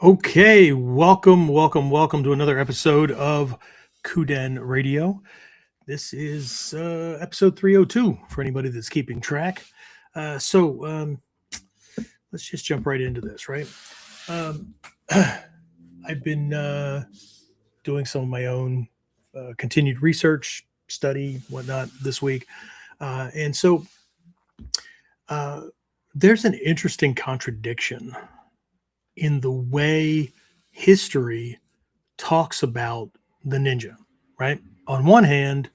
Okay, welcome to another episode of Kuden Radio. This is episode 302 for anybody that's keeping track. So let's just jump right into this, right? Um, I've been doing some of my own continued research, study, whatnot this week. And so there's an interesting contradiction in the way history talks about the ninja, right? On one hand,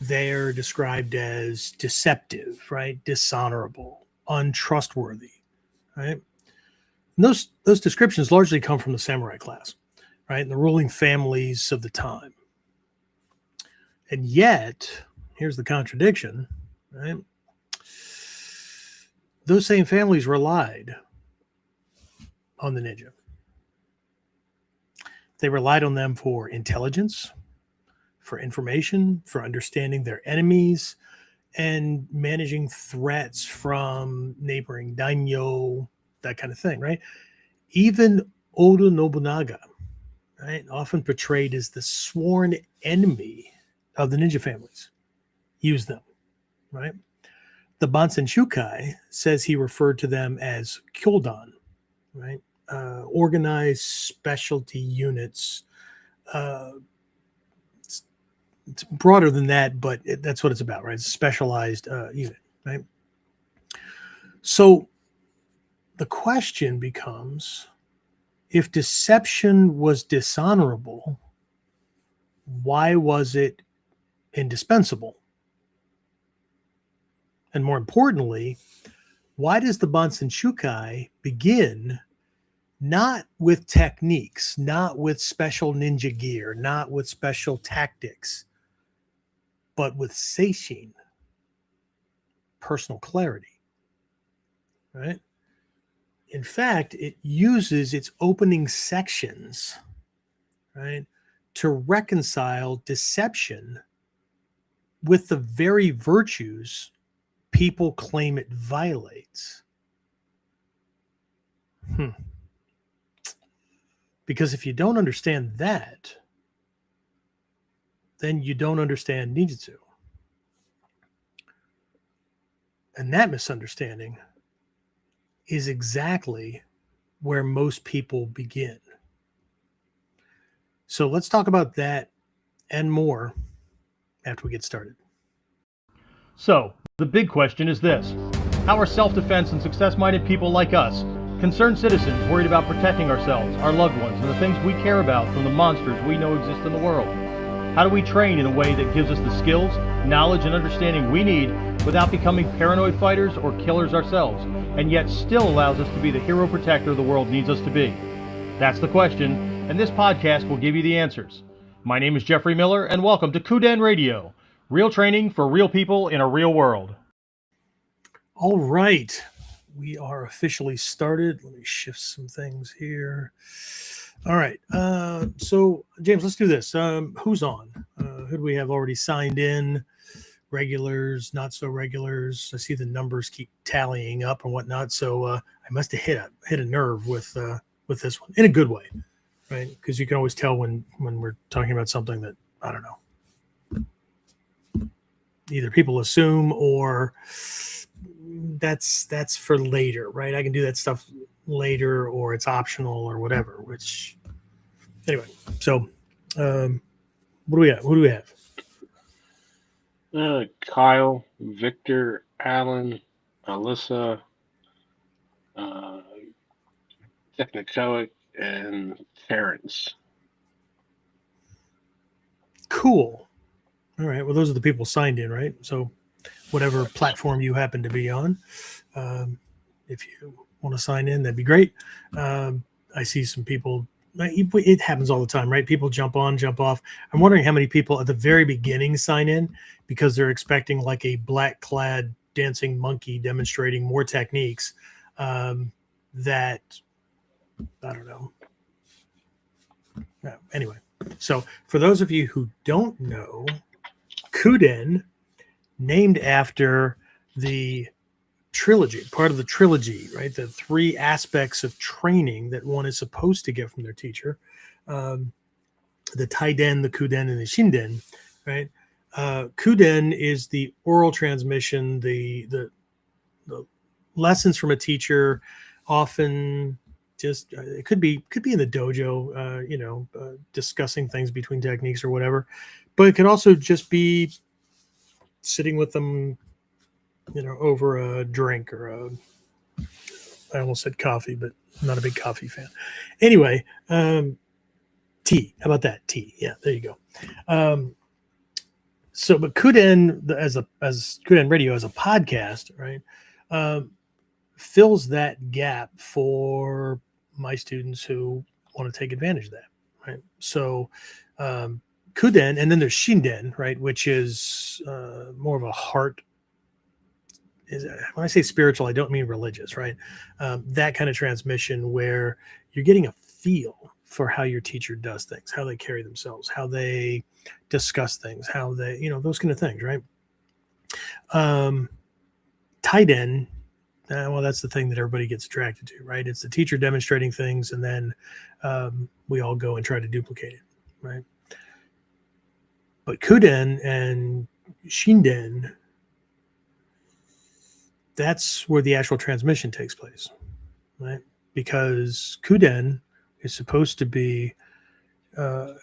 they're described as deceptive, right? Dishonorable, untrustworthy, right? And those descriptions largely come from the samurai class, right? And the ruling families of the time. And yet, here's the contradiction, right? Those same families relied on the ninja. They relied on them for intelligence, for information, for understanding their enemies, and managing threats from neighboring daimyo, that kind of thing, right? Even Oda Nobunaga, right, often portrayed as the sworn enemy of the ninja families, used them, right? The Bansenshukai says he referred to them as Kyodan, right? Organized specialty units. It's broader than that, but that's what it's about, right? It's a specialized unit, right? So the question becomes, if deception was dishonorable, why was it indispensable? And more importantly, why does the Bansenshukai begin not with techniques, not with special ninja gear, not with special tactics, but with Seishin, personal clarity, right? In fact, it uses its opening sections, right, to reconcile deception with the very virtues people claim it violates. Because if you don't understand that, then you don't understand ninjutsu. And that misunderstanding is exactly where most people begin. So let's talk about that and more after we get started. So, the big question is this: how are self-defense and success-minded people like us, concerned citizens worried about protecting ourselves, our loved ones, and the things we care about from the monsters we know exist in the world? How do we train in a way that gives us the skills, knowledge, and understanding we need without becoming paranoid fighters or killers ourselves, and yet still allows us to be the hero protector the world needs us to be? That's the question, and this podcast will give you the answers. My name is Jeffrey Miller, and welcome to Kuden Radio. Real training for real people in a real world. All right. We are officially started. Let me shift some things here. All right. So, James, let's do this. Who's on? Who do we have already signed in? Regulars, not so regulars. I see the numbers keep tallying up and whatnot. So I must have hit a nerve with this one in a good way, right? Because you can always tell when we're talking about something that, I don't know, either people assume or that's for later, right? I can do that stuff later, or it's optional or whatever, which anyway. So what do we have? Who do we have? Kyle, Victor, Alan, Alyssa, Technicoic, and Terrence. Cool. All right. Well, those are the people signed in, right? So whatever platform you happen to be on, if you want to sign in, that'd be great. I see some people. It happens all the time, right? People jump on, jump off. I'm wondering how many people at the very beginning sign in because they're expecting like a black-clad dancing monkey demonstrating more techniques that, I don't know. Anyway, so for those of you who don't know, Kuden, named after the trilogy, part of the trilogy, right? The three aspects of training that one is supposed to get from their teacher. The Taiden, the Kuden, and the Shinden, right? Kuden is the oral transmission, the lessons from a teacher, often just it could be in the dojo, discussing things between techniques or whatever, but it could also just be sitting with them, over a drink or I almost said coffee, but I'm not a big coffee fan. Anyway, tea. How about that? Tea. Yeah, there you go. But Kuden as Kuden Radio as a podcast, right, fills that gap for my students who want to take advantage of that, right? So Kuden, and then there's Shinden, right, which is more of a heart. When I say spiritual, I don't mean religious, right? That kind of transmission where you're getting a feel for how your teacher does things, how they carry themselves, how they discuss things, how they, those kind of things, right? Taiden, well, that's the thing that everybody gets attracted to, right? It's the teacher demonstrating things, and then we all go and try to duplicate it, right? But Kuden and Shinden, that's where the actual transmission takes place, right? Because Kuden is supposed to be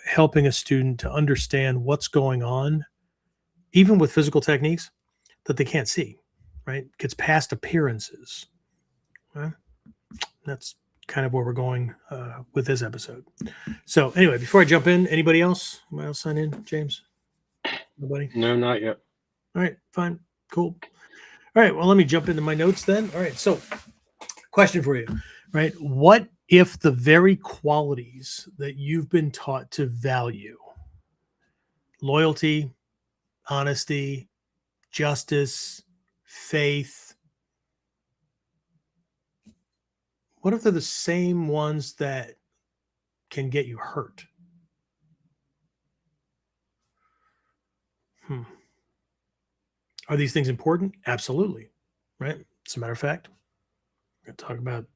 helping a student to understand what's going on, even with physical techniques that they can't see, right? Gets past appearances. Right? That's kind of where we're going with this episode. So anyway, before I jump in, anybody else? Anybody else sign in, James? Nobody? No, not yet. All right, fine, cool. All right, well, let me jump into my notes then. All right, so question for you, right? What if the very qualities that you've been taught to value, loyalty, honesty, justice, faith, what if they're the same ones that can get you hurt? Are these things important? Absolutely, right? As a matter of fact, we're going to talk about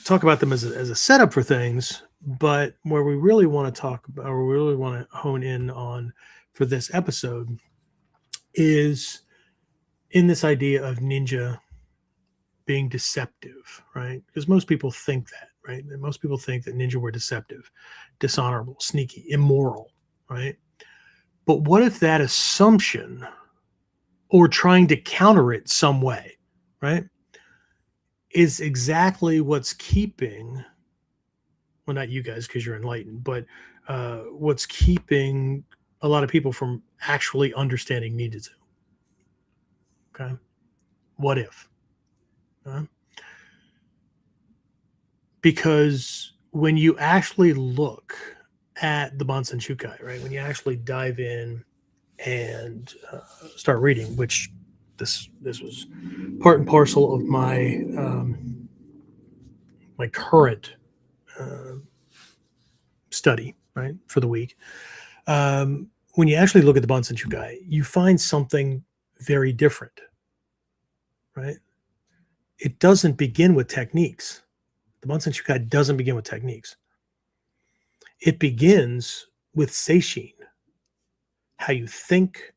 talk about them as a setup for things, but where we really want to talk about, or we really want to hone in on for this episode, is in this idea of ninja being deceptive, right? Because most people think that, right? And most people think that ninja were deceptive, dishonorable, sneaky, immoral, right? But what if that assumption, or trying to counter it some way, right, is exactly what's keeping, well, not you guys because you're enlightened, but what's keeping a lot of people from actually understanding ninjutsu? Okay. What if? Because when you actually look at the Bansenshūkai, right, when you actually dive in and start reading, which this was part and parcel of my my current study, right, for the week. When you actually look at the Bansenshūkai, you find something very different, right? It doesn't begin with techniques. The Bansenshūkai doesn't begin with techniques. It begins with Seishin, how you think,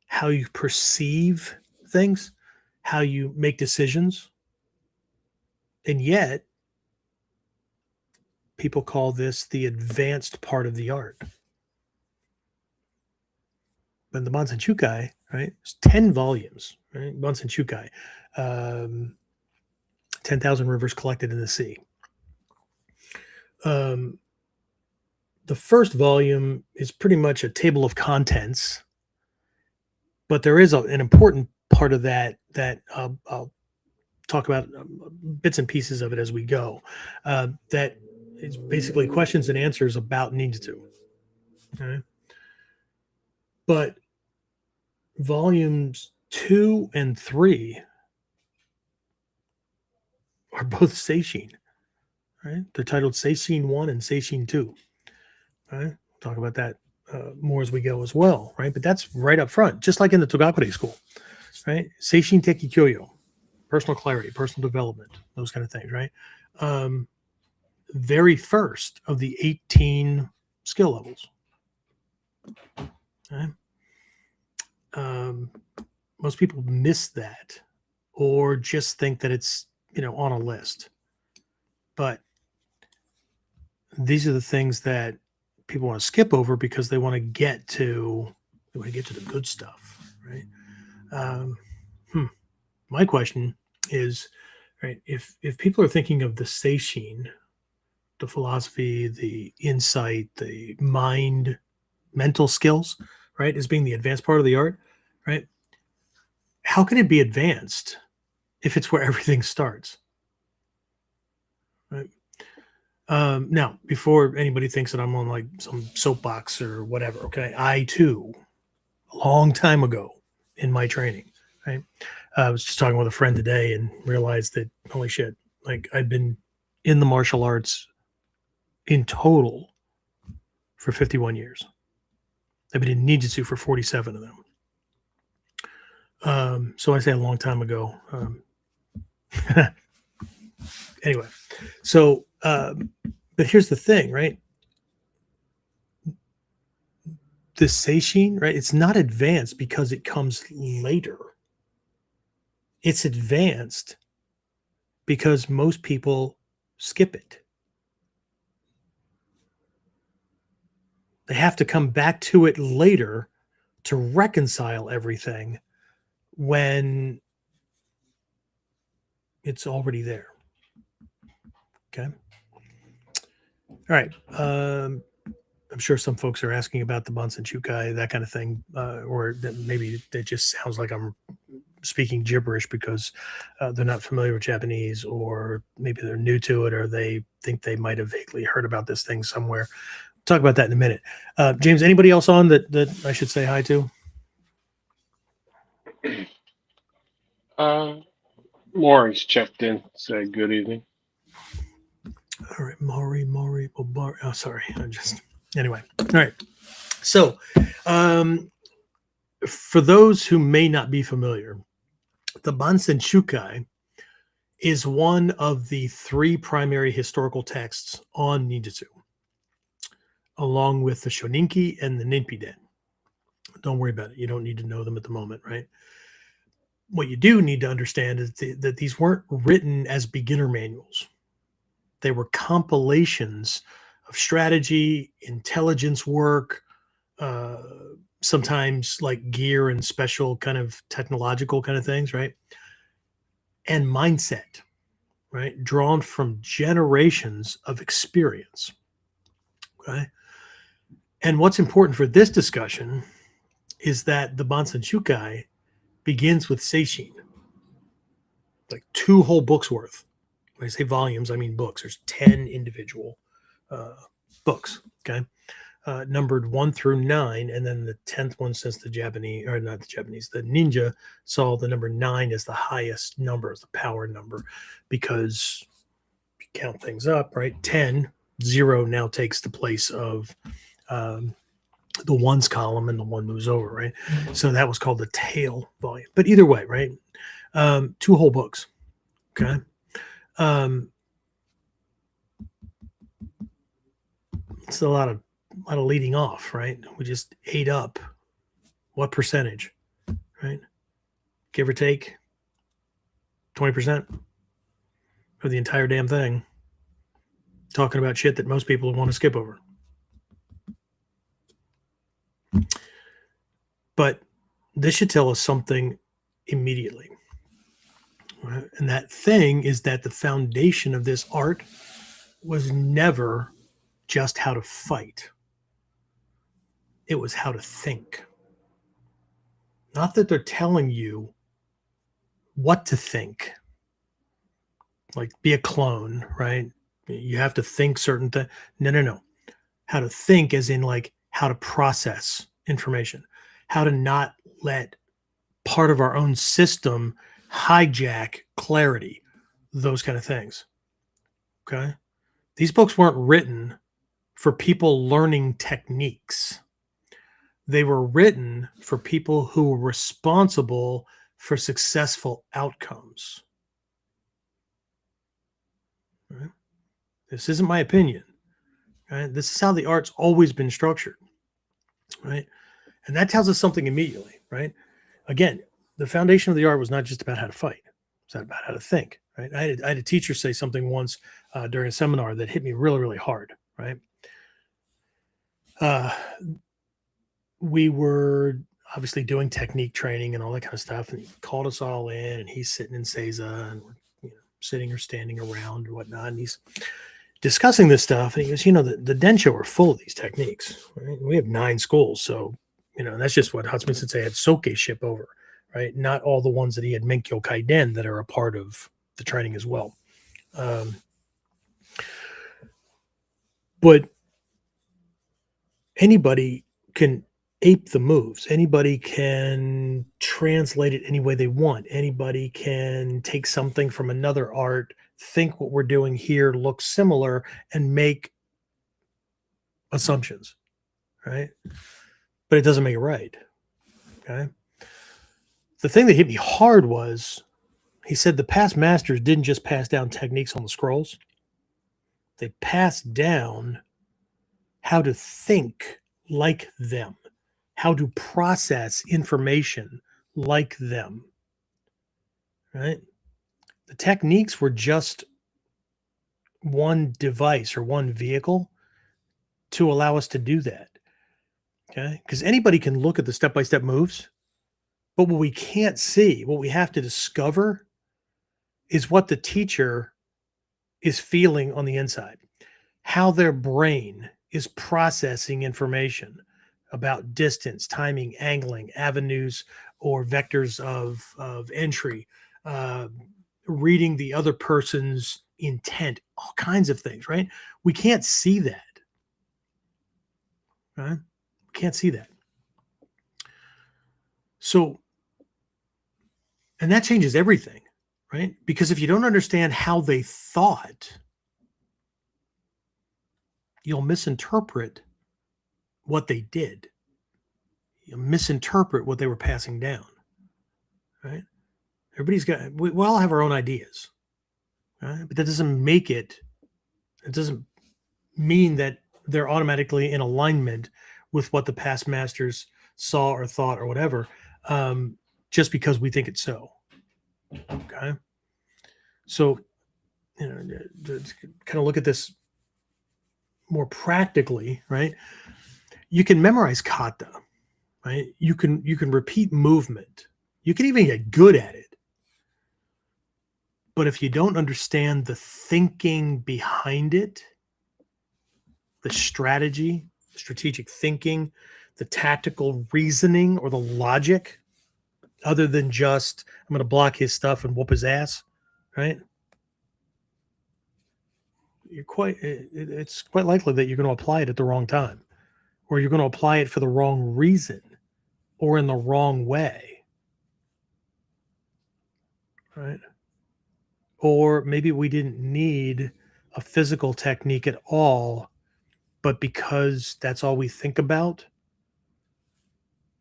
how you perceive things, how you make decisions. And yet, people call this the advanced part of the art. But the Bansenshūkai, right, it's 10 volumes, right? Bansenshūkai, 10,000 rivers collected in the sea. The first volume is pretty much a table of contents, but there is an important part of that I'll talk about bits and pieces of it as we go. That is basically questions and answers about ninjutsu. Okay? But volumes 2 and 3 are both Seishin. Right? They're titled Seishin 1 and Seishin 2. Right? We'll talk about that more as we go as well, right? But that's right up front, just like in the Togakure school, right? Seishin Teki Kyoyo, personal clarity, personal development, those kind of things, right? Very first of the 18 skill levels. Okay? Most people miss that or just think that it's, on a list. But these are the things that people want to skip over because they want to get to the good stuff, right? My question is, right, if people are thinking of the Seishin, the philosophy, the insight, the mental skills, right, as being the advanced part of the art, right? How can it be advanced if it's where everything starts? Right. Now, before anybody thinks that I'm on like some soapbox or whatever, okay, I too, a long time ago in my training, right, I was just talking with a friend today and realized that, holy shit, like I've been in the martial arts in total for 51 years. I've been in Ninjutsu for 47 of them. So I say a long time ago. Anyway, so, but here's the thing, right? The Seishin, right? It's not advanced because it comes later. It's advanced because most people skip it. They have to come back to it later to reconcile everything when it's already there. Okay. All right. I'm sure some folks are asking about the Bansenshukai, that kind of thing, or that maybe it just sounds like I'm speaking gibberish because they're not familiar with Japanese, or maybe they're new to it, or they think they might have vaguely heard about this thing somewhere. Talk about that in a minute. James, anybody else on that I should say hi to? Maury's checked in. Said good evening. All right, Maury. Oh, sorry. Anyway. All right. So, for those who may not be familiar, the Bansenshūkai is one of the 3 primary historical texts on ninjutsu, along with the Shoninki and the Ninpiden. Don't worry about it. You don't need to know them at the moment, right? What you do need to understand is that these weren't written as beginner manuals. They were compilations of strategy, intelligence work, sometimes like gear and special kind of technological kind of things, right? And mindset, right? Drawn from generations of experience. Okay. And what's important for this discussion is that the Bansenshūkai begins with Seishin, like 2 whole books worth. When I say volumes, I mean books. There's 10 individual books, okay? Numbered 1 through 9, and then the 10th one says the ninja saw the number 9 as the highest number, as the power number, because if you count things up, right? 10, 0 now takes the place of the ones column, and the 1 moves over, right? So that was called the tail volume. But either way, right? 2 whole books, okay? It's a lot of leading off, right? We just ate up what percentage, right? Give or take 20% of the entire damn thing, talking about shit that most people want to skip over. But this should tell us something immediately. Right? And that thing is that the foundation of this art was never just how to fight. It was how to think. Not that they're telling you what to think. Like, be a clone, right? You have to think certain things. No. How to think as in like how to process information. How to not let part of our own system hijack clarity. Those kind of things. Okay? These books weren't written for people learning techniques. They were written for people who were responsible for successful outcomes. Right? This isn't my opinion. Right? This is how the art's always been structured. Right? And that tells us something immediately. Right? Again, the foundation of the art was not just about how to fight. It's about how to think. Right? I had a teacher say something once during a seminar that hit me really, really hard. Right? We were obviously doing technique training and all that kind of stuff, and he called us all in, and he's sitting in Seiza, and we're sitting or standing around and whatnot, and he's discussing this stuff, and he goes, the Densho are full of these techniques. Right? We have 9 schools, so that's just what Hatsumi Sensei had Soke ship over, right? Not all the ones that he had Menkyo Kaiden that are a part of the training as well. But anybody can ape the moves. Anybody can translate it any way they want. Anybody can take something from another art, think what we're doing here looks similar, and make assumptions, right? But it doesn't make it right. Okay. The thing that hit me hard was he said the past masters didn't just pass down techniques on the scrolls. They passed down how to think like them, how to process information like them, right? The techniques were just one device or one vehicle to allow us to do that, okay? Because anybody can look at the step-by-step moves, but what we can't see, what we have to discover is what the teacher is feeling on the inside, how their brain is processing information about distance, timing, angling, avenues, or vectors of entry, reading the other person's intent, all kinds of things, right? We can't see that, right? We can't see that. So, and that changes everything, right? Because if you don't understand how they thought, you'll misinterpret what they did. You'll misinterpret what they were passing down, right? Everybody's got, we all have our own ideas, right? But that doesn't make it doesn't mean that they're automatically in alignment with what the past masters saw or thought or whatever, just because we think it's so. Okay. So, to kind of look at this more practically, right? You can memorize kata, right? You can repeat movement. You can even get good at it. But if you don't understand the thinking behind it, the strategy, the strategic thinking, the tactical reasoning, or the logic, other than just, I'm going to block his stuff and whoop his ass, right? It's quite likely that you're going to apply it at the wrong time, or you're going to apply it for the wrong reason or in the wrong way, right? Or maybe we didn't need a physical technique at all, but because that's all we think about,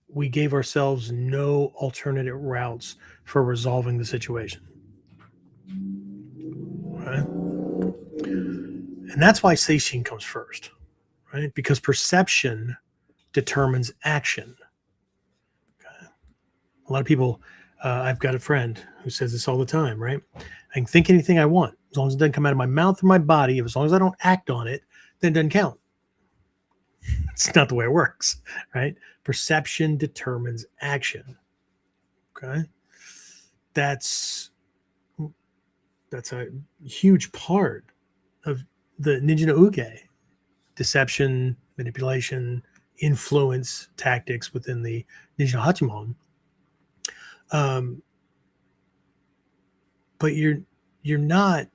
we gave ourselves no alternative routes for resolving the situation. Right? And that's why Seishin comes first, right? Because perception determines action. Okay? A lot of people, I've got a friend who says this all the time, right? I can think anything I want. As long as it doesn't come out of my mouth or my body, as long as I don't act on it, then it doesn't count. It's not the way it works, right? Perception determines action. Okay. That's a huge part of the Ninjutsu, deception, manipulation, influence tactics within the Ninja Hachiman. But you're not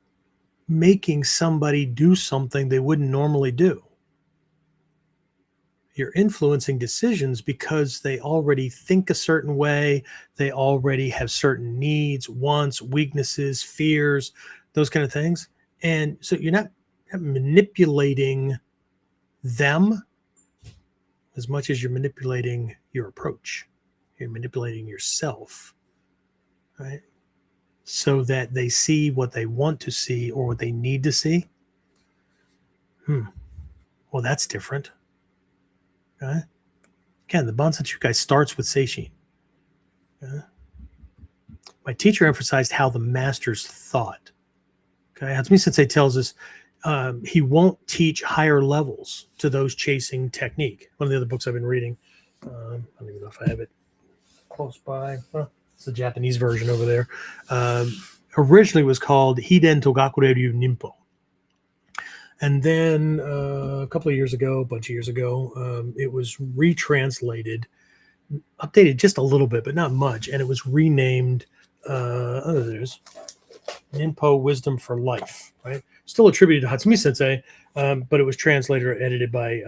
making somebody do something they wouldn't normally do. You're influencing decisions because they already think a certain way. They already have certain needs, wants, weaknesses, fears, those kind of things. And so you're not manipulating them as much as you're manipulating your approach. You're manipulating yourself. right? So that they see what they want to see or what they need to see. Well, that's different. Okay? Again, the Bansenshukai starts with Seishin. Okay? My teacher emphasized how the masters thought. Okay, Hatsumi Sensei tells us he won't teach higher levels to those chasing technique. One of the other books I've been reading, I don't even know if I have it close by. Well, it's the Japanese version over there. Originally was called Hiden Togakureru Ninpo. And then a couple of years ago, a bunch of years ago, it was retranslated, updated just a little bit, but not much. And it was renamed, there's Ninpo Wisdom for Life, right? Still attributed to Hatsumi Sensei, but it was translated or edited by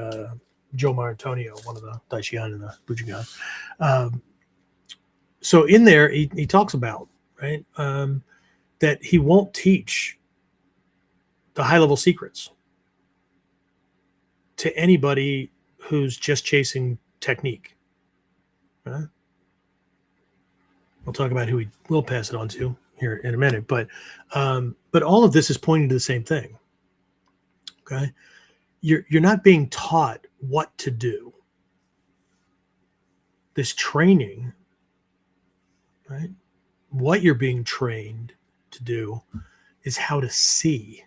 Joe Marantonio, one of the Daishihan and the Bujigan. So in there, he talks about, right, that he won't teach the high-level secrets to anybody who's just chasing technique. Right? We'll talk about who he will pass it on to here in a minute, but all of this is pointing to the same thing. Okay, you're not being taught what to do. This training, right? What you're being trained to do is how to see.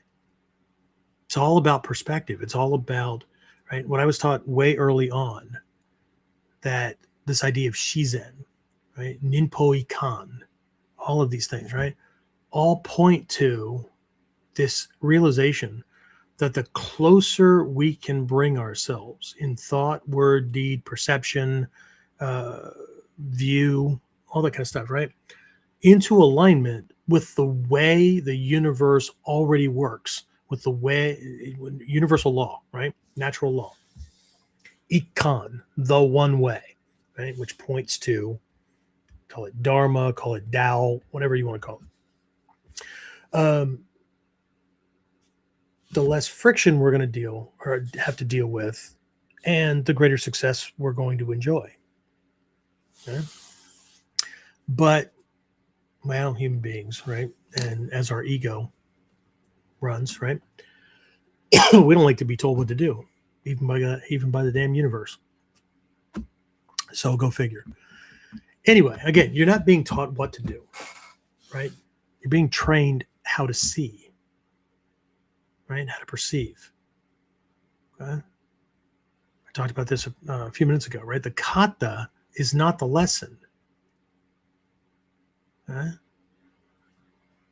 It's all about perspective. It's all about, right, what I was taught way early on, that this idea of shizen, right, ninpo ikan, all of these things, right, all point to this realization that the closer we can bring ourselves in thought, word, deed, perception, view, all that kind of stuff, right, into alignment with the way the universe already works, with the way universal law, right, natural law, ikan, the one way, right, which points to, call it dharma, call it Tao, whatever you want to call it. The less friction we're going to deal or have to deal with, and the greater success we're going to enjoy. Okay? But, well, human beings, right? And as our ego runs, right? We don't like to be told what to do, even by the damn universe. So go figure. Anyway, again, you're not being taught what to do, right? You're being trained how to see. Right? How to perceive. Okay? I talked about this a few minutes ago, right? The kata is not the lesson. Okay?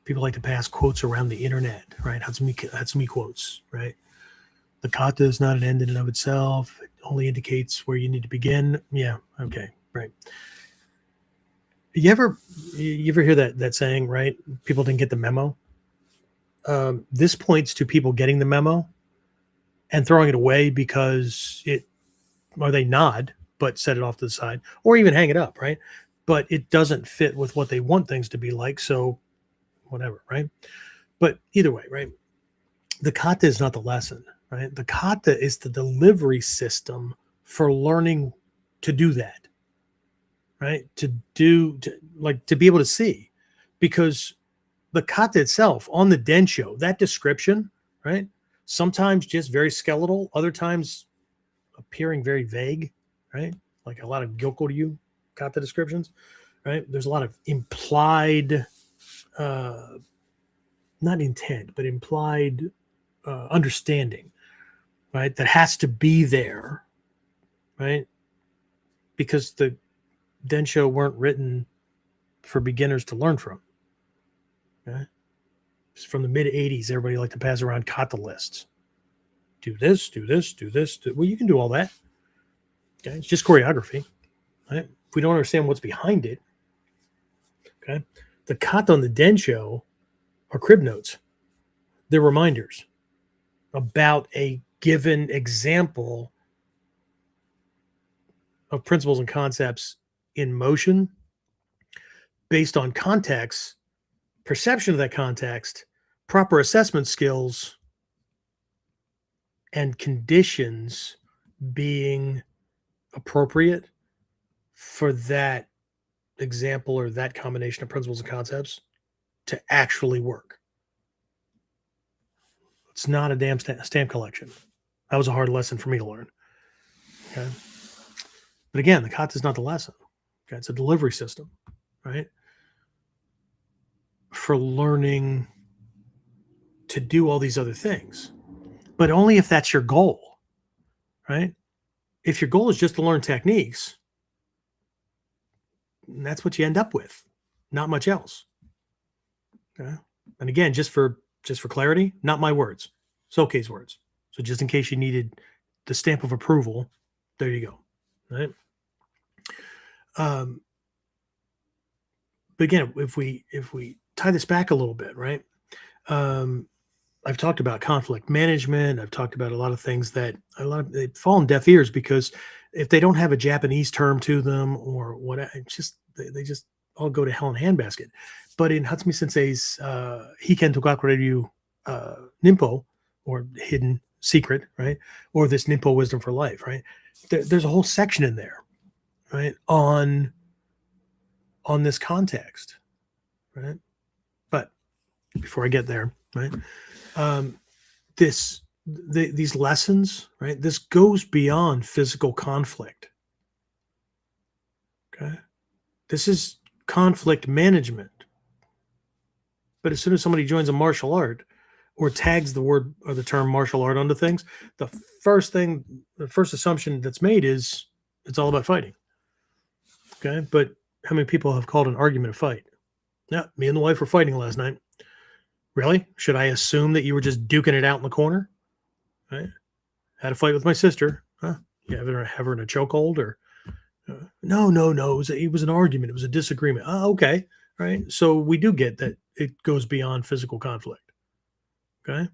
People like to pass quotes around the internet, right? Hatsumi quotes, right? The kata is not an end in and of itself. It only indicates where you need to begin. Yeah, okay, right. You ever hear that saying, right? People didn't get the memo. This points to people getting the memo and throwing it away because they nod, but set it off to the side, or even hang it up, right? But it doesn't fit with what they want things to be like, so whatever, right? But either way, right? The kata is not the lesson, right? The kata is the delivery system for learning to do that, right? To be able to see, because the kata itself on the densho, that description, right? Sometimes just very skeletal, other times appearing very vague, right? Like a lot of Gyokoryu kata descriptions, right? There's a lot of implied, not intent, but implied understanding, right? That has to be there, right? Because the densho weren't written for beginners to learn from. Okay? From the mid 80s, everybody liked to pass around kata lists. Do this, do this, do this. Well, you can do all that. Okay, it's just choreography. Right? If we don't understand what's behind it, okay, the kata on the densho are crib notes. They're reminders about a given example of principles and concepts in motion based on context, perception of that context, proper assessment skills, and conditions being appropriate for that example or that combination of principles and concepts to actually work. It's not a damn stamp collection. That was a hard lesson for me to learn. Okay. But again, the kata is not the lesson. Okay. It's a delivery system, right? For learning to do all these other things, but only if that's your goal, right? If your goal is just to learn techniques, that's what you end up with, not much else. Okay. And again, just for clarity, not my words, Soke's words. So just in case you needed the stamp of approval, there you go. Right. But again, if we tie this back a little bit, right? I've talked about conflict management. I've talked about a lot of things that they fall on deaf ears because if they don't have a Japanese term to them or what, they just all go to hell in a handbasket. But in Hatsumi Sensei's Hiken Tokakuryu Ninpo, or hidden secret, right? Or this Ninpo wisdom for life, right? There's a whole section in there, right? On this context, right? But before I get there, right? These lessons, right? This goes beyond physical conflict. Okay. This is conflict management. But as soon as somebody joins a martial art or tags the word or the term martial art onto things, the first assumption that's made is it's all about fighting. Okay. But how many people have called an argument a fight? Yeah, me and the wife were fighting last night. Really? Should I assume that you were just duking it out in the corner? Right? Had a fight with my sister. Huh? You have her in a chokehold or? No. It was an argument. It was a disagreement. Okay. Right. So we do get that it goes beyond physical conflict. Okay.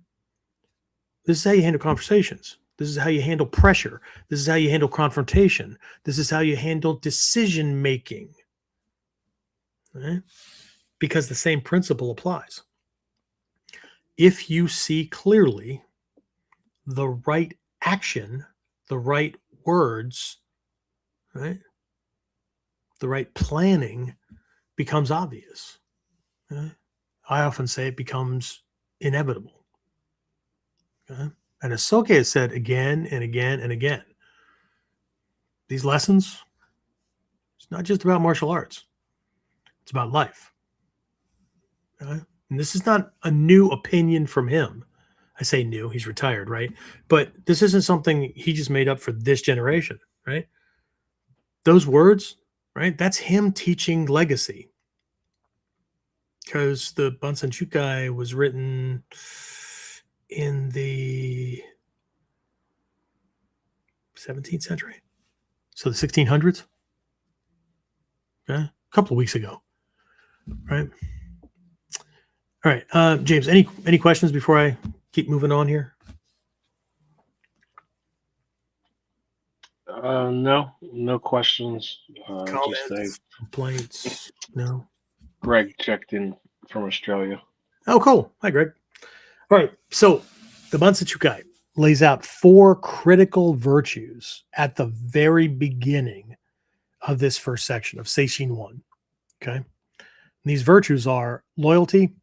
This is how you handle conversations. This is how you handle pressure. This is how you handle confrontation. This is how you handle decision making. Right? Because the same principle applies. If you see clearly the right action, the right words, right? The right planning becomes obvious. Okay? I often say it becomes inevitable. Okay? And as Soke has said again and again and again, these lessons, it's not just about martial arts. It's about life. Okay? And this is not a new opinion from him. I say new, he's retired, right? But this isn't something he just made up for this generation, right? Those words, right? That's him teaching legacy. Because the Bansenshukai was written in the 17th century. So the 1600s. Okay? A couple of weeks ago. Right? All right. James, any questions before I keep moving on here? No questions. Comments, complaints? No. Greg checked in from Australia. Oh, cool. Hi, Greg. All right. So the Bansenshūkai lays out 4 critical virtues at the very beginning of this first section of Seishin 1. Okay. And these virtues are loyalty,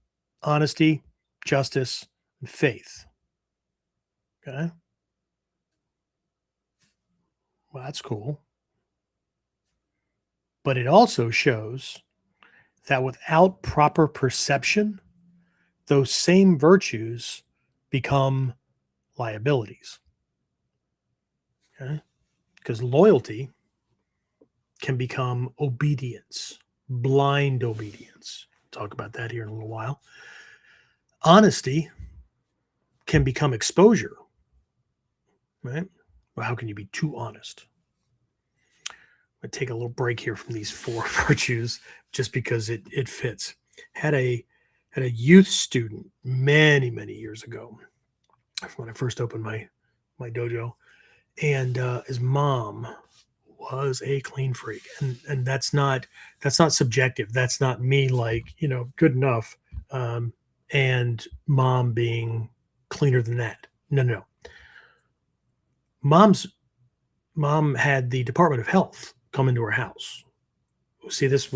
honesty, justice, and faith. Okay. Well, that's cool. But it also shows that without proper perception, those same virtues become liabilities. Okay? Because loyalty can become obedience, blind obedience. We'll talk about that here in a little while. Honesty can become exposure, right? Well, how can you be too honest? I'm going to take a little break here from these 4 virtues just because it fits. Had a youth student many years ago when I first opened my dojo, and his mom was a clean freak, and that's not subjective. That's not me like, good enough, and mom being cleaner than that. No. Mom had the Department of Health come into her house see, this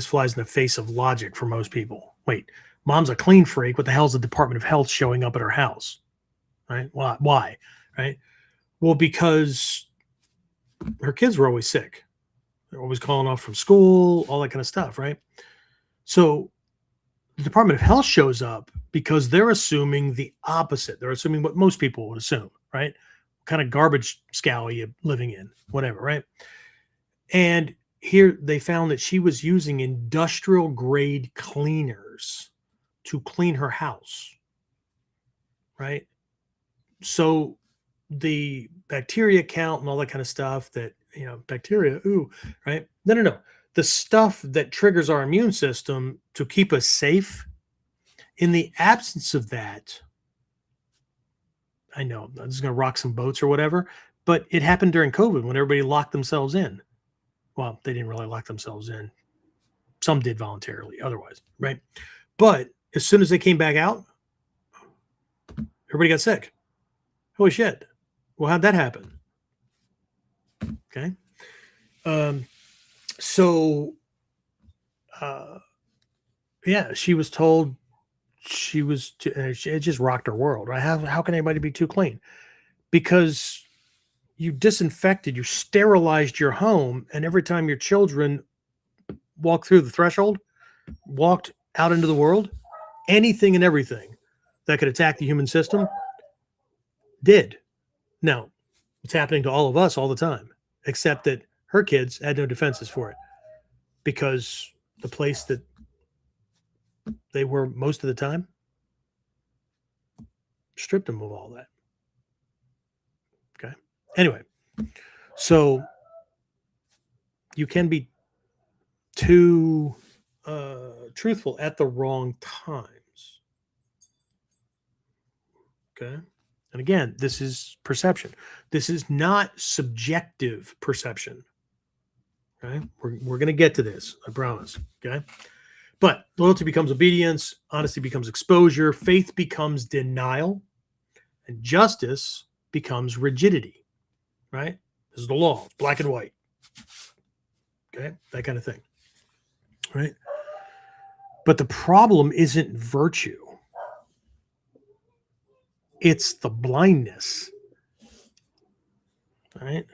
flies in the face of logic for most people. Wait, mom's a clean freak. What the hell is the Department of Health showing up at her house? Right? Why? Right? Well, because her kids were always sick. They're always calling off from school, all that kind of stuff, right? So the Department of Health shows up because they're assuming the opposite. They're assuming what most people would assume, right? What kind of garbage scow are you living in? Whatever, right? And here they found that she was using industrial grade cleaners to clean her house, right? So the bacteria count and all that kind of stuff that, bacteria, right? No. The stuff that triggers our immune system to keep us safe, in the absence of that, I know I'm just going to rock some boats or whatever, but it happened during COVID when everybody locked themselves in. Well, they didn't really lock themselves in. Some did voluntarily, otherwise, right? But as soon as they came back out, everybody got sick. Holy shit. Well, how'd that happen? Okay. Yeah, she was told it just rocked her world, right? How can anybody be too clean? Because you disinfected, you sterilized your home, and every time your children walked through the threshold, walked out into the world, anything and everything that could attack the human system did. Now, it's happening to all of us all the time, except that her kids had no defenses for it because the place that they were most of the time stripped them of all that. Okay. Anyway, so you can be too truthful at the wrong times. Okay. And again, this is perception. This is not subjective perception. Okay. We're going to get to this, I promise. Okay. But loyalty becomes obedience, honesty becomes exposure, faith becomes denial, and justice becomes rigidity. Right? This is the law. It's black and white. Okay. That kind of thing. Right? But the problem isn't virtue. It's the blindness, right?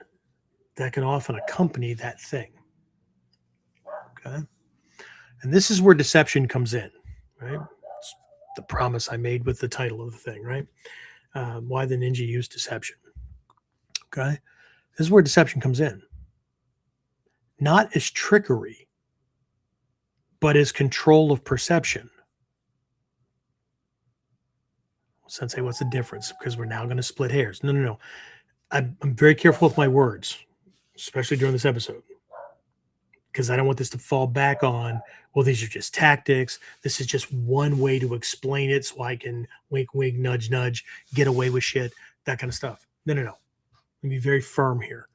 That can often accompany that thing. Okay. And this is where deception comes in, right? It's the promise I made with the title of the thing, right? Why the ninja used deception. Okay. This is where deception comes in. Not as trickery, but as control of perception. Sensei, what's the difference? Because we're now going to split hairs. No. I'm very careful with my words, especially during this episode, because I don't want this to fall back on, well, these are just tactics. This is just one way to explain it so I can wink, wink, nudge, nudge, get away with shit, that kind of stuff. No. Let me be very firm here.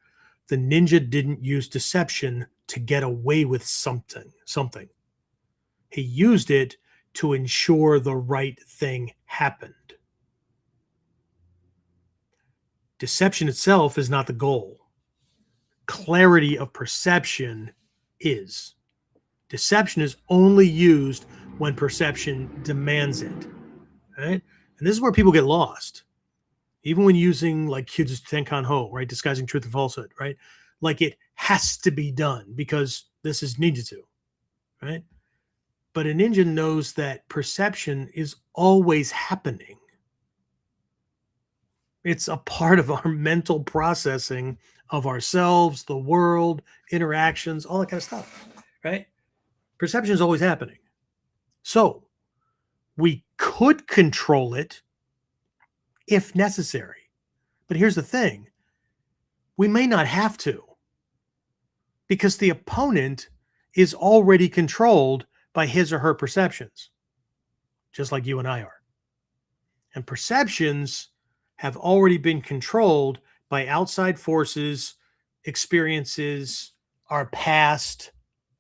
The ninja didn't use deception to get away with something. He used it to ensure the right thing happened. Deception itself is not the goal. Clarity of perception is. Deception is only used when perception demands it. Right? And this is where people get lost. Even when using like Kyuju's Tenkan Ho, right? Disguising truth and falsehood, right? Like it has to be done because this is ninjutsu, right? But a ninja knows that perception is always happening. It's a part of our mental processing of ourselves, the world, interactions, all that kind of stuff, right? Perception is always happening. So we could control it if necessary. But here's the thing. We may not have to because the opponent is already controlled by his or her perceptions, just like you and I are. And perceptions have already been controlled by outside forces, experiences, our past,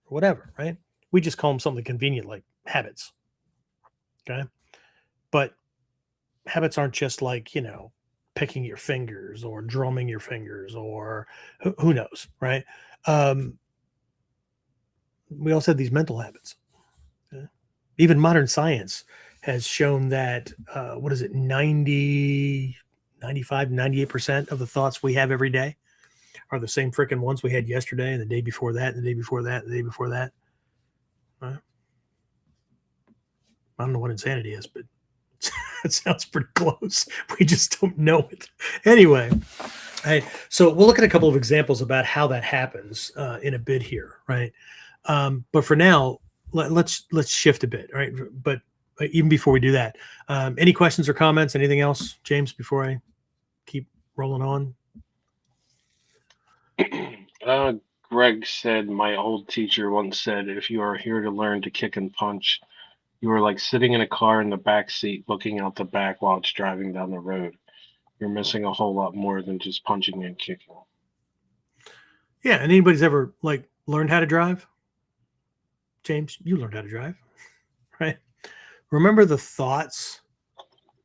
or whatever, right? We just call them something convenient like habits. Okay. But habits aren't just like, picking your fingers or drumming your fingers or who knows, right? we also have these mental habits. Even modern science has shown that, 95, 98% of the thoughts we have every day are the same freaking ones we had yesterday and the day before that, and the day before that, and the day before that. I don't know what insanity is, but it sounds pretty close. We just don't know it. Anyway, so we'll look at a couple of examples about how that happens in a bit here, right? But for now, let's shift a bit, right? But even before we do that, any questions or comments? Anything else, James? Before I keep rolling on. Greg said, my old teacher once said, if you are here to learn to kick and punch, you are like sitting in a car in the back seat looking out the back while it's driving down the road. You're missing a whole lot more than just punching and kicking. Yeah, and anybody's ever learned how to drive? James, you learned how to drive, right? Remember the thoughts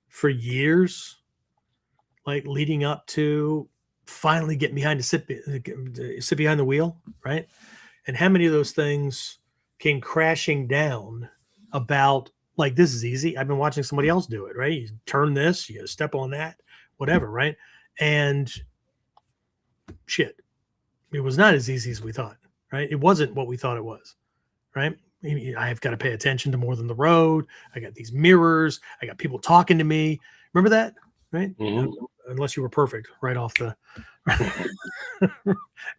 for years, leading up to finally getting behind sit behind the wheel, right? And how many of those things came crashing down about this is easy. I've been watching somebody else do it, right? You turn this, you step on that, whatever, right? And shit, it was not as easy as we thought, right? It wasn't what we thought it was, right? I've got to pay attention to more than the road. I got these mirrors. I got people talking to me. Remember that, right? Mm-hmm. Unless you were perfect right off the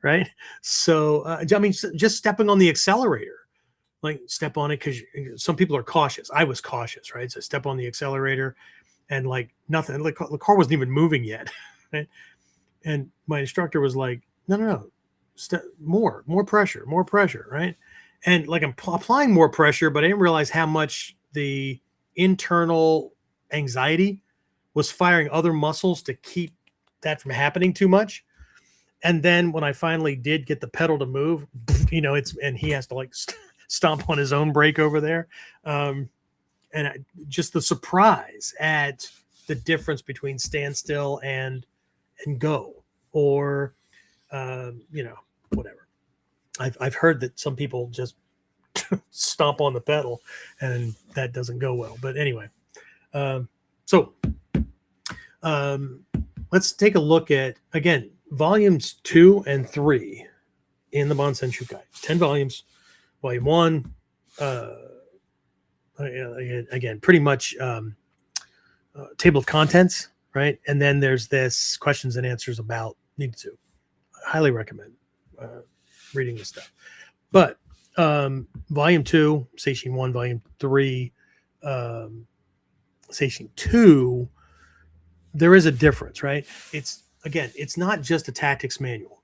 right. So I mean, just stepping on the accelerator, step on it, because some people are cautious. I was cautious, right? So step on the accelerator, and nothing. The car wasn't even moving yet, right? And my instructor was like, "No, more pressure, right?" And I'm applying more pressure, but I didn't realize how much the internal anxiety was firing other muscles to keep that from happening too much. And then when I finally did get the pedal to move, and he has to stomp on his own brake over there. Just the surprise at the difference between standstill and go, or, whatever. I've heard that some people just stomp on the pedal and that doesn't go well. But anyway, let's take a look at, again, volumes 2 and 3 in the Bansenshūkai. 10 volumes. Volume 1, again, pretty much table of contents, right? And then there's this questions and answers about Ninjutsu. I highly recommend reading this stuff. But volume 2, Seishin 1, volume 3, Seishin 2, there is a difference, right? It's not just a tactics manual.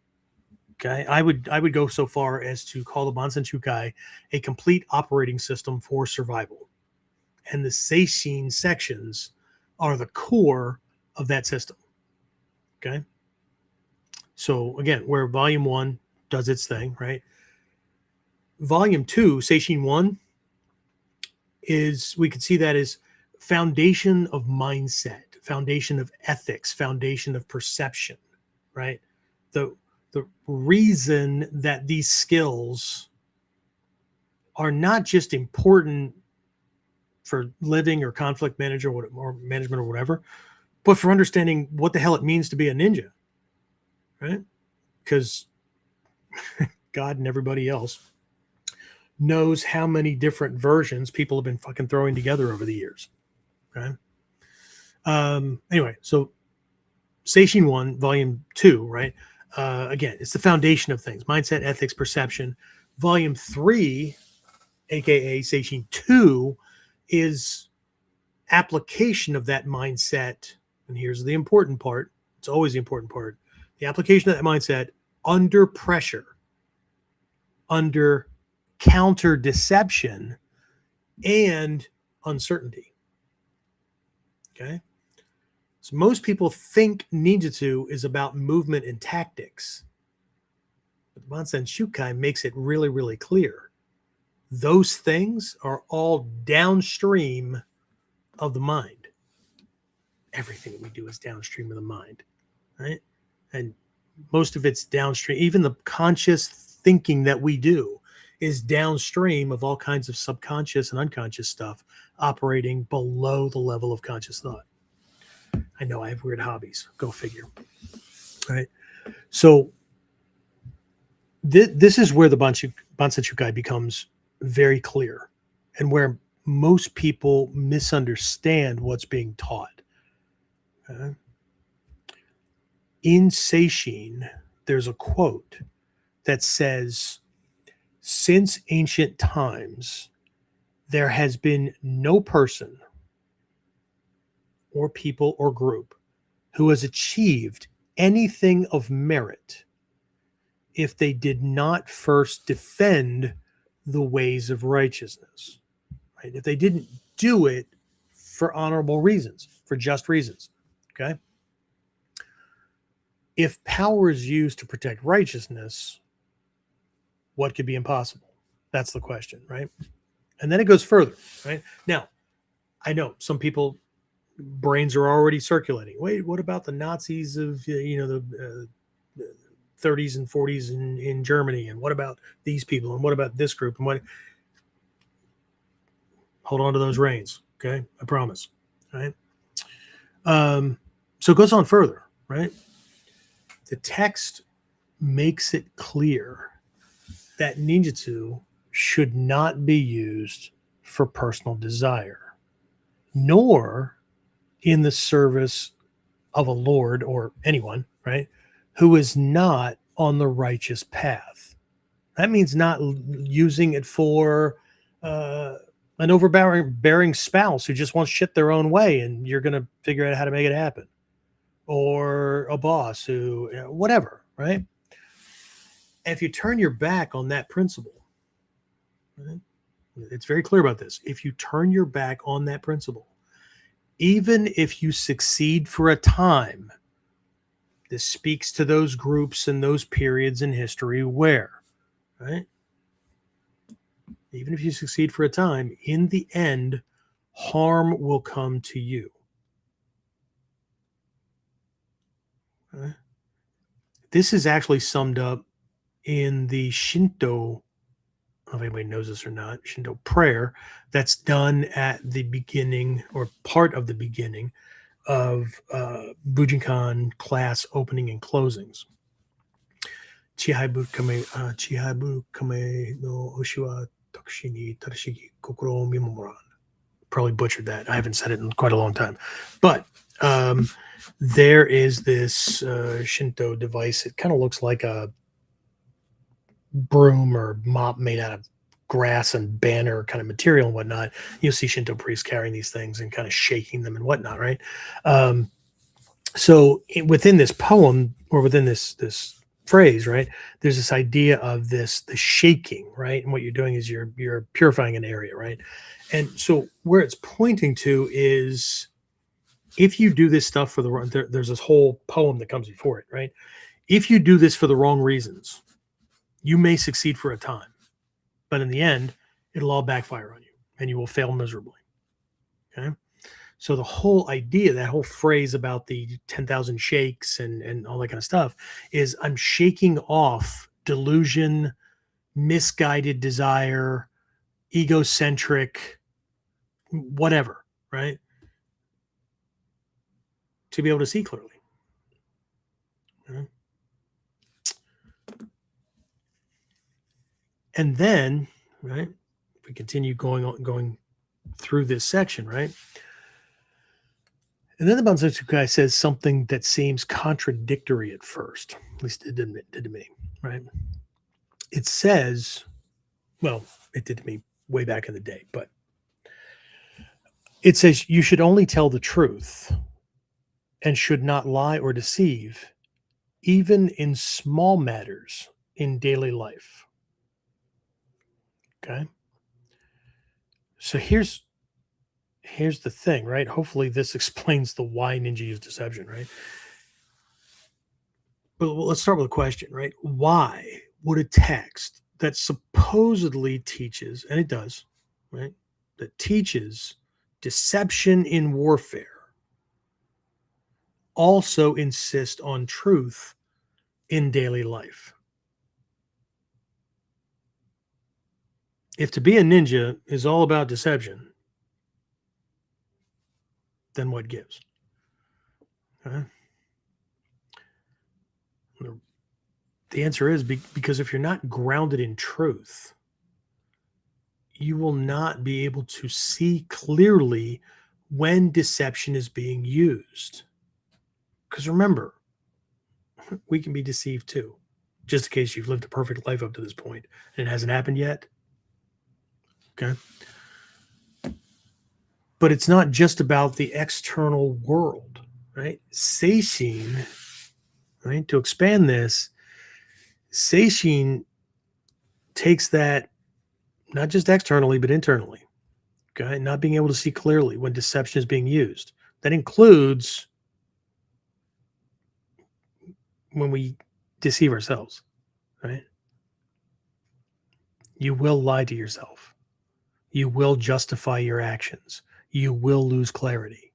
Okay, I would go so far as to call the Bansenshūkai a complete operating system for survival, and the Seishin sections are the core of that system. Okay, so again, where volume 1 does its thing, right? Volume 2, Seishin 1, we could see that as foundation of mindset, foundation of ethics, foundation of perception, right? The reason that these skills are not just important for living or conflict management or whatever, but for understanding what the hell it means to be a ninja, right? Because God and everybody else knows how many different versions people have been fucking throwing together over the years. Okay. Anyway, so Seishin 1, volume 2, right? Again, it's the foundation of things: mindset, ethics, perception. Volume 3, aka Seishin 2, is application of that mindset. And here's the important part. It's always the important part. The application of that mindset under pressure, under counter deception, and uncertainty. Okay. So most people think ninjutsu is about movement and tactics. But Bansenshukai makes it really, really clear. Those things are all downstream of the mind. Everything that we do is downstream of the mind, right? And most of it's downstream. Even the conscious thinking that we do is downstream of all kinds of subconscious and unconscious stuff operating below the level of conscious thought. I know I have weird hobbies. Go figure. Right. So this is where the Bansenshukai becomes very clear, and where most people misunderstand what's being taught. Okay? In Seishin, there's a quote that says, "Since ancient times, there has been no person or people or group who has achieved anything of merit if they did not first defend the ways of righteousness." Right? If they didn't do it for honorable reasons, for just reasons. Okay. If power is used to protect righteousness, what could be impossible? That's the question, right? And then it goes further, right? Now, I know some people brains are already circulating. Wait, what about the Nazis of the 30s and 40s in Germany? And what about these people? And what about this group? And what? Hold on to those reins, okay? I promise, right? So it goes on further, right? The text makes it clear that ninjutsu should not be used for personal desire, nor in the service of a lord or anyone, right, who is not on the righteous path. That means not using it for an overbearing spouse who just wants shit their own way, and you're going to figure out how to make it happen, or a boss who, whatever, right? And if you turn your back on that principle, right, it's very clear about this. If you turn your back on that principle, even if you succeed for a time, this speaks to those groups and those periods in history where, right? Even if you succeed for a time, in the end, harm will come to you. Okay? This is actually summed up in the Shinto, I don't know if anybody knows this or not, Shinto prayer that's done at the beginning or part of the beginning of Bujinkan class opening and closings. Chihaibu kame no oshiwa takushi ni tarashigi kokoro o mimomoran. Probably butchered that. I haven't said it in quite a long time. But there is this Shinto device. It kind of looks like a broom or mop made out of grass and banner kind of material and whatnot. You'll see Shinto priests carrying these things and kind of shaking them and whatnot, right? So within this poem, or within this phrase, right, there's this idea of the shaking, right? And what you're doing is you're purifying an area, right? And so where it's pointing to is, if you do this stuff for the wrong, there's this whole poem that comes before it, right? If you do this for the wrong reasons, you may succeed for a time, but in the end, it'll all backfire on you and you will fail miserably. Okay. So the whole idea, that whole phrase about the 10,000 shakes and all that kind of stuff, is I'm shaking off delusion, misguided desire, egocentric, whatever, right? To be able to see clearly. Okay. And then, right, if we continue going through this section, right? And then the Bansenshukai says something that seems contradictory at first. At least it did to me, right? It says, well, it did to me way back in the day, but it says you should only tell the truth and should not lie or deceive, even in small matters in daily life. Okay. So here's the thing, right? Hopefully this explains the why ninja use deception, right? But let's start with a question, right? Why would a text that supposedly teaches, and it does, right, that teaches deception in warfare, also insist on truth in daily life? If to be a ninja is all about deception, then what gives? The answer is because if you're not grounded in truth, you will not be able to see clearly when deception is being used. Because remember, we can be deceived too, just in case you've lived a perfect life up to this point and it hasn't happened yet. Okay. But it's not just about the external world, right? Seishin, right? To expand this, Seishin takes that not just externally, but internally. Okay. Not being able to see clearly when deception is being used. That includes when we deceive ourselves, right? You will lie to yourself. You will justify your actions. You will lose clarity.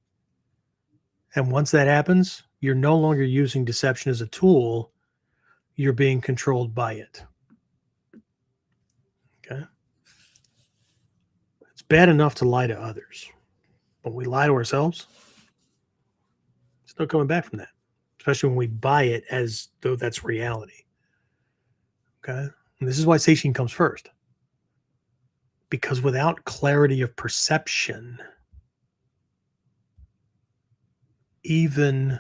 And once that happens, you're no longer using deception as a tool. You're being controlled by it. Okay. It's bad enough to lie to others. When we lie to ourselves, there's no coming back from that, especially when we buy it as though that's reality. Okay. And this is why Seishin comes first. Because without clarity of perception, even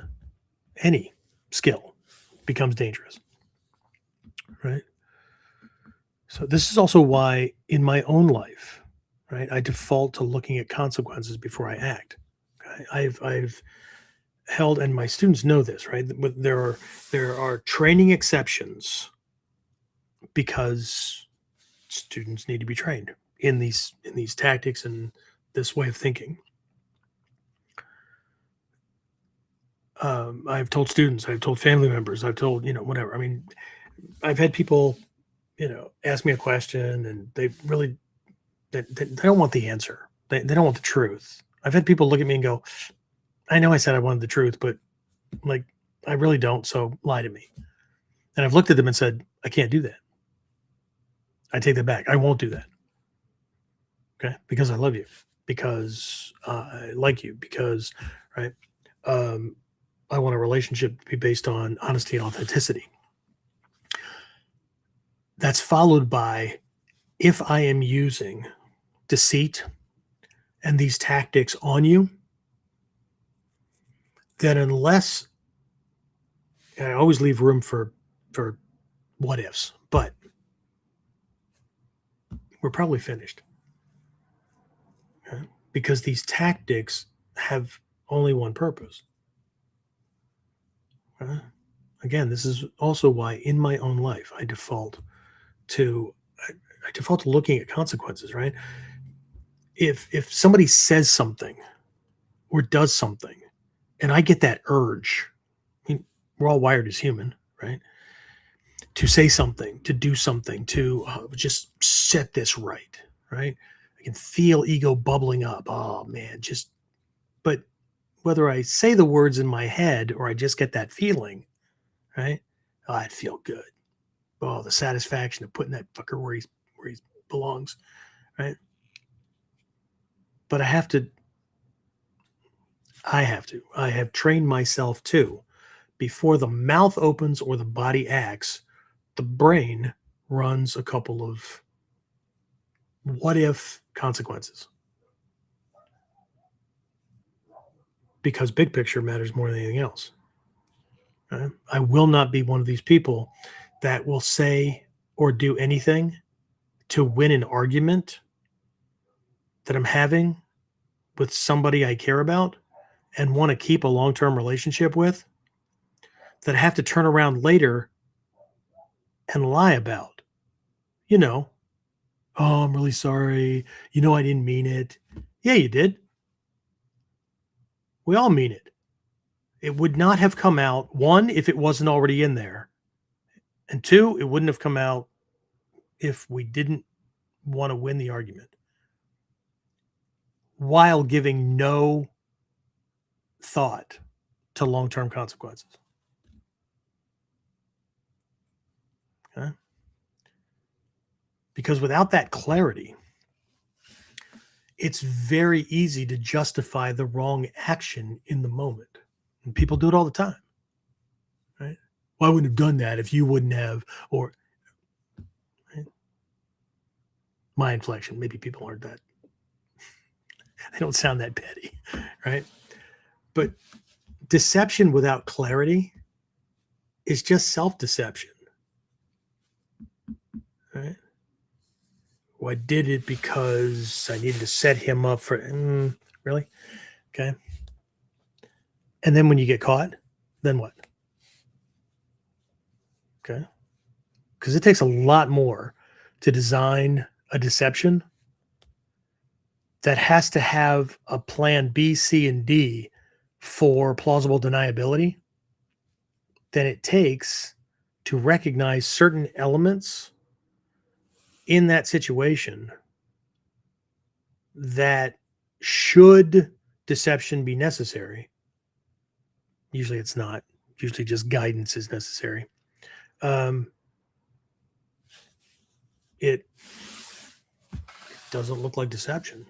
any skill becomes dangerous. Right. So this is also why in my own life, right, I default to looking at consequences before I act. Okay? I've held, and my students know this, right? There are training exceptions because students need to be trained in these tactics and this way of thinking. I've told students, I've told family members, I've told, whatever. I mean, I've had people, ask me a question and they really, they don't want the answer. They don't want the truth. I've had people look at me and go, I know I said I wanted the truth, but like, I really don't. So lie to me. And I've looked at them and said, I can't do that. I take that back. I won't do that. Okay. Because I love you, because I like you, because, right. I want a relationship to be based on honesty and authenticity. That's followed by, if I am using deceit and these tactics on you, then unless, and I always leave room for what ifs, but we're probably finished. Okay? Because these tactics have only one purpose. Okay? Again, this is also why in my own life I default to looking at consequences, right? If somebody says something or does something and I get that urge, I mean, we're all wired as human, right? To say something, to do something, to just set this right, right? I can feel ego bubbling up. Oh man, but whether I say the words in my head or I just get that feeling, right? Oh, I'd feel good. Oh, the satisfaction of putting that fucker where he belongs, right? But I have trained myself too. Before the mouth opens or the body acts, the brain runs a couple of what if consequences. Because big picture matters more than anything else. Right? I will not be one of these people that will say or do anything to win an argument that I'm having with somebody I care about and want to keep a long-term relationship with, that I have to turn around later and lie about. Oh, I'm really sorry. I didn't mean it. Yeah, you did. We all mean it. It would not have come out, one, if it wasn't already in there. And two, it wouldn't have come out if we didn't want to win the argument while giving no thought to long-term consequences. Okay? Because without that clarity, it's very easy to justify the wrong action in the moment. And people do it all the time, right? Well, I wouldn't have done that if you wouldn't have, or right? My inflection. Maybe people aren't that, they don't sound that petty, right? But deception without clarity is just self-deception, right? Well, I did it because I needed to set him up for, really? Okay. And then when you get caught, then what? Okay. Because it takes a lot more to design a deception that has to have a plan B, C, and D for plausible deniability than it takes to recognize certain elements in that situation that, should deception be necessary, usually it's not, usually just guidance is necessary. It doesn't look like deception.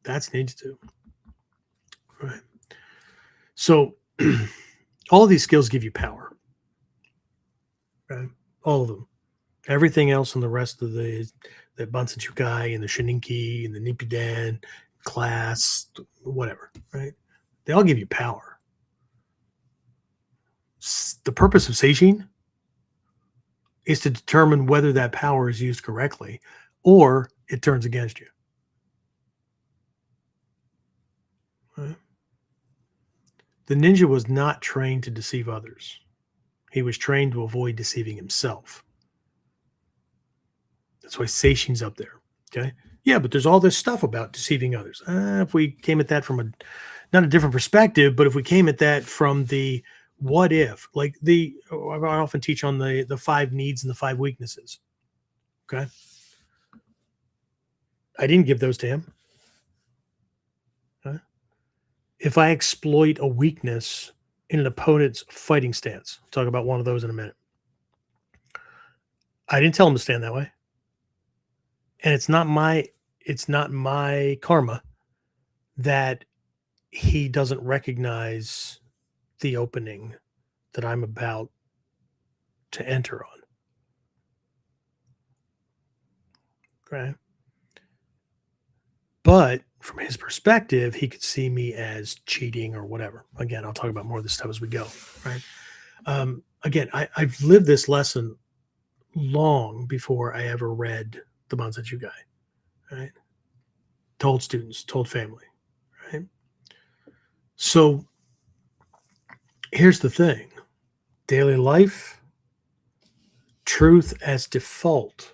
That's Ninjutsu. Right. So all of these skills give you power. Right? All of them. Everything else in the rest of the Bansenshūkai and the Shininki and the Nippiden class, whatever, right? They all give you power. The purpose of Seishin is to determine whether that power is used correctly or it turns against you. Right? The ninja was not trained to deceive others. He was trained to avoid deceiving himself. That's why Seishin's up there. Okay. Yeah, but there's all this stuff about deceiving others. If we came at that from not a different perspective, but if we came at that from the what if, like I often teach on the 5 needs and the 5 weaknesses. Okay. I didn't give those to him. Okay. If I exploit a weakness in an opponent's fighting stance, I'll talk about one of those in a minute. I didn't tell him to stand that way. And it's not my karma that he doesn't recognize the opening that I'm about to enter on. Okay. But from his perspective, he could see me as cheating or whatever. Again, I'll talk about more of this stuff as we go. Right. Again, I've lived this lesson long before I ever read the Bansenshūkai. Right. Told students, told family. Right. So here's the thing. Daily life, truth as default,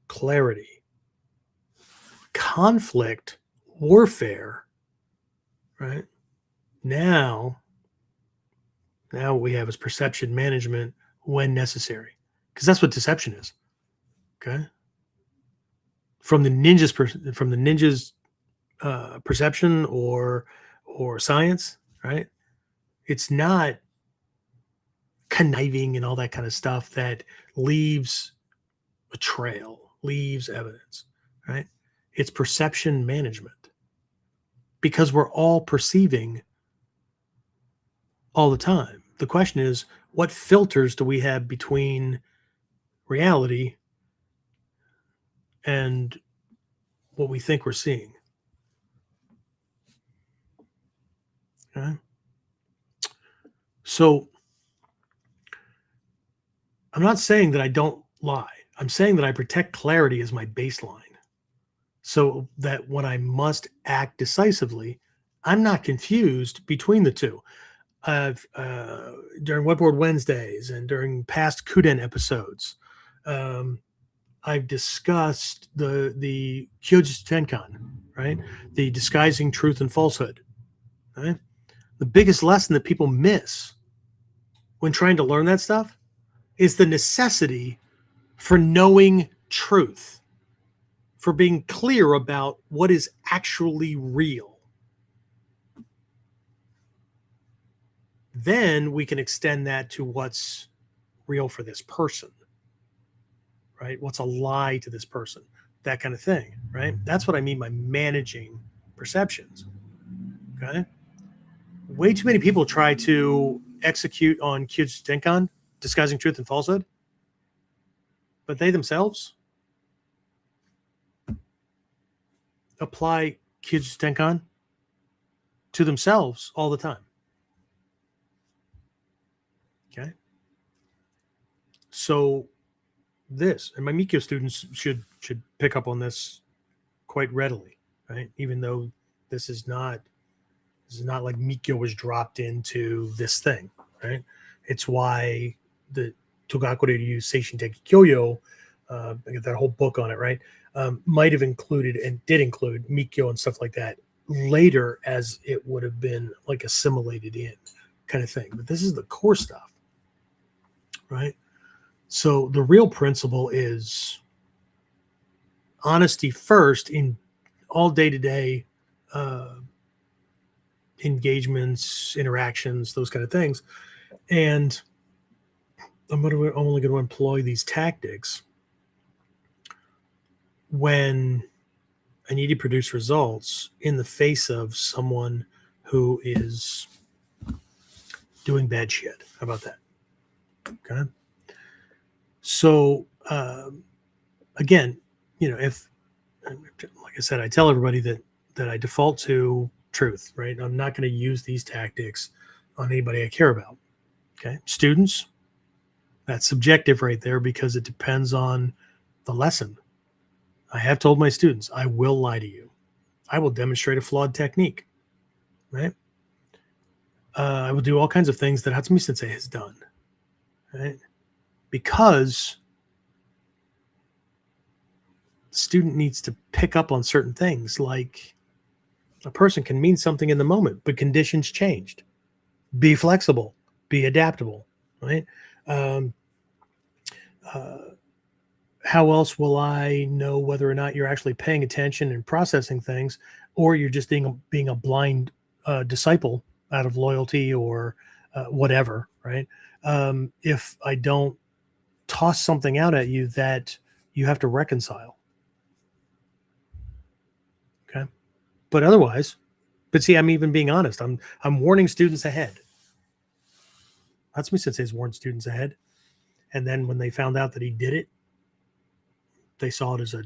clarity, conflict, warfare, right? Now what we have is perception management when necessary, because that's what deception is. Okay. From the ninja's perception or science, right? It's not conniving and all that kind of stuff that leaves a trail, leaves evidence, right? It's perception management, because we're all perceiving all the time. The question is, what filters do we have between reality and what we think we're seeing? Okay. So I'm not saying that I don't lie. I'm saying that I protect clarity as my baseline, so that when I must act decisively, I'm not confused between the two. During Webboard Wednesdays and during past Kuden episodes, I've discussed the Kyojutsu Tenkan, right? The disguising truth and falsehood. Right? The biggest lesson that people miss when trying to learn that stuff is the necessity for knowing truth, for being clear about what is actually real. Then we can extend that to what's real for this person, right? What's a lie to this person? That kind of thing, right? That's what I mean by managing perceptions. Okay. Way too many people try to execute on Kyujutsu Tenkan, disguising truth and falsehood, but they themselves apply Kyujutsu Tenkan to themselves all the time. Okay. So this, and my Mikyo students should pick up on this quite readily, right? Even though this is not like Mikyo was dropped into this thing, right? It's why the Togakure Ryu Seishin Teki Kyoyo, I got that whole book on it, right? Might have included and did include Mikyo and stuff like that later, as it would have been like assimilated in kind of thing. But this is the core stuff, right? So the real principle is honesty first in all day-to-day engagements, interactions, those kind of things. And I'm only going to employ these tactics when I need to produce results in the face of someone who is doing bad shit. How about that? Okay. So, again, if, like I said, I tell everybody that I default to truth, right? I'm not going to use these tactics on anybody I care about. Okay. Students, that's subjective right there because it depends on the lesson. I have told my students, I will lie to you. I will demonstrate a flawed technique, right? I will do all kinds of things that Hatsumi Sensei has done, right? Because the student needs to pick up on certain things, like a person can mean something in the moment, but conditions changed. Be flexible, be adaptable, right? How else will I know whether or not you're actually paying attention and processing things, or you're just being a blind disciple out of loyalty or whatever, right? If I don't toss something out at you that you have to reconcile, okay? But otherwise, see, I'm even being honest. I'm warning students ahead. Hatsumi Sensei's warned students ahead, and then when they found out that he did it, they saw it as a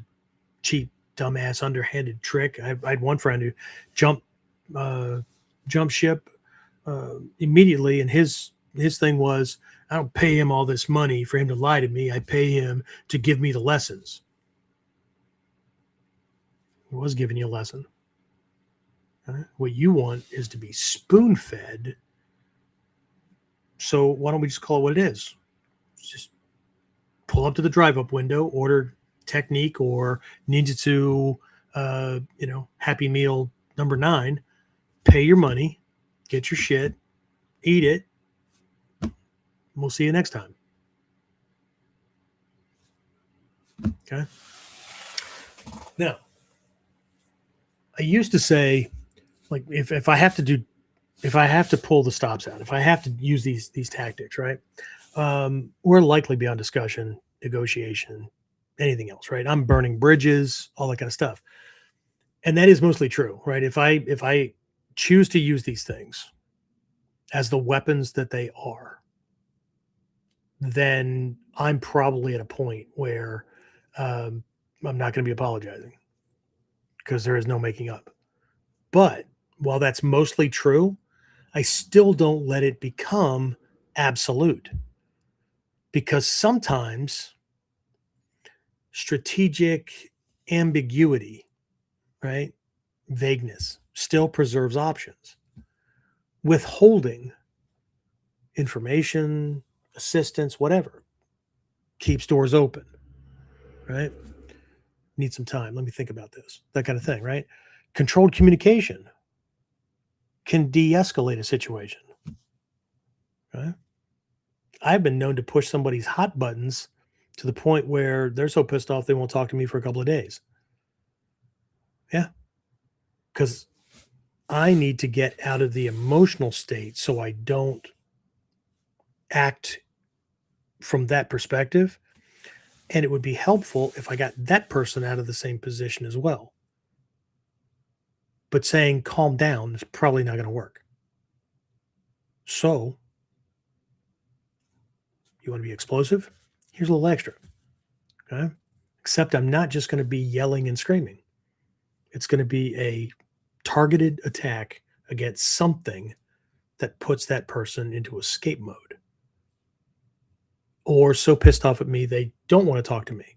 cheap, dumbass, underhanded trick. I had one friend who jumped ship immediately, and his thing was, I don't pay him all this money for him to lie to me. I pay him to give me the lessons. He was giving you a lesson. What you want is to be spoon-fed. So why don't we just call it what it is? Just pull up to the drive-up window, order technique or ninjutsu, Happy Meal number 9, pay your money, get your shit, eat it. We'll see you next time. Okay. Now, I used to say, like, if I have to pull the stops out, if I have to use these tactics, right? We're likely beyond discussion, negotiation, anything else, right? I'm burning bridges, all that kind of stuff. And that is mostly true, right? If I choose to use these things as the weapons that they are, then I'm probably at a point where I'm not going to be apologizing because there is no making up. But while that's mostly true, I still don't let it become absolute, because sometimes strategic ambiguity, right, vagueness, still preserves options. Withholding information, assistance, whatever, keeps doors open, right? Need some time. Let me think about this. That kind of thing, right? Controlled communication can de-escalate a situation, right? I've been known to push somebody's hot buttons to the point where they're so pissed off they won't talk to me for a couple of days. Yeah. Because I need to get out of the emotional state so I don't act from that perspective. And it would be helpful if I got that person out of the same position as well. But saying calm down is probably not going to work. So, you want to be explosive? Here's a little extra. Okay. Except I'm not just going to be yelling and screaming. It's going to be a targeted attack against something that puts that person into escape mode, or so pissed off at me they don't want to talk to me.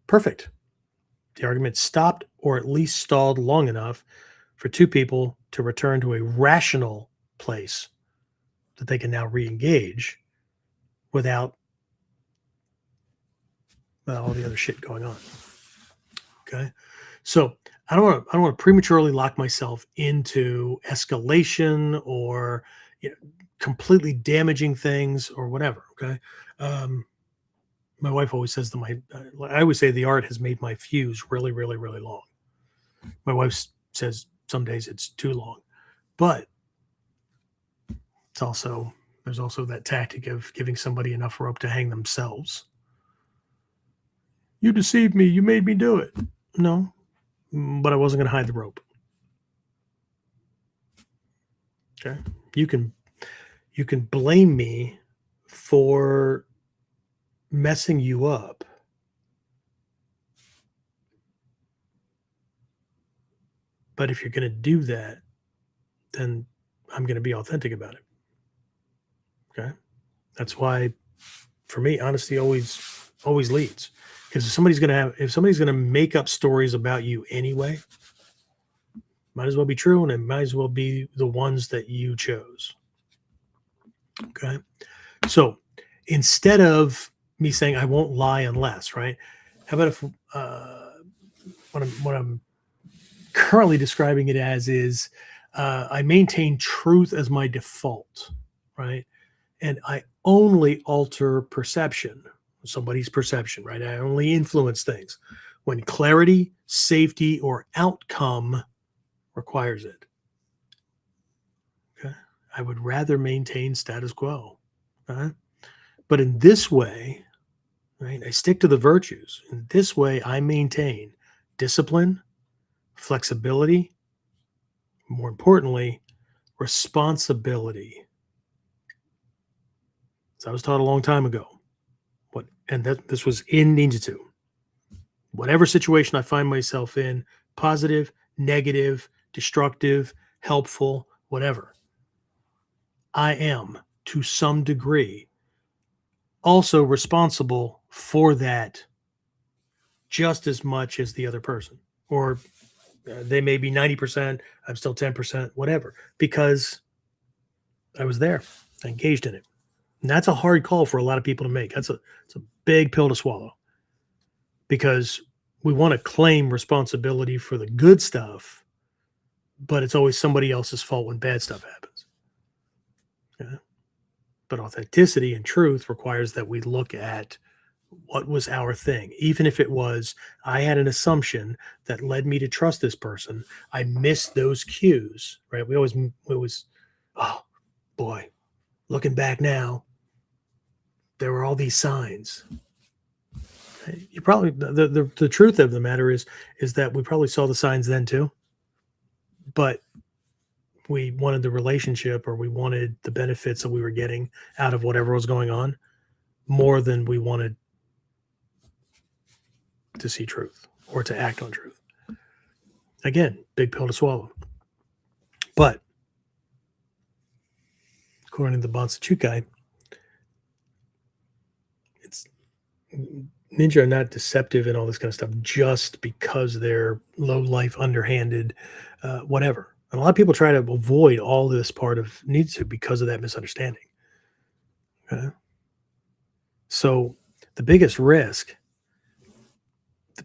Perfect. The argument stopped, or at least stalled long enough for two people to return to a rational place that they can now re-engage without all the other shit going on. Okay. So I don't want to prematurely lock myself into escalation or completely damaging things or whatever. Okay. My wife always says that I always say the art has made my fuse really, really, really long. My wife says some days it's too long, but there's also that tactic of giving somebody enough rope to hang themselves. You deceived me. You made me do it. No, but I wasn't going to hide the rope. Okay. You can blame me for messing you up, but if you're going to do that, then I'm going to be authentic about it. Okay. That's why, for me, honesty always leads. Because if somebody's going to make up stories about you anyway, might as well be true, and it might as well be the ones that you chose. Okay. So instead of me saying I won't lie unless, right? How about if what I'm currently describing it as is I maintain truth as my default, right? And I only alter perception, somebody's perception, right? I only influence things when clarity, safety, or outcome requires it. Okay. I would rather maintain status quo. Okay? But in this way, right, I stick to the virtues. In this way, I maintain discipline, flexibility, more importantly, responsibility. So I was taught a long time ago. This was in Ninjutsu. Whatever situation I find myself in, positive, negative, destructive, helpful, whatever, I am to some degree also responsible for that just as much as the other person. Or they may be 90%, I'm still 10%, whatever, because I was there, I engaged in it. And that's a hard call for a lot of people to make. It's a big pill to swallow, because we want to claim responsibility for the good stuff, but it's always somebody else's fault when bad stuff happens. Okay? But authenticity and truth requires that we look at what was our thing. Even if it was, I had an assumption that led me to trust this person. I missed those cues, right? We always, oh boy, looking back now, there were all these signs. You probably, the truth of the matter is that we probably saw the signs then too, but we wanted the relationship, or we wanted the benefits that we were getting out of whatever was going on more than we wanted to see truth or to act on truth. Again, big pill to swallow. But according to the Bansenshūkai, it's ninja are not deceptive and all this kind of stuff just because they're low life, underhanded, whatever. And a lot of people try to avoid all this part of Ninjutsu because of that misunderstanding. Okay? So the biggest risk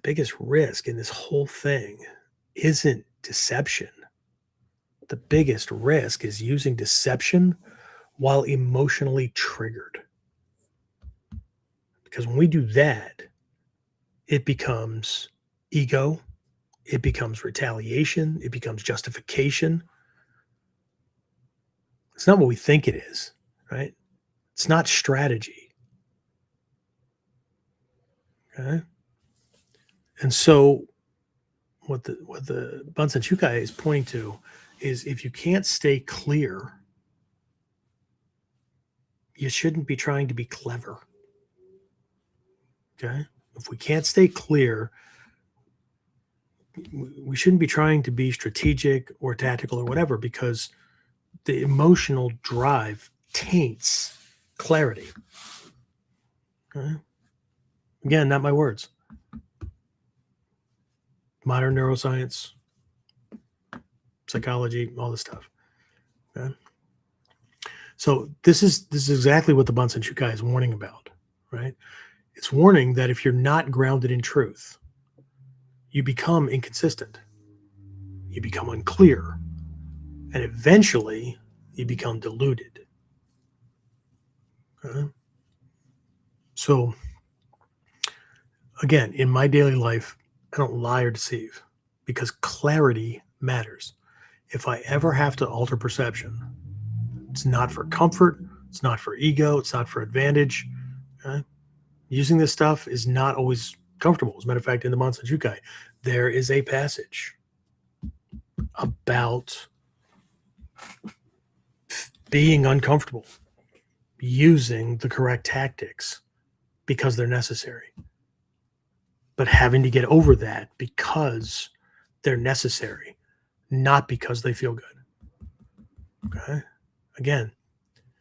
in this whole thing isn't deception. The biggest risk is using deception while emotionally triggered. Because when we do that, it becomes ego, it becomes retaliation, it becomes justification. It's not what we think it is, right? It's not strategy. Okay. And so what the Bansenshukai is pointing to is if you can't stay clear, you shouldn't be trying to be clever. Okay. If we can't stay clear, we shouldn't be trying to be strategic or tactical or whatever, because the emotional drive taints clarity. Okay. Again, not my words. Modern neuroscience, psychology, all this stuff. Okay. So this is exactly what the Bansenshukai is warning about, right? It's warning that if you're not grounded in truth, you become inconsistent, you become unclear, and eventually you become deluded. Okay? So again, in my daily life, I don't lie or deceive because clarity matters. If I ever have to alter perception, it's not for comfort, it's not for ego, it's not for advantage. Okay? Using this stuff is not always comfortable. As a matter of fact, in the Bansenshukai, there is a passage about being uncomfortable, using the correct tactics because they're necessary, but having to get over that because they're necessary, not because they feel good. Okay. Again,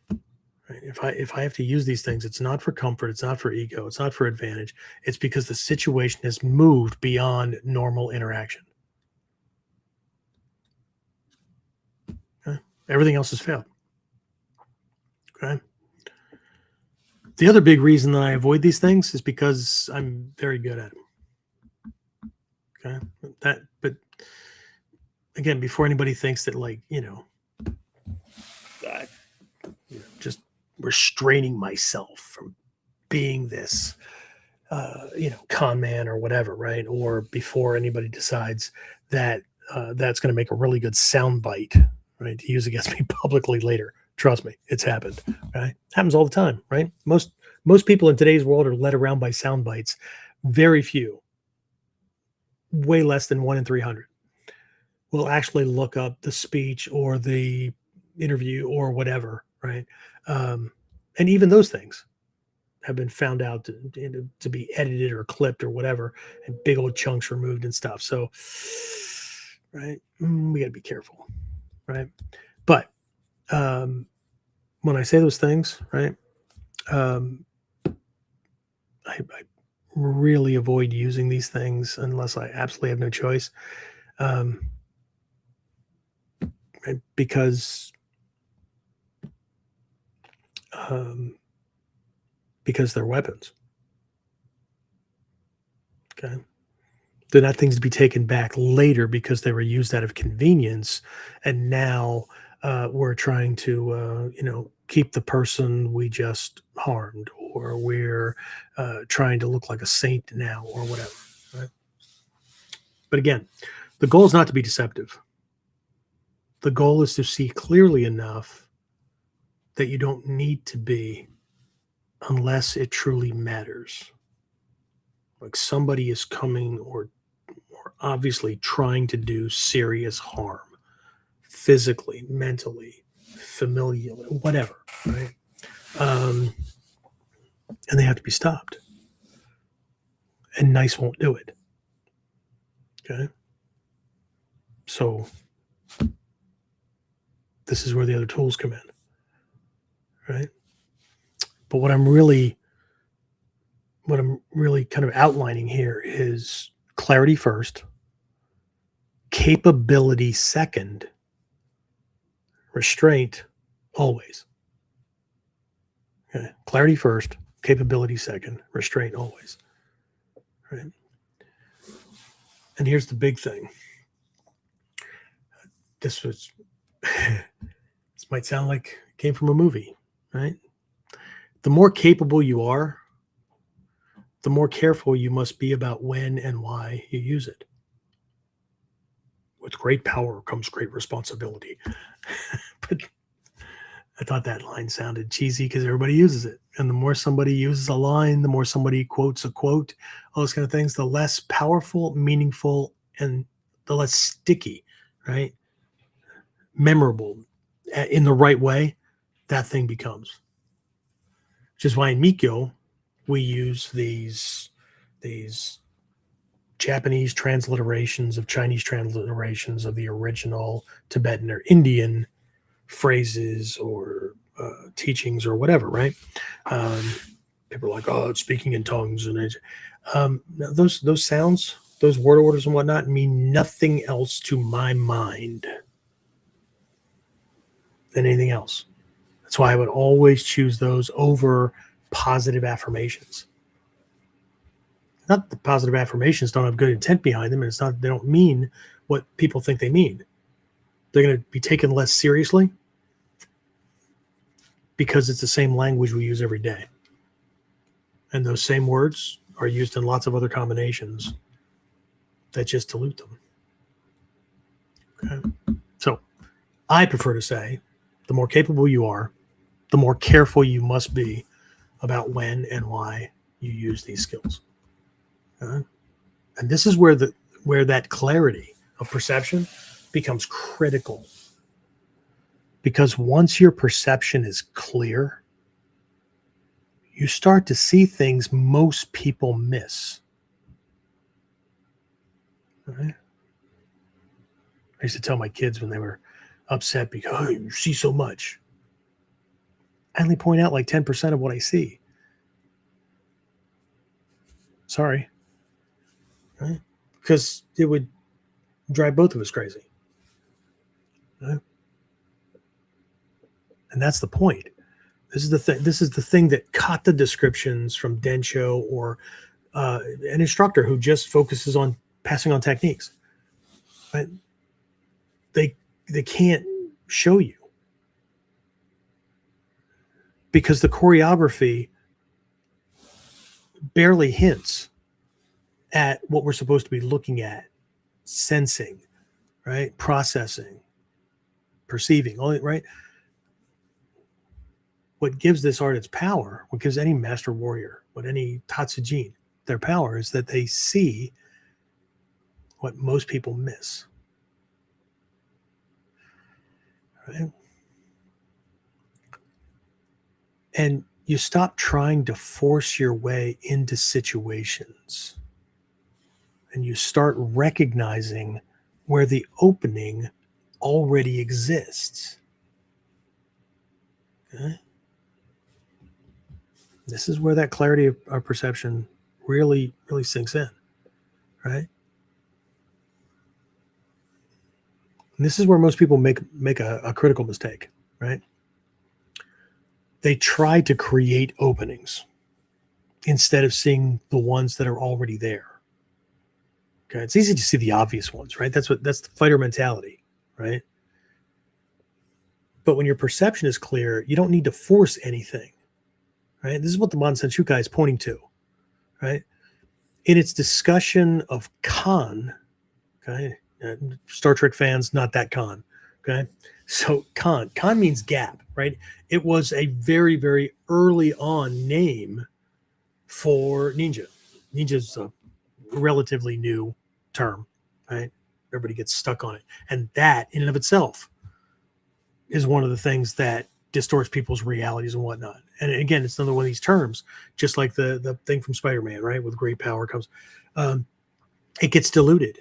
right? If I have to use these things, it's not for comfort, it's not for ego, it's not for advantage. It's because the situation has moved beyond normal interaction. Okay? Everything else has failed. Okay. The other big reason that I avoid these things is because I'm very good at them. Okay. But again, before anybody thinks that, like, just restraining myself from being this, con man or whatever, right? Or before anybody decides that that's going to make a really good sound bite, right, to use against me publicly later. Trust me, it's happened. Right? Happens all the time, right? Most people in today's world are led around by sound bites. Very few, way less than 1 in 300, will actually look up the speech or the interview or whatever, right? And even those things have been found out to be edited or clipped or whatever, and big old chunks removed and stuff. So, right, we got to be careful, right? But when I say those things, right, I really avoid using these things unless I absolutely have no choice, right, because they're weapons. Okay. They're not things to be taken back later because they were used out of convenience, and now we're trying to, keep the person we just harmed, or we're trying to look like a saint now, or whatever. Right? But again, the goal is not to be deceptive. The goal is to see clearly enough that you don't need to be, unless it truly matters. Like somebody is coming or obviously trying to do serious harm, physically, mentally, familially, whatever, right? And they have to be stopped. And nice won't do it. Okay. So this is where the other tools come in, right? But what I'm really kind of outlining here is clarity first, capability second, restraint always. Okay. Clarity first, capability second, restraint always. Right. And here's the big thing. This might sound like it came from a movie, right? The more capable you are, the more careful you must be about when and why you use it. With great power comes great responsibility. But I thought that line sounded cheesy because everybody uses it. And the more somebody uses a line, the more somebody quotes a quote, all those kind of things, the less powerful, meaningful, and the less sticky, right? Memorable in the right way, that thing becomes. Which is why in Mikyo, we use these Japanese transliterations of Chinese transliterations of the original Tibetan or Indian phrases or teachings or whatever, right? People are like, oh, it's speaking in tongues, and those sounds, those word orders and whatnot mean nothing else to my mind than anything else. That's why I would always choose those over positive affirmations. Not that positive affirmations don't have good intent behind them, and it's not they don't mean what people think they mean. They're going to be taken less seriously because it's the same language we use every day. And those same words are used in lots of other combinations that just dilute them. Okay. So I prefer to say the more capable you are, the more careful you must be about when and why you use these skills. And this is where that clarity of perception becomes critical. Because once your perception is clear, you start to see things most people miss. Right? I used to tell my kids when they were upset because, oh, you see so much. I only point out like 10% of what I see. Sorry. Right? Because it would drive both of us crazy. Right? And that's the point. This is the thing. This is the thing that kata descriptions from Densho or an instructor who just focuses on passing on techniques. Right? They can't show you because the choreography barely hints at what we're supposed to be looking at, sensing, right? Processing, perceiving, right? What gives this art its power, what gives any master warrior, what any tatsujin, their power is that they see what most people miss. Right? And you stop trying to force your way into situations. And you start recognizing where the opening already exists. Okay? This is where that clarity of perception really, really sinks in, right? And this is where most people make a critical mistake, right? They try to create openings instead of seeing the ones that are already there. Okay, it's easy to see the obvious ones, right? That's the fighter mentality, right? But when your perception is clear, you don't need to force anything, right? This is what the Bansenshukai is pointing to, right? In its discussion of Khan, okay, Star Trek fans, not that Khan, okay? So Khan means gap, right? It was a very, very early on name for ninja. Ninja's a relatively new term, right? Everybody gets stuck on it. And that in and of itself is one of the things that distorts people's realities and whatnot. And again, it's another one of these terms, just like the thing from Spider-Man, right? With great power comes, it gets diluted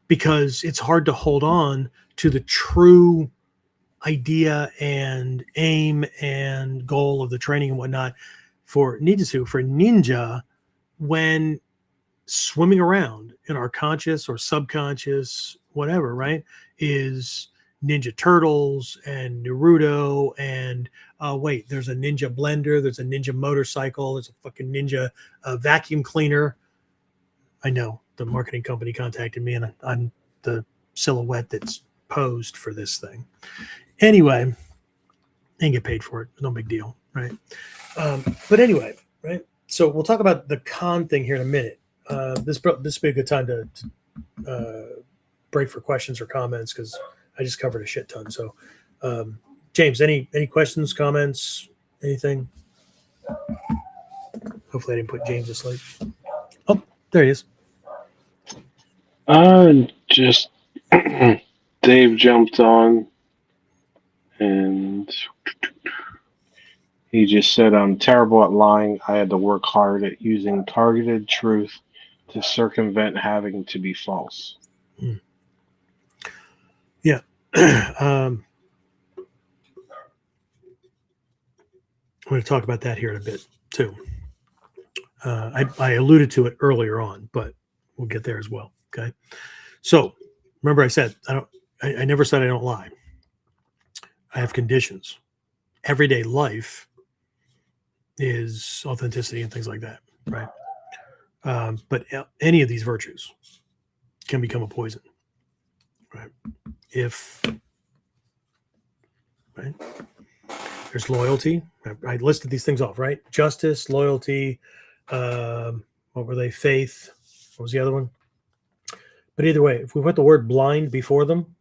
because it's hard to hold on to the true idea and aim and goal of the training and whatnot for ninjutsu, for ninja, when swimming around in our conscious or subconscious, whatever, right, is Ninja Turtles and Naruto and wait, there's a ninja blender, there's a ninja motorcycle, there's a fucking ninja vacuum cleaner. I know the marketing company contacted me and I'm the silhouette that's posed for this thing. Anyway, and get paid for it. No big deal, right? But anyway, right? So we'll talk about the con thing here in a minute. This would be a good time to break for questions or comments because I just covered a shit ton. So James, any questions, comments, anything? Hopefully I didn't put James to sleep. Oh, there he is. Just Dave jumped on and he just said, I'm terrible at lying. I had to work hard at using targeted truth to circumvent having to be false. Yeah. I'm going to talk about that here in a bit too. I alluded to it earlier on, but we'll get there as well. Okay. So remember I said, I never said I don't lie. I have conditions. Everyday life is authenticity and things like that. Right. But any of these virtues can become a poison. Right. If right, there's loyalty. I listed these things off, right? Justice, loyalty, what were they? Faith. What was the other one? But either way, if we put the word blind before them,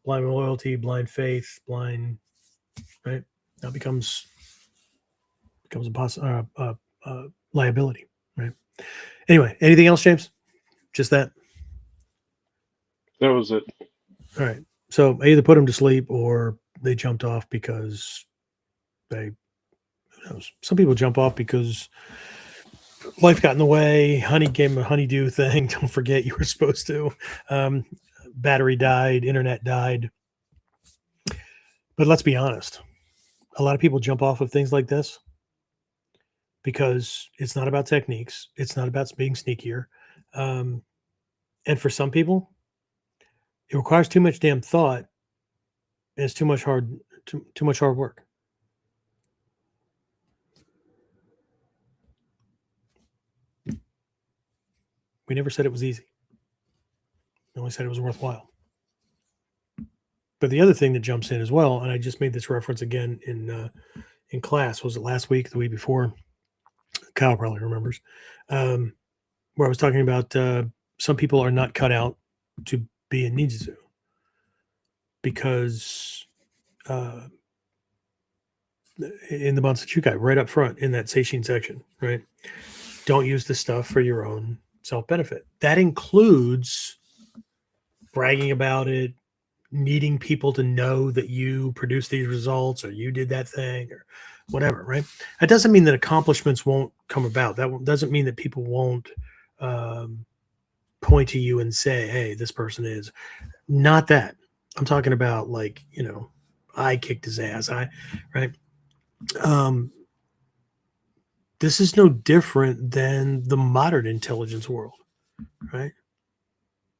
blind loyalty, blind faith, blind, right? That becomes a liability, right? Anyway, anything else, James? Just that? That was it. All right. So I either put them to sleep or they jumped off because who knows? Some people jump off because life got in the way. Honey gave him a honeydew thing. Don't forget you were supposed to. Battery died. Internet died. But let's be honest. A lot of people jump off of things like this because it's not about techniques. It's not about being sneakier. And for some people, it requires too much damn thought. And it's too much hard work. We never said it was easy. We only said it was worthwhile. But the other thing that jumps in as well, and I just made this reference again in class, was it last week, the week before? Kyle probably remembers, where I was talking about some people are not cut out to be in Ninjutsu because in the Bansenshūkai, right up front in that Seishin section, right? Don't use this stuff for your own self-benefit. That includes bragging about it, needing people to know that you produced these results or you did that thing or whatever, right? That doesn't mean that accomplishments won't come about. That doesn't mean that people won't point to you and say, hey, this person is. Not that. I'm talking about like, I kicked his ass. Right? This is no different than the modern intelligence world, right?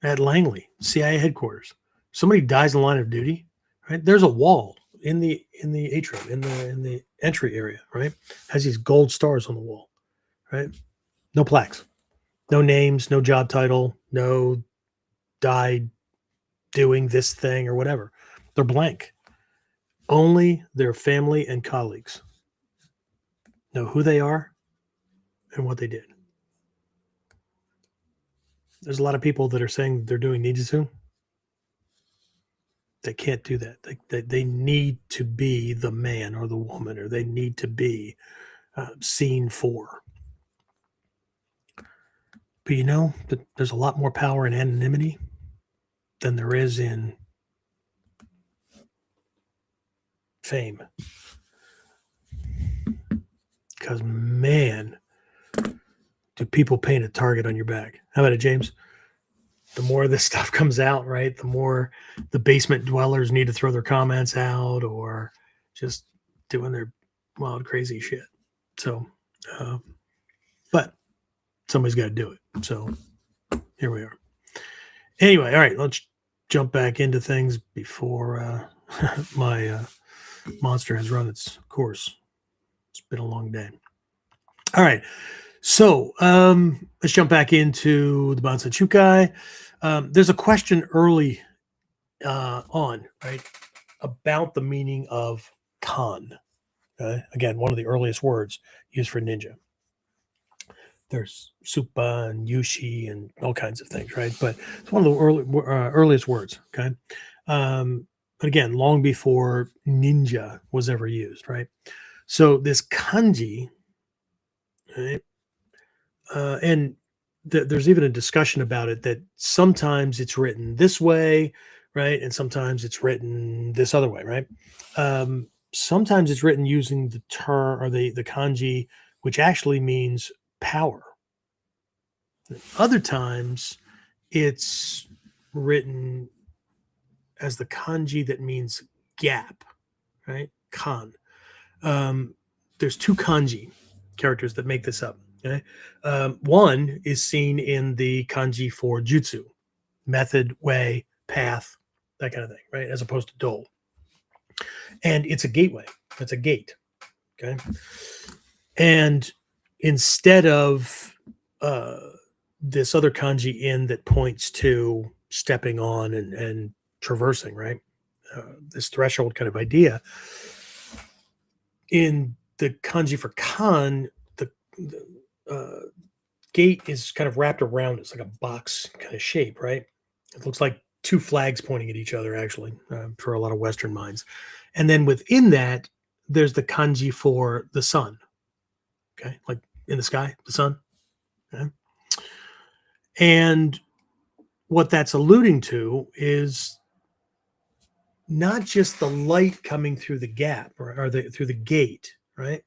At Langley, CIA headquarters, somebody dies in the line of duty, right? There's a wall in the atrium, in the entry area, right? Has these gold stars on the wall, right? No plaques, no names, no job title, no died doing this thing or whatever. They're blank. Only their family and colleagues know who they are and what they did. There's a lot of people that are saying they're doing Ninjutsu. They can't do that. They need to be the man or the woman, or they need to be seen for. But there's a lot more power in anonymity than there is in fame. Because, man, do people paint a target on your back. How about it, James? The more this stuff comes out, right, the more the basement dwellers need to throw their comments out or just doing their wild, crazy shit. So, but somebody's got to do it. So here we are. Anyway, all right, let's jump back into things before my monster has run its course. It's been a long day. All right. So let's jump back into the Bansenshūkai. There's a question early on, right, about the meaning of kan. Okay? Again, one of the earliest words used for ninja. There's supa and yushi and all kinds of things, right? But it's one of the earliest words, okay? again, long before ninja was ever used, right? So this kanji, right? And there's even a discussion about it that sometimes it's written this way, right? And sometimes it's written this other way, right? Sometimes it's written using the term or the kanji, which actually means power. Other times it's written as the kanji that means gap, right? Kan. Um, there's two kanji characters that make this up. Okay, one is seen in the kanji for jutsu, method, way, path, that kind of thing, right? As opposed to dole, and it's a gateway. It's a gate. Okay, and instead of this other kanji in that points to stepping on and traversing, right? This threshold kind of idea. In the kanji for kan, the gate is kind of wrapped around. It's like a box kind of shape, right? It looks like two flags pointing at each other, actually, for a lot of Western minds. And then within that, there's the kanji for the sun. Okay, like in the sky, the sun. Okay? And what that's alluding to is not just the light coming through the gap or through the gate, right?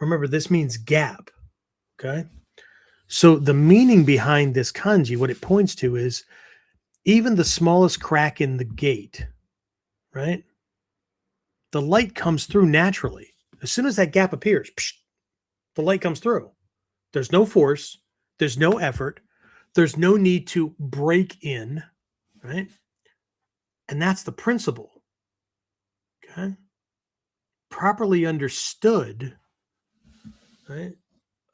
Remember, this means gap. Okay. So the meaning behind this kanji, what it points to is even the smallest crack in the gate, right? The light comes through naturally. As soon as that gap appears, psh, the light comes through. There's no force, there's no effort, there's no need to break in, right? And that's the principle. Okay. Properly understood, right?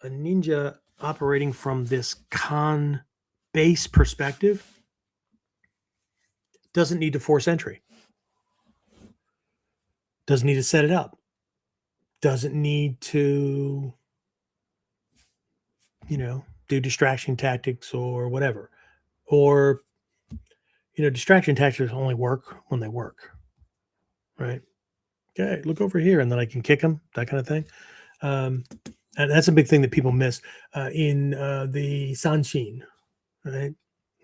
A ninja operating from this kan base perspective doesn't need to force entry, doesn't need to set it up, doesn't need to, do distraction tactics or whatever. Or, distraction tactics only work when they work, right? Okay, look over here and then I can kick them, that kind of thing. And that's a big thing that people miss in the Seishin, right?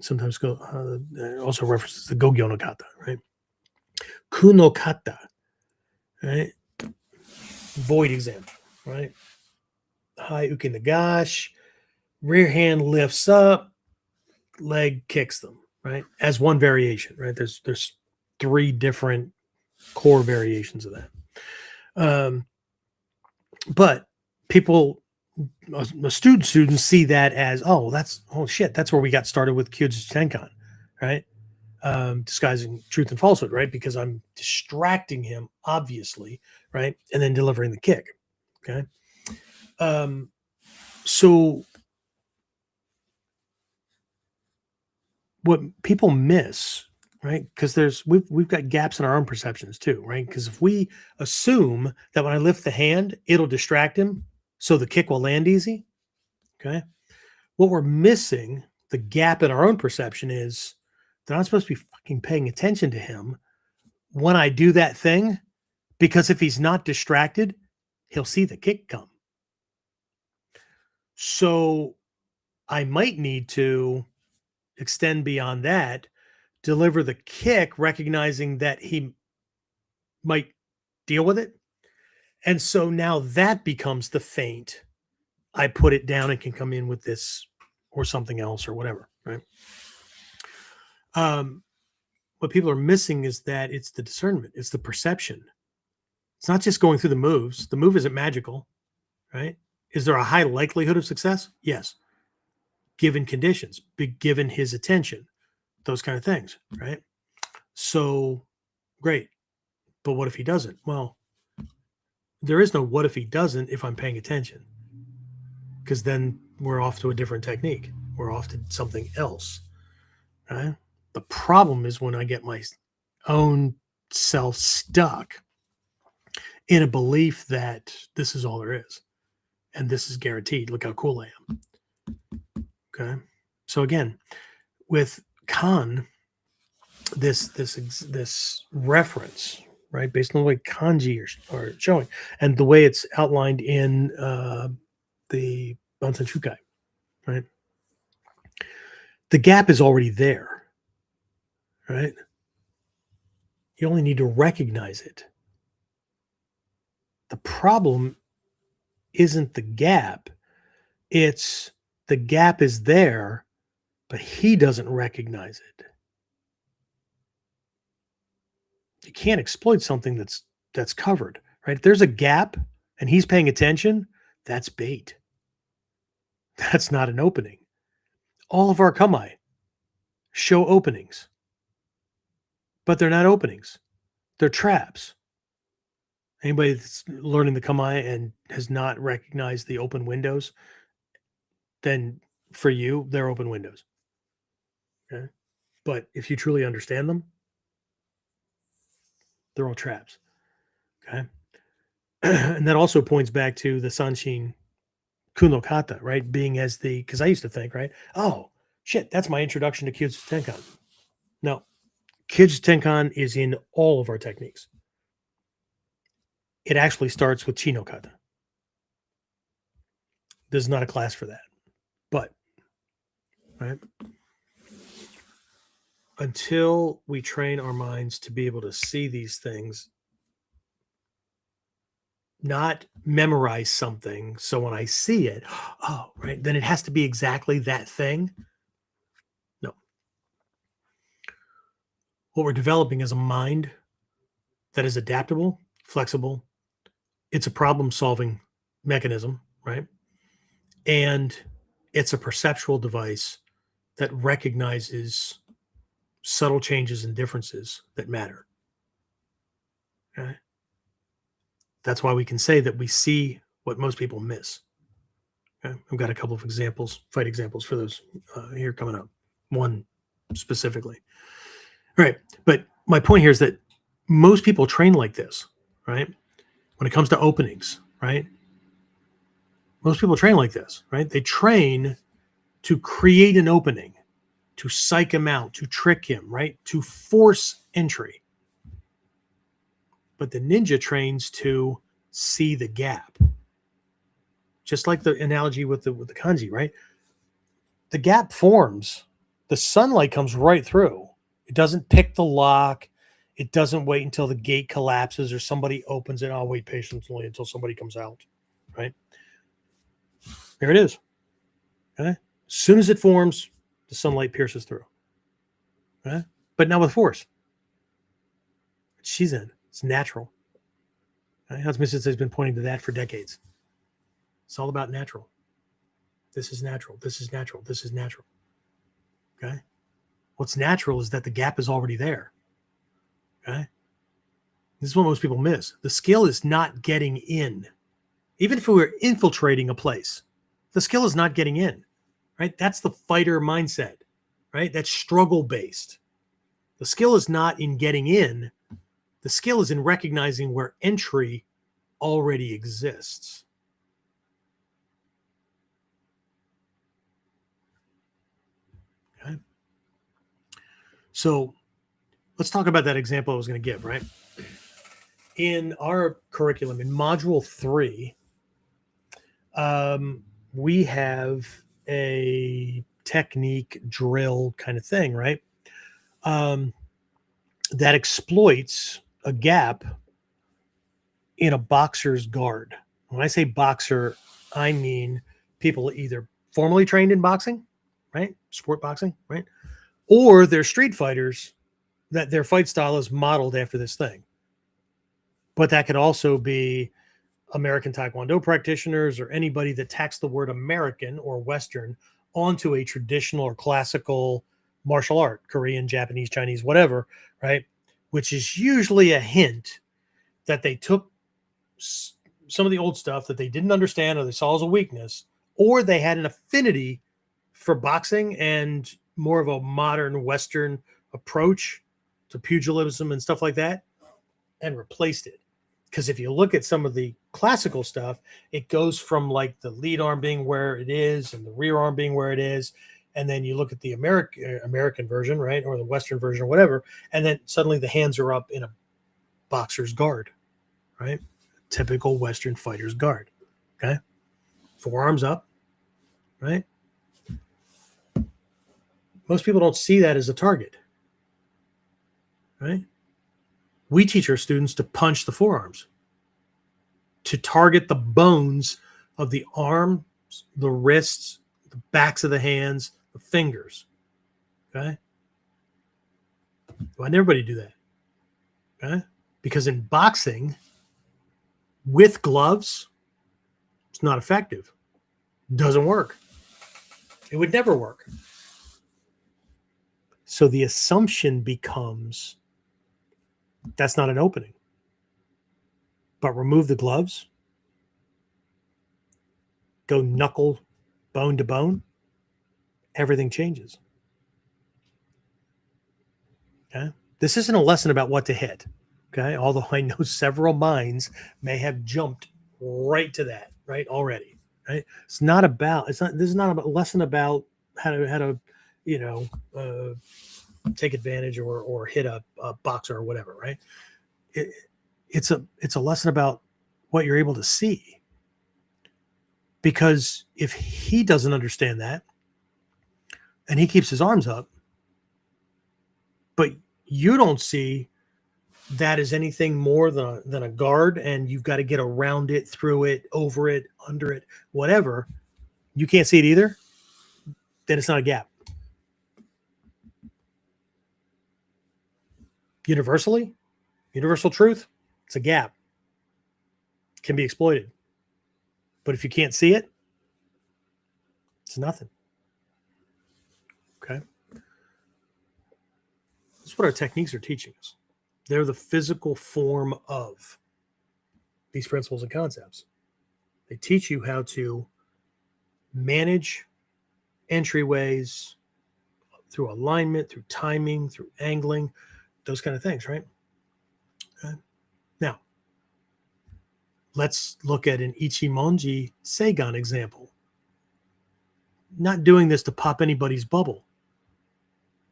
Sometimes also references the Gogyo no kata, right? Kuno kata, right? Void example, right? High uke nagash, rear hand lifts up, leg kicks them, right? As one variation, right? There's three different core variations of that. But people, students see that as, oh shit, that's where we got started with Kyujutsu Tenkan, right? Disguising truth and falsehood, right? Because I'm distracting him, obviously, right? And then delivering the kick. Okay. So what people miss, right? Because we've got gaps in our own perceptions too, right? Because if we assume that when I lift the hand, it'll distract him, so the kick will land easy. Okay. What we're missing, the gap in our own perception, is that I'm supposed to be fucking paying attention to him when I do that thing, because if he's not distracted, he'll see the kick come. So I might need to extend beyond that, deliver the kick, recognizing that he might deal with it. And so now that becomes the feint. I put it down and can come in with this or something else or whatever, right? What people are missing is that it's the discernment, it's the perception. It's not just going through the moves. The move isn't magical, right? Is there a high likelihood of success? Yes. Given conditions, given his attention, those kind of things, right? So great. But what if he doesn't? Well, there is no what if he doesn't if I'm paying attention, because then we're off to a different technique. We're off to something else, right? The problem is when I get my own self stuck in a belief that this is all there is and this is guaranteed. Look how cool I am. Okay. So again, with Kan, this reference, right, based on the way kanji are showing and the way it's outlined in the Bansenshūkai, right? The gap is already there, right? You only need to recognize it. The problem isn't the gap, it's the gap is there, but he doesn't recognize it. You can't exploit something that's covered, right? If there's a gap and he's paying attention, that's bait. That's not an opening. All of our kamae show openings, but they're not openings. They're traps. Anybody that's learning the kamae and has not recognized the open windows, then for you, they're open windows. Okay? But if you truly understand them, they're all traps. Okay. And that also points back to the Seishin Kuno Kata, right? Being as because I used to think, right? Oh, shit, that's my introduction to Kyujutsu Tenkan. No, Kyujutsu Tenkan is in all of our techniques. It actually starts with Chi no Kata. There's not a class for that. But, right? Until we train our minds to be able to see these things, not memorize something. So when I see it, oh, right, then it has to be exactly that thing. No. What we're developing is a mind that is adaptable, flexible. It's a problem-solving mechanism, right? And it's a perceptual device that recognizes subtle changes and differences that matter. Okay? That's why we can say that we see what most people miss. Okay? I've got a couple of examples, fight examples for those here coming up. One specifically. All right. But my point here is that most people train like this, right? When it comes to openings, right? Most people train like this, right? They train to create an opening, to psych him out, to trick him, right? To force entry. But the ninja trains to see the gap. Just like the analogy with the kanji, right? The gap forms. The sunlight comes right through. It doesn't pick the lock. It doesn't wait until the gate collapses or somebody opens it. I'll wait patiently until somebody comes out, right? There it is. Okay? As soon as it forms, the sunlight pierces through. Okay? But not with force. She's in. It's natural. Okay? Mrs. has been pointing to that for decades. It's all about natural. This is natural. This is natural. This is natural. Okay? What's natural is that the gap is already there. Okay? This is what most people miss. The skill is not getting in. Even if we were infiltrating a place, the skill is not getting in. Right? That's the fighter mindset. Right? That's struggle based. The skill is not in getting in. The skill is in recognizing where entry already exists. Okay. So let's talk about that example I was going to give, right? In our curriculum, in Module 3, we have a technique drill kind of thing, right? That exploits a gap in a boxer's guard. When I say boxer, I mean people either formally trained in boxing, right? Sport boxing, right? Or they're street fighters that their fight style is modeled after this thing. But that could also be American Taekwondo practitioners or anybody that tacks the word American or Western onto a traditional or classical martial art, Korean, Japanese, Chinese, whatever, right? Which is usually a hint that they took some of the old stuff that they didn't understand or they saw as a weakness, or they had an affinity for boxing and more of a modern Western approach to pugilism and stuff like that, and replaced it. Because if you look at some of the classical stuff, it goes from like the lead arm being where it is and the rear arm being where it is. and then you look at the American version, right, or the Western version or whatever, and then suddenly the hands are up in a boxer's guard, right? Typical Western fighter's guard. Okay, forearms up, right? Most people don't see that as a target, right? We teach our students to punch the forearms, to target the bones of the arms, the wrists, the backs of the hands, the fingers. Okay? Why didn't everybody do that? Okay? Because in boxing, with gloves, it's not effective. Doesn't work. It would never work. So the assumption becomes that's not an opening. But remove the gloves, go knuckle, bone to bone, everything changes. Okay? This isn't a lesson about what to hit. Okay? Although I know several minds may have jumped right to that, right? Already. Right? This is not a lesson about how to take advantage or hit a boxer or whatever, right? It's a lesson about what you're able to see. Because if he doesn't understand that and he keeps his arms up, but you don't see that as anything more than a guard, and you've got to get around it, through it, over it, under it, whatever, you can't see it either, then it's not a gap. Universal truth, it's a gap. It can be exploited. But if you can't see it, it's nothing. Okay? That's what our techniques are teaching us. They're the physical form of these principles and concepts. They teach you how to manage entryways through alignment, through timing, through angling, those kind of things, right? Okay. Now, let's look at an Ichimonji Seigan example. Not doing this to pop anybody's bubble,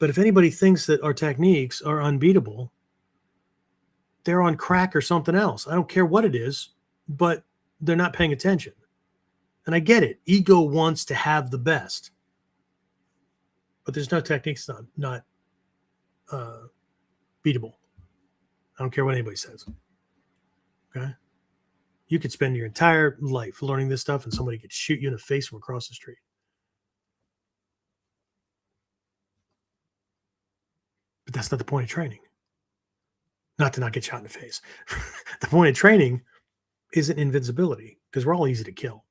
but if anybody thinks that our techniques are unbeatable, they're on crack or something else. I don't care what it is, but they're not paying attention. And I get it. Ego wants to have the best, but there's no techniques not beatable. I don't care what anybody says. Okay. You could spend your entire life learning this stuff and somebody could shoot you in the face from across the street. But that's not the point of training. Not to not get shot in the face. The point of training isn't invincibility, because we're all easy to kill,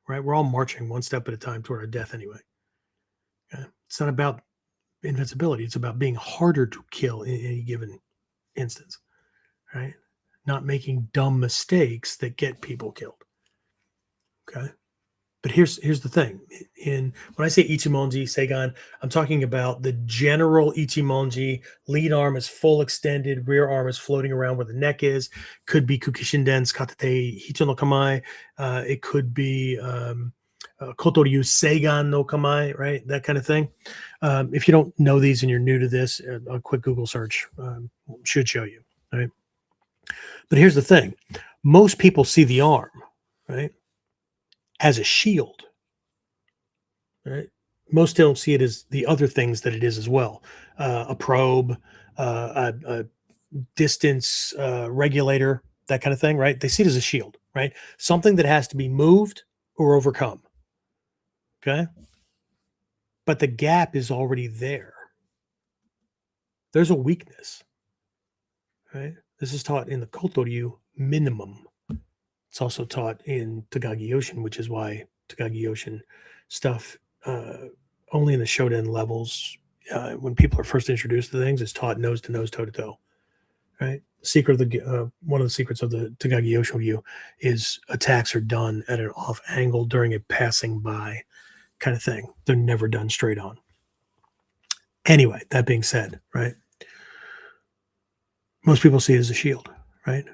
right? We're all marching one step at a time toward our death anyway. Okay? It's not about invincibility. It's about being harder to kill in any given instance, right? Not making dumb mistakes that get people killed. Okay. But here's the thing. When I say Ichimonji, Seigan, I'm talking about the general Ichimonji. Lead arm is full extended, rear arm is floating around where the neck is. Could be Kukishinden, Skatate, Hito no Kamae. It could be Kotoryu Seigan no Kamae, right? That kind of thing. If you don't know these and you're new to this, a quick Google search should show you, right? But here's the thing. Most people see the arm, right, as a shield, right? Most don't see it as the other things that it is as well. A probe, a distance regulator, that kind of thing, right? They see it as a shield, right? Something that has to be moved or overcome, okay? But the gap is already there. There's a weakness, right? This is taught in the Kotoryu minimum. It's also taught in Takagi Yoshin, which is why Takagi Yoshin stuff only in the Shoden levels, when people are first introduced to things, is taught nose to nose, toe to toe. Right? One of the secrets of the Takagi Yoshin view is attacks are done at an off angle during a passing by kind of thing. They're never done straight on. Anyway, that being said, right? Most people see it as a shield, right?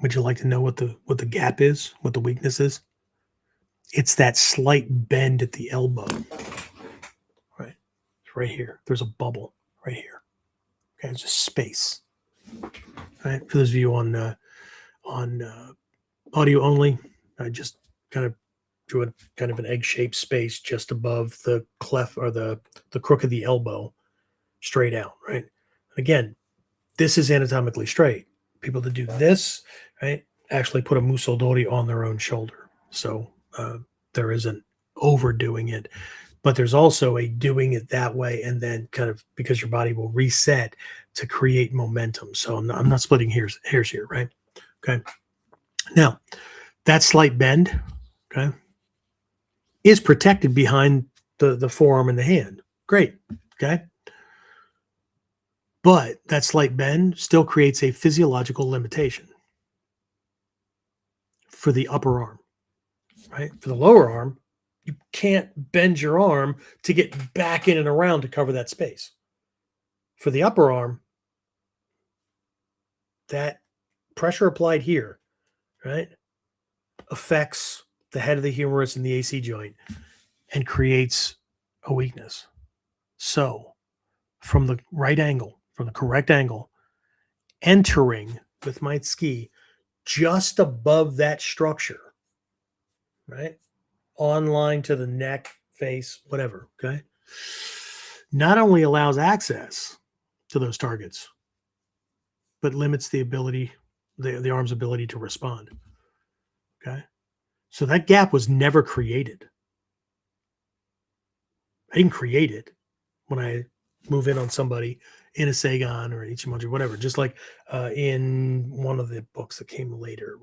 Would you like to know what the gap is, what the weakness is? It's that slight bend at the elbow. Right. It's right here. There's a bubble right here. Okay, there's a space. Right. For those of you on audio only, I just kind of drew a kind of an egg-shaped space just above the cleft or the crook of the elbow, straight out. Right. Again, this is anatomically straight. People that do this, right, actually put a musodori on their own shoulder. So there isn't overdoing it, but there's also a doing it that way and then kind of because your body will reset to create momentum. So I'm not splitting hairs here, right? Okay. Now, that slight bend, okay, is protected behind the forearm and the hand. Great. Okay. But that slight bend still creates a physiological limitation for the upper arm, right? For the lower arm, you can't bend your arm to get back in and around to cover that space. For the upper arm, that pressure applied here, right, affects the head of the humerus and the AC joint and creates a weakness. So from the right angle, from the correct angle, entering with my ski just above that structure, right, on line to the neck, face, whatever, okay, not only allows access to those targets, but limits the ability, the arm's ability to respond. Okay. So that gap was never created. I didn't create it when I move in on somebody in a Seigan or Ichimonji, whatever. Just like in one of the books that came later.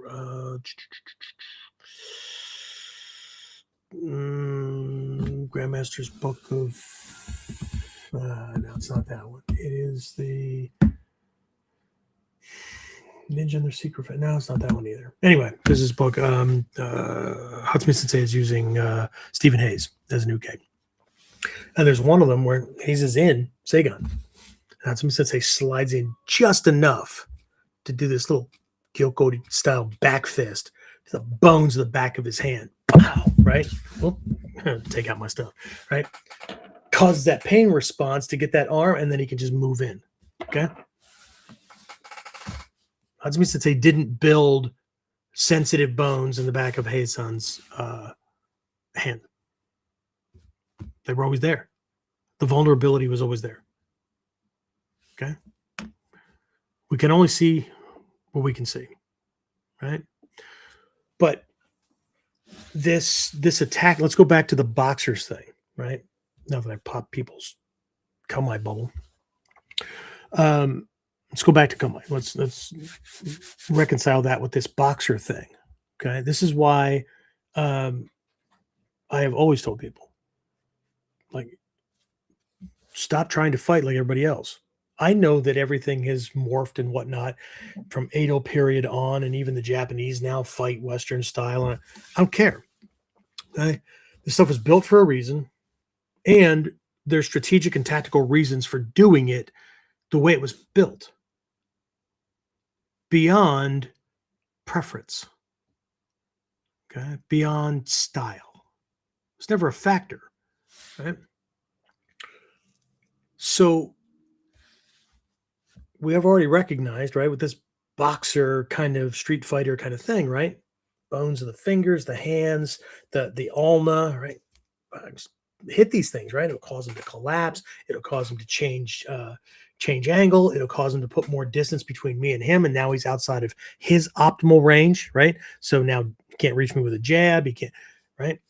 Grandmaster's Book of... no, it's not that one. It is the... Ninja and Their Secret. No, it's not that one either. Anyway, there's this book. Hatsumi Sensei is using Stephen Hayes as a new kid. And there's one of them where Hayes is in Seigan. Hatsumi Sensei slides in just enough to do this little Gyokko style back fist to the bones of the back of his hand. Pow, right? Well, take out my stuff, right? Causes that pain response to get that arm, and then he can just move in. Okay? Hatsumi Sensei didn't build sensitive bones in the back of Heisan's hand. They were always there. The vulnerability was always there. Okay? We can only see what we can see, right? But this attack, let's go back to the boxers thing, right? Now that I pop people's Kamai bubble. Let's go back to Kamai. Let's reconcile that with this boxer thing. Okay. This is why I have always told people, like, stop trying to fight like everybody else. I know that everything has morphed and whatnot from Edo period on, and even the Japanese now fight Western style. And I don't care. Okay. This stuff was built for a reason, and there's strategic and tactical reasons for doing it the way it was built. Beyond preference, okay, beyond style. It's never a factor, right? So we have already recognized, right, with this boxer kind of street fighter kind of thing, right? Bones of the fingers, the hands, the ulna, right? Hit these things, right? It'll cause them to collapse. It'll cause them to change angle. It'll cause him to put more distance between me and him. And now he's outside of his optimal range, right? So now he can't reach me with a jab. He can't, right?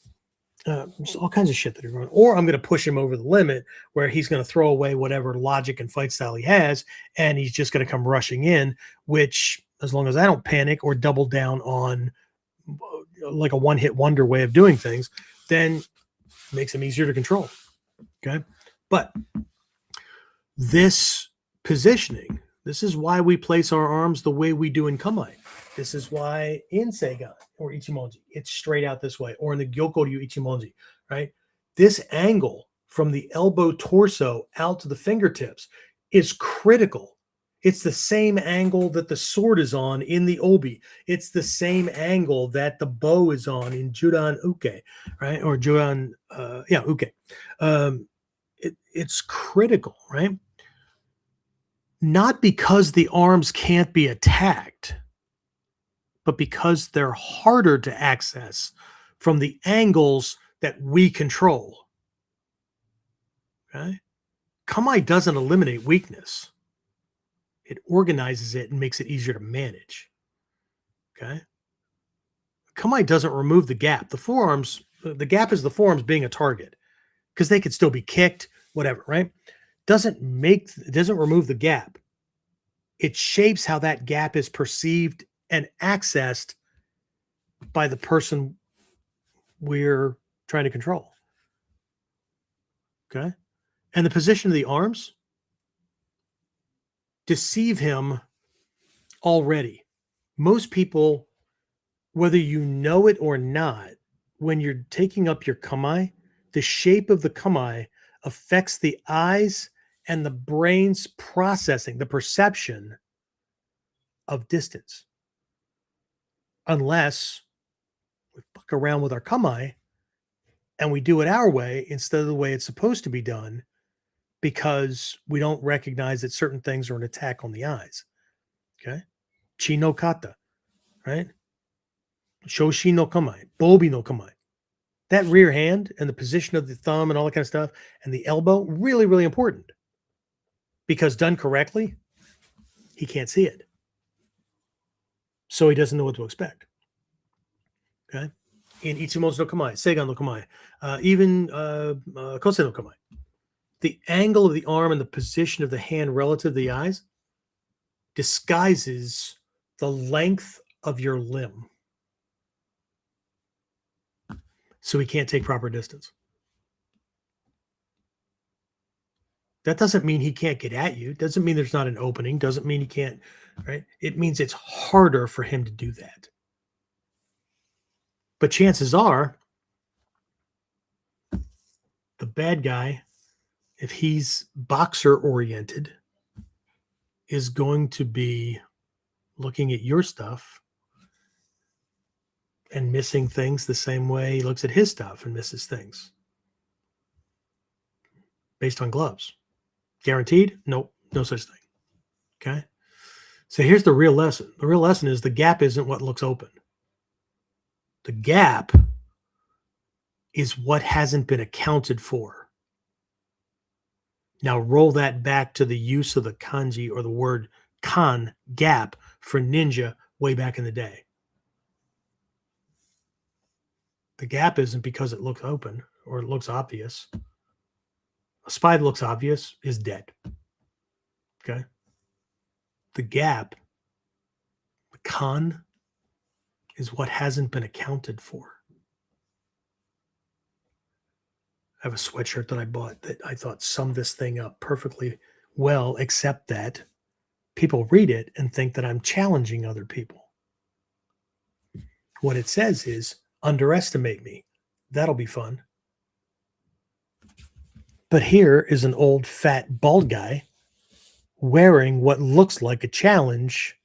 There's all kinds of shit that are going on. Or I'm going to push him over the limit where he's going to throw away whatever logic and fight style he has. And he's just going to come rushing in, which as long as I don't panic or double down on like a one-hit wonder way of doing things, then makes him easier to control. Okay. But this positioning, this is why we place our arms the way we do in Kamai. This is why in Seigan or Ichimonji, it's straight out this way, or in the Gyokko-ryu Ichimonji, right? This angle from the elbow torso out to the fingertips is critical It's the same angle that the sword is on in the obi. It's the same angle that the bow is on in Judan Uke, right? Or Judan, Uke. It's critical, right? Not because the arms can't be attacked, but because they're harder to access from the angles that we control. Okay? Kamae doesn't eliminate weakness. It organizes it and makes it easier to manage. Okay? Kamae doesn't remove the gap. The gap is the forearms being a target because they could still be kicked, whatever, right? Doesn't remove the gap. It shapes how that gap is perceived and accessed by the person we're trying to control. Okay? And the position of the arms deceive him already. Most people, whether you know it or not, when you're taking up your kamae, the shape of the kamae affects the eyes and the brain's processing, the perception of distance. Unless we fuck around with our kamae and we do it our way instead of the way it's supposed to be done, because we don't recognize that certain things are an attack on the eyes. Okay? Chi no kata, right? Shoshi no kamae, bobi no kamae. That rear hand and the position of the thumb and all that kind of stuff and the elbow, really, really important. Because done correctly, he can't see it. So he doesn't know what to expect. Okay? In Ichimon's no kamae, Seigan no kamae, even Kose no kamae. The angle of the arm and the position of the hand relative to the eyes disguises the length of your limb. So he can't take proper distance. That doesn't mean he can't get at you. Doesn't mean there's not an opening. Doesn't mean he can't, right? It means it's harder for him to do that. But chances are the bad guy, if he's boxer oriented, is going to be looking at your stuff and missing things the same way he looks at his stuff and misses things based on gloves. Guaranteed? Nope, no such thing. Okay? So here's the real lesson. The real lesson is the gap isn't what looks open. The gap is what hasn't been accounted for. Now roll that back to the use of the kanji or the word kan, gap, for ninja way back in the day. The gap isn't because it looks open or it looks obvious. A spy that looks obvious is dead. Okay? The gap, the kan, is what hasn't been accounted for. I have a sweatshirt that I bought that I thought summed this thing up perfectly well, except that people read it and think that I'm challenging other people. What it says is, underestimate me. That'll be fun. But here is an old, fat, bald guy wearing what looks like a challenge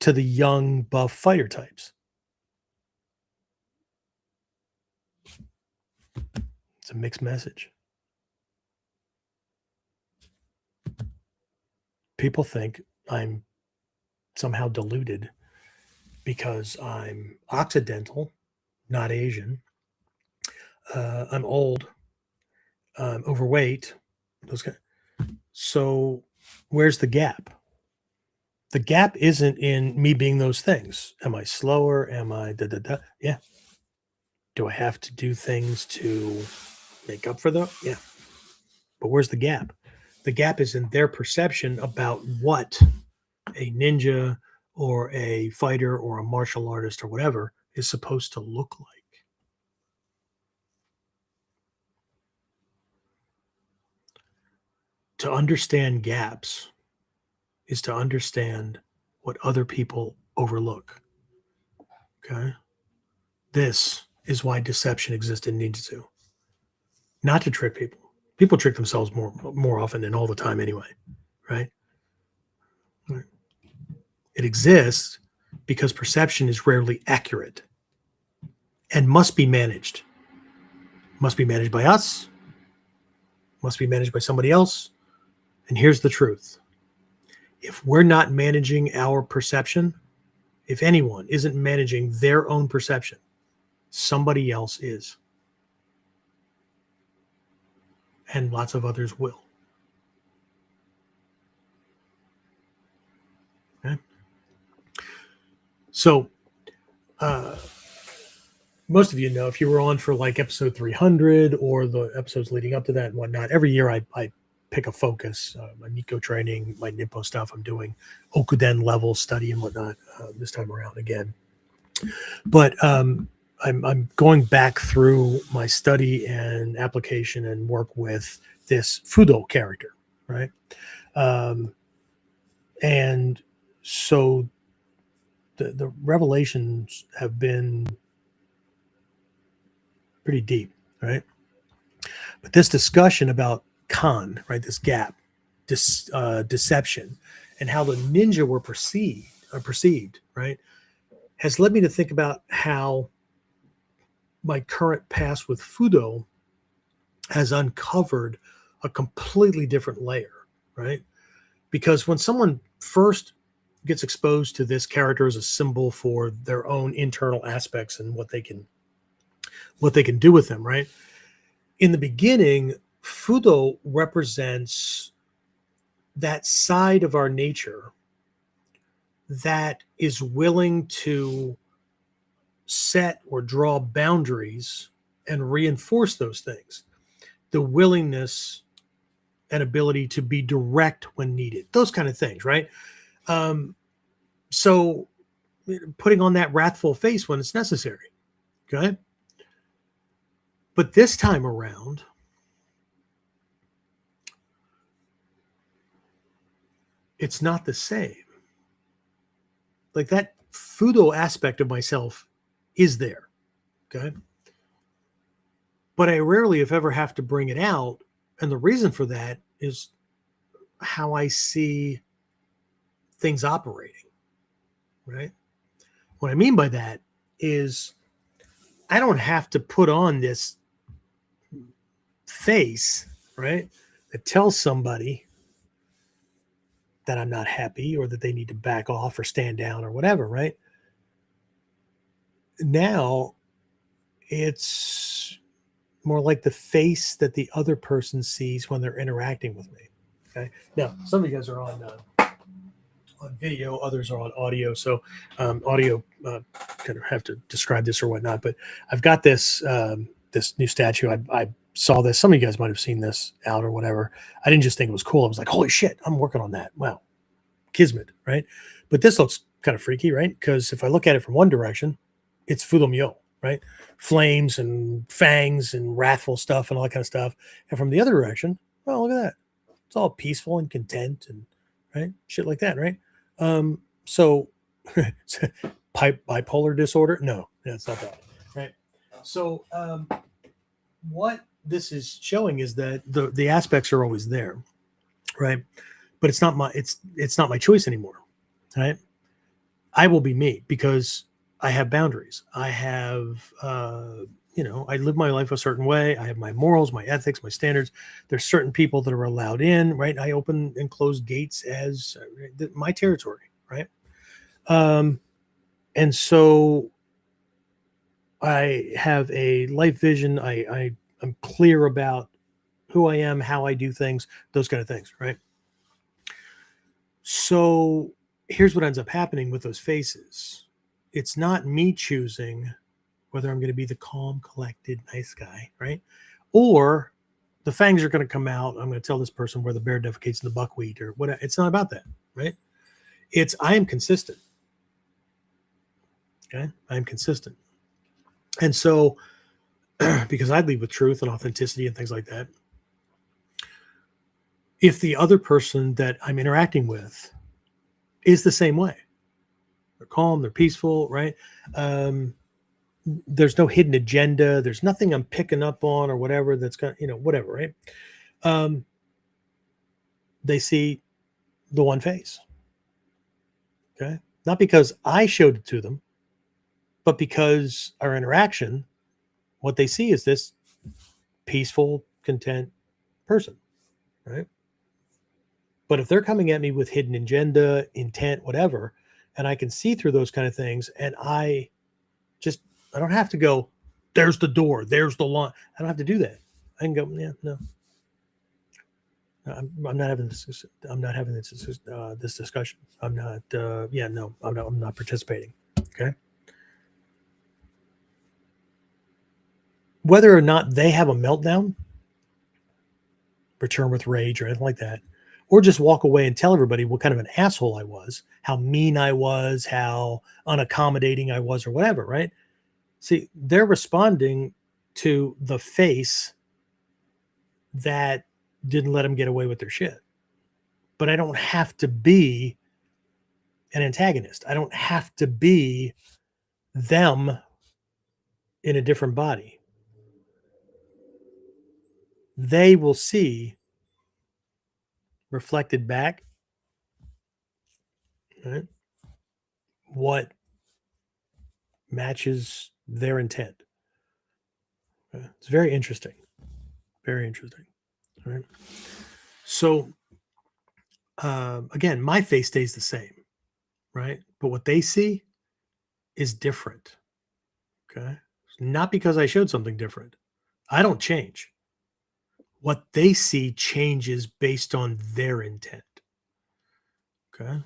to the young, buff fighter types. It's a mixed message. People think I'm somehow deluded because I'm Occidental, not Asian. I'm old. I'm overweight. So where's the gap? The gap isn't in me being those things. Am I slower? Am I da-da-da? Yeah. Do I have to do things to make up for them? Yeah. But where's the gap? The gap is in their perception about what a ninja or a fighter or a martial artist or whatever is supposed to look like. To understand gaps is to understand what other people overlook. Okay? This is why deception exists in ninjutsu. Not to trick people. People trick themselves more often than all the time anyway, right? It exists because perception is rarely accurate and must be managed. Must be managed by us, must be managed by somebody else. And here's the truth. If we're not managing our perception, if anyone isn't managing their own perception, somebody else is. And lots of others will. Okay? So, most of you know, if you were on for like episode 300 or the episodes leading up to that and whatnot, every year I pick a focus. My Nico training, my Ninpo stuff, I'm doing Kuden level study and whatnot this time around again. But I'm going back through my study and application and work with this Budo character, right? And so the revelations have been pretty deep, right? But this discussion about con, right, this gap, deception, and how the ninja were perceived, right, has led me to think about how my current past with Budo has uncovered a completely different layer, right? Because when someone first gets exposed to this character as a symbol for their own internal aspects and what they can do with them, right? In the beginning, Budo represents that side of our nature that is willing to set or draw boundaries and reinforce those things. The willingness and ability to be direct when needed, those kind of things, right? So putting on that wrathful face when it's necessary, okay? But this time around, it's not the same. Like that Budo aspect of myself is there, okay? But I rarely, if ever, have to bring it out. And the reason for that is how I see things operating, right? What I mean by that is I don't have to put on this face, right, that tells somebody that I'm not happy or that they need to back off or stand down or whatever, right? Now it's more like the face that the other person sees when they're interacting with me. Okay. Now, some of you guys are on video, others are on audio. So audio kind of have to describe this or whatnot. But I've got this this new statue. I saw this. Some of you guys might have seen this out or whatever. I didn't just think it was cool. I was like, holy shit, I'm working on that. Wow, kismet, right? But this looks kind of freaky, right? Because if I look at it from one direction, it's Fudomyo, right? Flames and fangs and wrathful stuff and all that kind of stuff. And from the other direction, well, look at that. It's all peaceful and content and right shit like that, right? So bipolar disorder? No, it's not that, right? So what this is showing is that the aspects are always there, right? But it's not my choice anymore, right? I will be me because I have boundaries. I have, I live my life a certain way. I have my morals, my ethics, my standards. There's certain people that are allowed in, right? I open and close gates as my territory, right? And so I have a life vision. I'm clear about who I am, how I do things, those kind of things, right? So here's what ends up happening with those faces. It's not me choosing whether I'm going to be the calm, collected, nice guy, right? Or the fangs are going to come out. I'm going to tell this person where the bear defecates in the buckwheat or whatever. It's not about that, right? I am consistent. Okay. I am consistent. And so, because I lead with truth and authenticity and things like that, if the other person that I'm interacting with is the same way, they're calm, they're peaceful, right? There's no hidden agenda. There's nothing I'm picking up on or whatever that's got, whatever, right? They see the one face. Okay. Not because I showed it to them, but because our interaction, what they see is this peaceful, content person, right? But if they're coming at me with hidden agenda, intent, whatever, and I can see through those kind of things, and I don't have to go, there's the door, there's the lawn. I don't have to do that. I can go, yeah, no. I'm not having this. I'm not having this discussion. I'm not. Yeah, no. I'm not participating. Okay. Whether or not they have a meltdown, return with rage or anything like that, or just walk away and tell everybody what kind of an asshole I was, how mean I was, how unaccommodating I was, or whatever. Right. See, they're responding to the face that didn't let them get away with their shit. But I don't have to be an antagonist. I don't have to be them in a different body. They will see reflected back, right, what matches their intent. It's very interesting. Very interesting. All right. So, again, my face stays the same, right? But what they see is different. Okay. Not because I showed something different. I don't change. What they see changes based on their intent. Okay.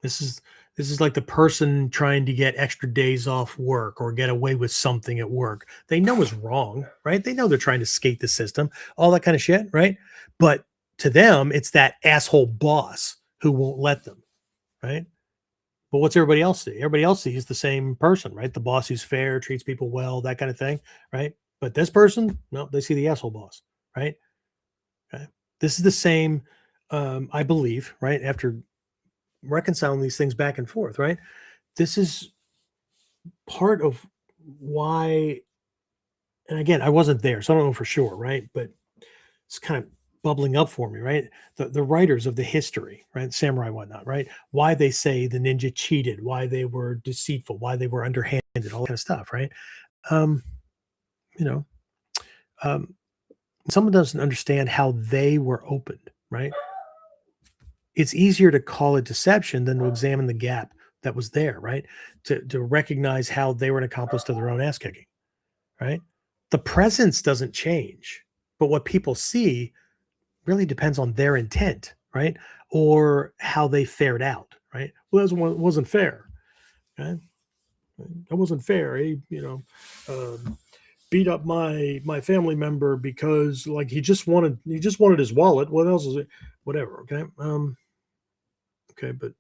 This is like the person trying to get extra days off work or get away with something at work. They know it's wrong, right? They know they're trying to skate the system, all that kind of shit, right? But to them, it's that asshole boss who won't let them, right? But what's everybody else see? Everybody else sees the same person, right? The boss who's fair, treats people well, that kind of thing, right? But this person, no, they see the asshole boss, right? Okay. This is the same, I believe, right? After reconciling these things back and forth, right? This is part of why, and again, I wasn't there, so I don't know for sure, right? But it's kind of bubbling up for me, right? The writers of the history, right? Samurai and whatnot, right? Why they say the ninja cheated, why they were deceitful, why they were underhanded, all that kind of stuff, right? Um, you know, um, someone doesn't understand how they were opened, right? It's easier to call it deception than to examine the gap that was there, right? To recognize how they were an accomplice to their own ass kicking, right? The presence doesn't change, but what people see really depends on their intent, right? Or how they fared out, right? Well, that wasn't fair. Okay? That wasn't fair. He, beat up my family member because like he just wanted his wallet. What else is it? Whatever. Okay. Okay, but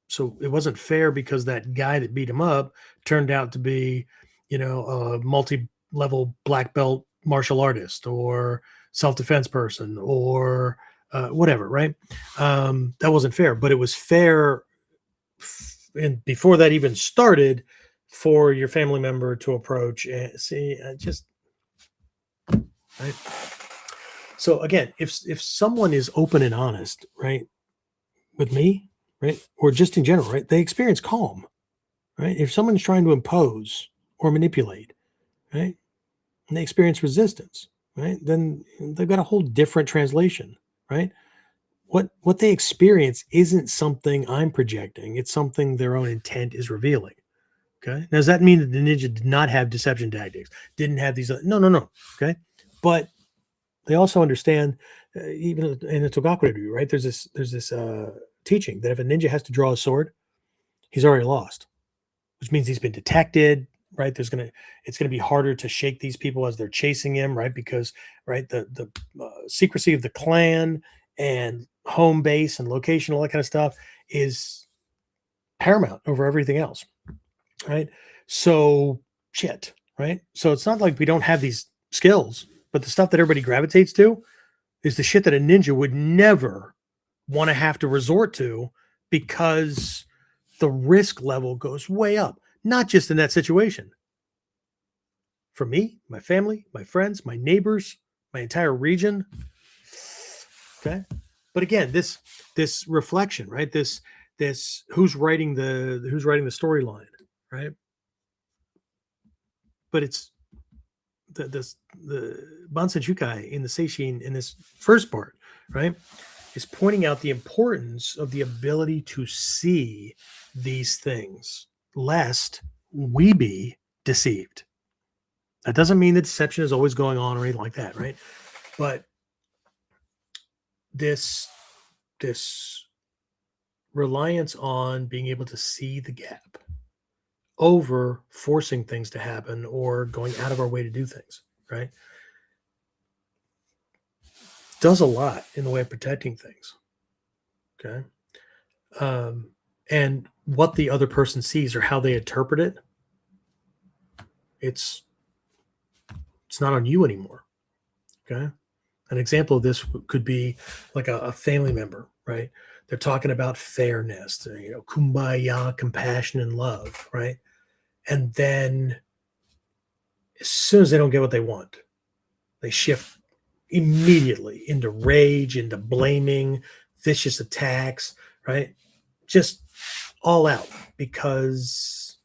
so it wasn't fair because that guy that beat him up turned out to be, a multi-level black belt martial artist or self-defense person or whatever, right? That wasn't fair, but it was fair. And before that even started, for your family member to approach and see, just right. So again, if someone is open and honest, right, with me, right, or just in general, right, they experience calm, right. If someone's trying to impose or manipulate, right, and they experience resistance, right, then they've got a whole different translation, right. What they experience isn't something I'm projecting; it's something their own intent is revealing. Okay. Now, does that mean that the ninja did not have deception tactics? Didn't have these? No. Okay. But they also understand, even in the Togakure review, right? There's this teaching that if a ninja has to draw a sword, he's already lost, which means he's been detected, right? It's gonna be harder to shake these people as they're chasing him, right? Because right, the secrecy of the clan and home base and location, all that kind of stuff is paramount over everything else. Right. So shit. Right. So it's not like we don't have these skills, but the stuff that everybody gravitates to is the shit that a ninja would never want to have to resort to because the risk level goes way up, not just in that situation. For me, my family, my friends, my neighbors, my entire region. Okay. But again, this reflection, right? This this who's writing the storyline, right? But it's the Bansenshūkai in the Seishin in this first part, right, is pointing out the importance of the ability to see these things, lest we be deceived. That doesn't mean that deception is always going on or anything like that, right? But this reliance on being able to see the gap over forcing things to happen or going out of our way to do things, right, does a lot in the way of protecting things. Okay. And what the other person sees or how they interpret it, it's not on you anymore. Okay. An example of this could be like a family member, right? They're talking about fairness, kumbaya, compassion, and love, right? And then as soon as they don't get what they want, they shift immediately into rage, into blaming, vicious attacks, right? Just all out because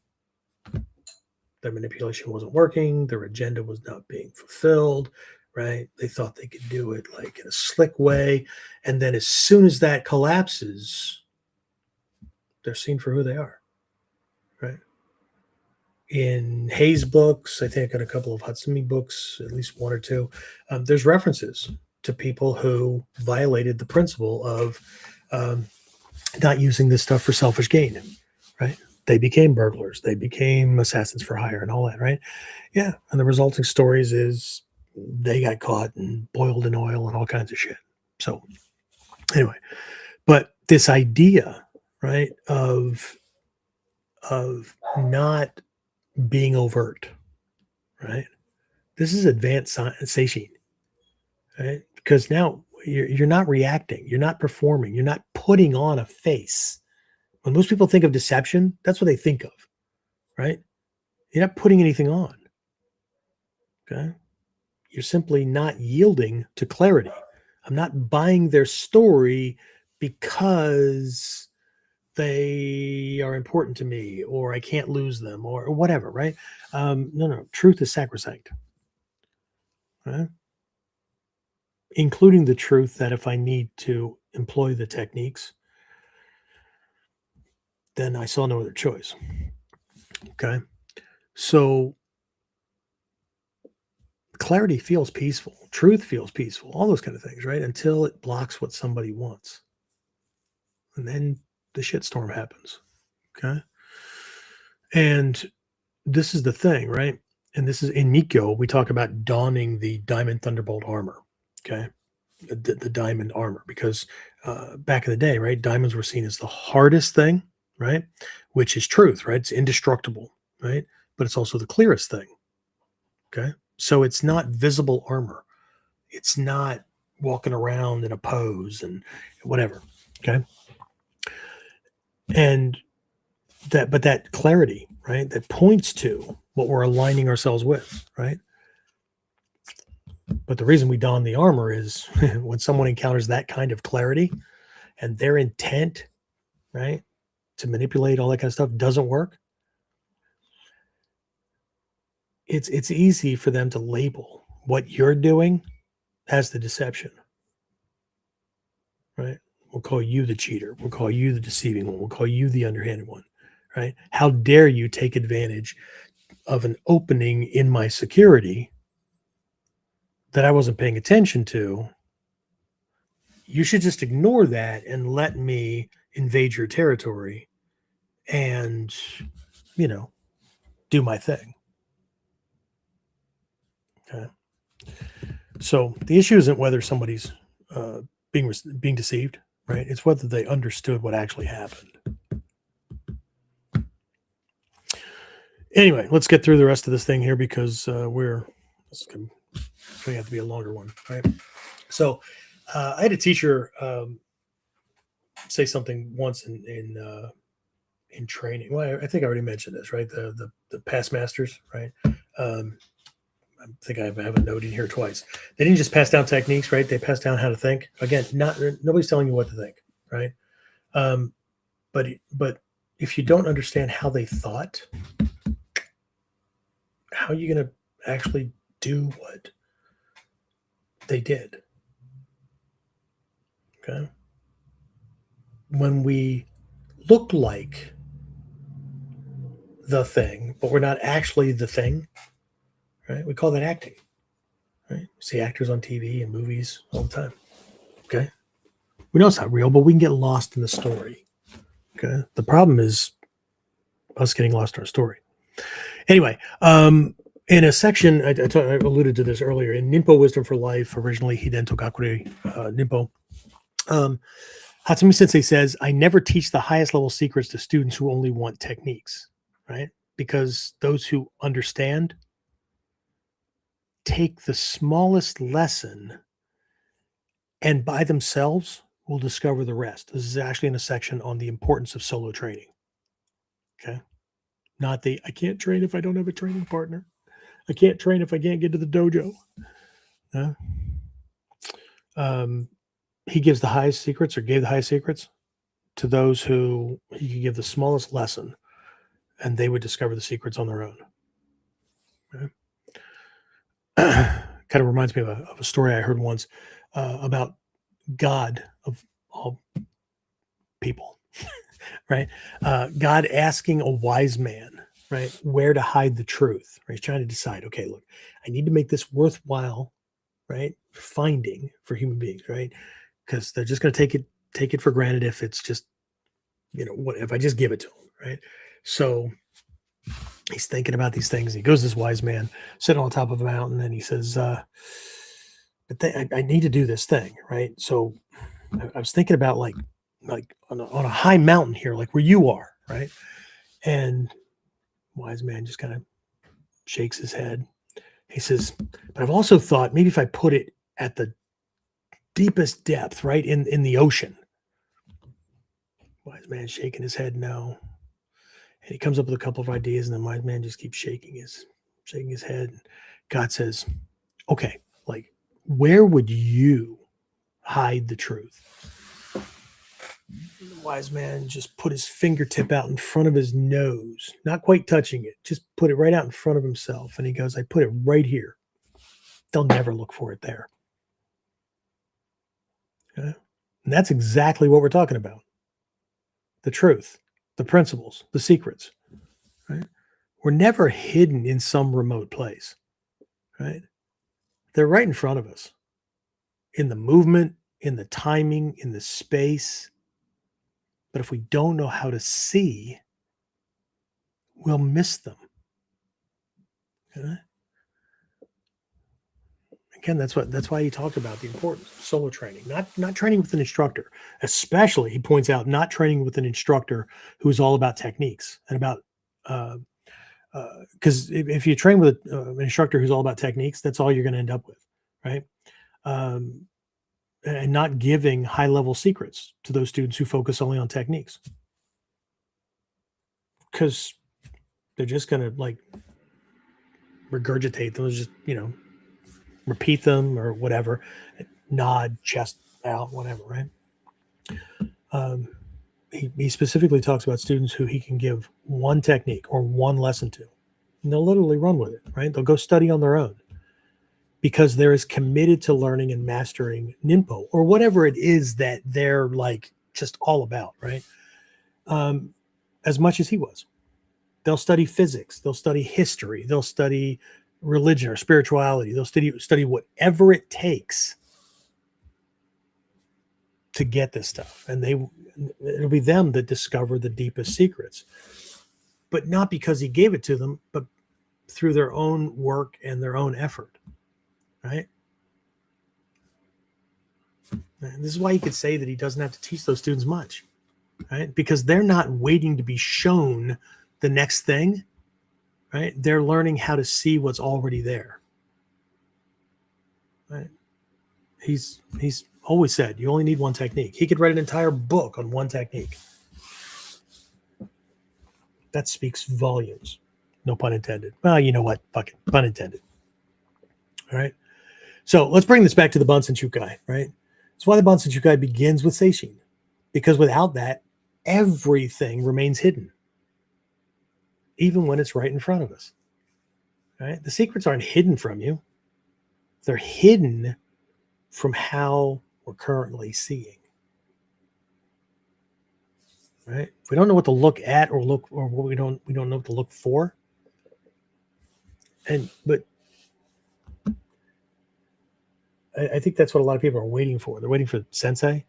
their manipulation wasn't working, their agenda was not being fulfilled, right? They thought they could do it like in a slick way. And then as soon as that collapses, they're seen for who they are, right? In Hayes' books, I think I got a couple of Hatsumi books, at least one or two, there's references to people who violated the principle of not using this stuff for selfish gain, right? They became burglars. They became assassins for hire and all that, right? Yeah. And the resulting stories is they got caught and boiled in oil and all kinds of shit. So anyway, but this idea, right, of not being overt, right? This is advanced Seishin, right? Because now you're not reacting, you're not performing, you're not putting on a face. When most people think of deception, that's what they think of, right? You're not putting anything on. Okay. You're simply not yielding to clarity. I'm not buying their story because they are important to me or I can't lose them or whatever, right? No. Truth is sacrosanct. Right? Including the truth that if I need to employ the techniques, then I saw no other choice. Okay. So clarity feels peaceful. Truth feels peaceful. All those kind of things, right? Until it blocks what somebody wants. And then the shitstorm happens. Okay. And this is the thing, right? And this is in Nikko, we talk about donning the diamond thunderbolt armor. Okay. The diamond armor, because back in the day, right, diamonds were seen as the hardest thing, right, which is truth, right? It's indestructible, right? But it's also the clearest thing. Okay. So it's not visible armor. It's not walking around in a pose and whatever. Okay. And that clarity, right, that points to what we're aligning ourselves with, right? But the reason we don the armor is when someone encounters that kind of clarity and their intent, right, to manipulate all that kind of stuff doesn't work, it's easy for them to label what you're doing as the deception, right? We'll call you the cheater. We'll call you the deceiving one. We'll call you the underhanded one, right? How dare you take advantage of an opening in my security that I wasn't paying attention to? You should just ignore that and let me invade your territory and, do my thing. Okay. So the issue isn't whether somebody's being deceived, right? It's whether they understood what actually happened. Anyway, let's get through the rest of this thing here because this is going to have to be a longer one, right? So I had a teacher say something once in training. Well, I think I already mentioned this, right? The past masters, right? I think I have a note in here twice. They didn't just pass down techniques, right? They passed down how to think. Again, nobody's telling you what to think, right? But if you don't understand how they thought, how are you going to actually do what they did? Okay. When we look like the thing, but we're not actually the thing, right? We call that acting, right? We see actors on TV and movies all the time. Okay. We know it's not real, but we can get lost in the story. Okay. The problem is us getting lost in our story. Anyway, in a section, I alluded to this earlier, in Ninpo Wisdom for Life, originally Hiden Tokakure Ninpo, Hatsumi Sensei says, I never teach the highest level secrets to students who only want techniques, right? Because those who understand take the smallest lesson and by themselves will discover the rest. This is actually in a section on the importance of solo training. Okay. Not the, I can't train if I don't have a training partner. I can't train if I can't get to the dojo. He gives the highest secrets, or gave the highest secrets to those who he could give the smallest lesson, and they would discover the secrets on their own. Okay. Kind of reminds me of a story I heard once about God of all people, right? God asking a wise man, right, where to hide the truth. Right? He's trying to decide, okay, look, I need to make this worthwhile, right, finding for human beings, right? Because they're just going to take it for granted if it's just, what if I just give it to them, right? So he's thinking about these things. He goes to this wise man sitting on top of a mountain, and he says, but I need to do this thing, right? So I was thinking about like on a high mountain here, like where you are, right? And wise man just kind of shakes his head. He says, but I've also thought maybe if I put it at the deepest depth, right, in the ocean. Wise man shaking his head no. And he comes up with a couple of ideas, and the wise man just keeps shaking his head. God says, okay, like, where would you hide the truth? The wise man just put his fingertip out in front of his nose, not quite touching it, just put it right out in front of himself. And he goes, I put it right here. They'll never look for it there. Okay? And that's exactly what we're talking about. The truth, the principles, the secrets, right? We're never hidden in some remote place, right? They're right in front of us, in the movement, in the timing, in the space. But if we don't know how to see, we'll miss them. Okay? Again, that's why he talked about the importance of solo training, not training with an instructor, especially, he points out, not training with an instructor who's all about techniques and about because if you train with an instructor who's all about techniques, that's all you're going to end up with, right? And not giving high-level secrets to those students who focus only on techniques, because they're just going to like regurgitate them, just repeat them or whatever, nod, chest out, whatever, right? He specifically talks about students who he can give one technique or one lesson to, and they'll literally run with it, right? They'll go study on their own because they're as committed to learning and mastering Ninpo or whatever it is that they're like just all about, right? As much as he was. They'll study physics, they'll study history, they'll study religion or spirituality, they'll study whatever it takes to get this stuff, and it'll be them that discover the deepest secrets, but not because he gave it to them, but through their own work and their own effort, right? And this is why you could say that he doesn't have to teach those students much, right? Because they're not waiting to be shown the next thing, right? They're learning how to see what's already there, right? He's always said you only need one technique. He could write an entire book on one technique. That speaks volumes. No pun intended. Well, you know what? Fuck it. Pun intended. All right. So let's bring this back to the Bansenshukai, right? That's why the Bansenshukai begins with Seishin, because without that, everything remains hidden, even when it's right in front of us. Right? The secrets aren't hidden from you. They're hidden from how we're currently seeing. Right? If we don't know what to look at or what we don't know what to look for. But I think that's what a lot of people are waiting for. They're waiting for sensei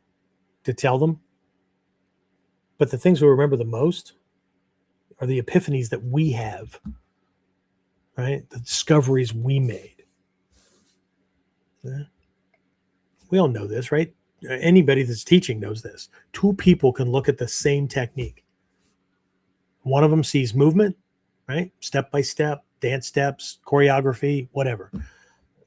to tell them. But the things we remember the most are the epiphanies that we have, right? The discoveries we made. Yeah. We all know this, right? Anybody that's teaching knows this. Two people can look at the same technique. One of them sees movement, right? Step by step, dance steps, choreography, whatever.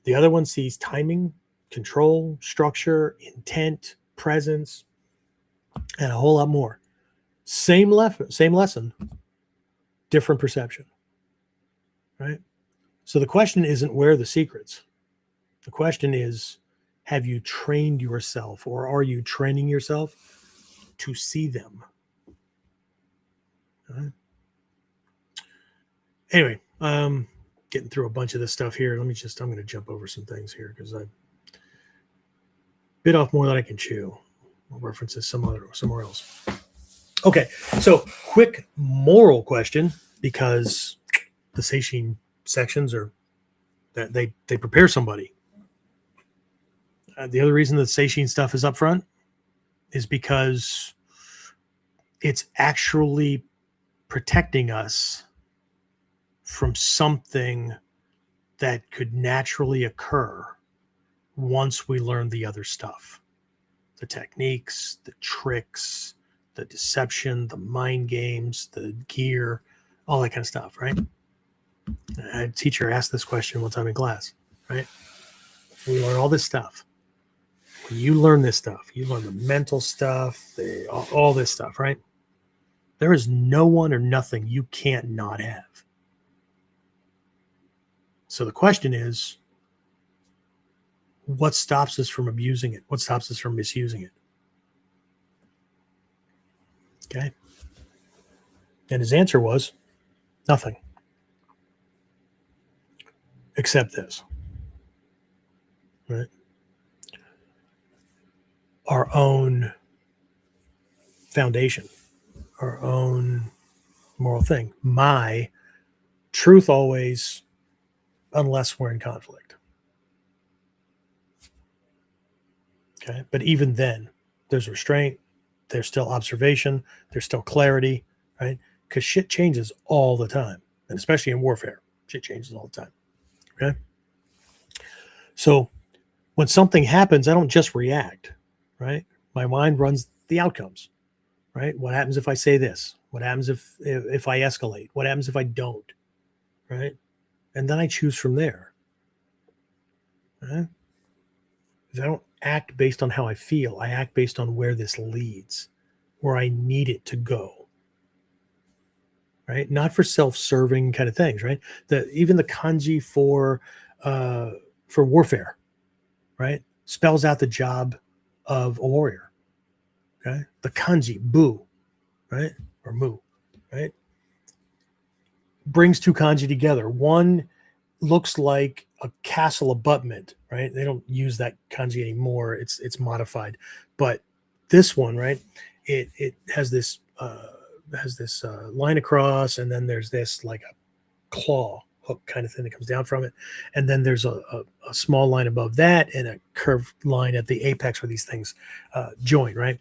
The other one sees timing, control, structure, intent, presence, and a whole lot more. Same lesson, different perception, right? So the question isn't where are the secrets. The question is, have you trained yourself, or are you training yourself to see them? Right. Anyway, getting through a bunch of this stuff here. I'm going to jump over some things here because I bit off more than I can chew. I'll reference this somewhere else. Okay, so quick moral question, because the Seishin sections are that they prepare somebody. The other reason that Seishin stuff is up front is because it's actually protecting us from something that could naturally occur once we learn the other stuff. The techniques, the tricks, the deception, the mind games, the gear, all that kind of stuff, right? A teacher asked this question one time in class, right? If we learn all this stuff, when you learn this stuff, you learn the mental stuff, all this stuff, right? There is no one or nothing you can't not have. So the question is, what stops us from abusing it? What stops us from misusing it? Okay. And his answer was nothing. Except this. Right? Our own foundation, our own moral thing. My truth always, unless we're in conflict. Okay. But even then, there's restraint, there's still observation, there's still clarity, right? Because shit changes all the time. And especially in warfare, shit changes all the time. Okay. So when something happens, I don't just react, right? My mind runs the outcomes, right? What happens if I say this? What happens if I escalate? What happens if I don't? Right? And then I choose from there. Right? Because I don't act based on how I feel. I act based on where this leads, where I need it to go. Right? Not for self-serving kind of things, right? Even the kanji for warfare, right? Spells out the job of a warrior. Okay? The kanji, bu, right? Or mu, right? Brings two kanji together. One looks like a castle abutment, right? They don't use that kanji anymore. It's modified. But this one, right? It has this line across, and then there's this like a claw hook kind of thing that comes down from it, and then there's a small line above that and a curved line at the apex where these things join, right?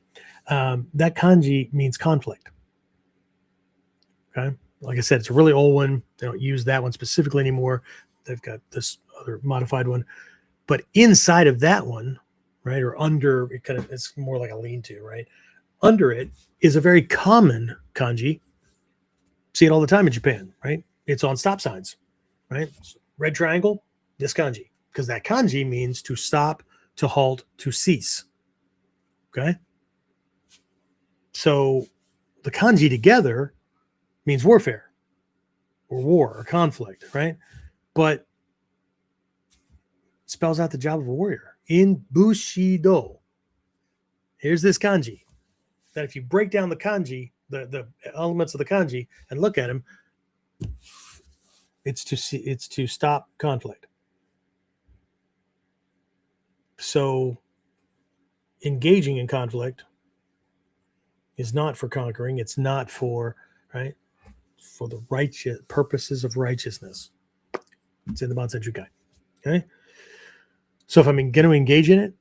That kanji means conflict. Okay, like I said, it's a really old one. They don't use that one specifically anymore. They've got this other modified one, but inside of that one, right, or under it, it's more like a lean-to, right? Under it is a very common kanji. See it all the time in Japan, right? It's on stop signs, right? Red triangle, this kanji, because that kanji means to stop, to halt, to cease. Okay. So the kanji together means warfare or war or conflict, right? But spells out the job of a warrior. In Bushido, here's this kanji. that if you break down the kanji, the elements of the kanji, and look at them, it's to stop conflict. So engaging in conflict is not for conquering. It's not for, right, for the righteous purposes of righteousness. It's in the Bansenshukai. Okay. So if I'm going to engage in it,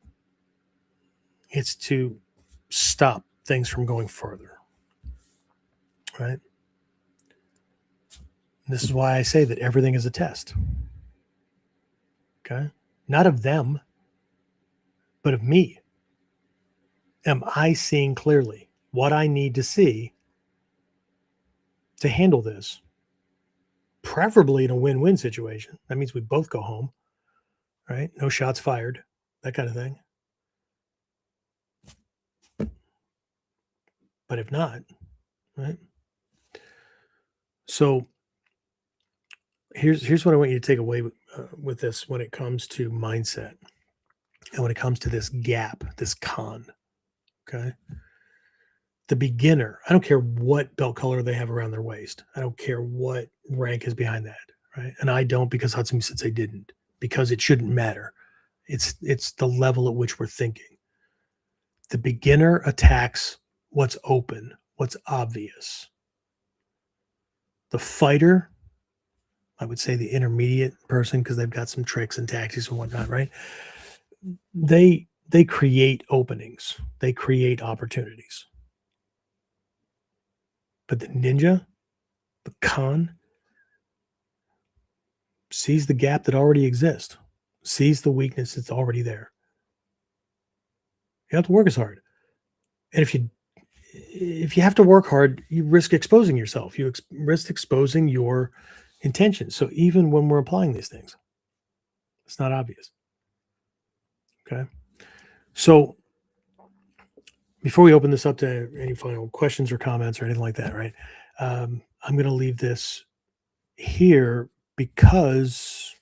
it's to stop things from going further. Right. This is why I say that everything is a test. Okay. Not of them, but of me. Am I seeing clearly what I need to see to handle this? Preferably in a win-win situation. That means we both go home, right? No shots fired, that kind of thing. But if not, right? So here's what I want you to take away with this when it comes to mindset and when it comes to this gap, this con. Okay. The beginner, I don't care what belt color they have around their waist. I don't care what rank is behind that, right? And I don't, because Hatsumi Sensei didn't, because it shouldn't matter. It's the level at which we're thinking. The beginner attacks what's open, what's obvious. The fighter, I would say the intermediate person, because they've got some tricks and tactics and whatnot, right? They create openings. They create opportunities. But the ninja, the Khan, sees the gap that already exists, sees the weakness that's already there. You have to work as hard. And if you have to work hard, you risk exposing yourself. You risk exposing your intentions. So even when we're applying these things, it's not obvious. Okay. So before we open this up to any final questions or comments or anything like that, right? I'm going to leave this here because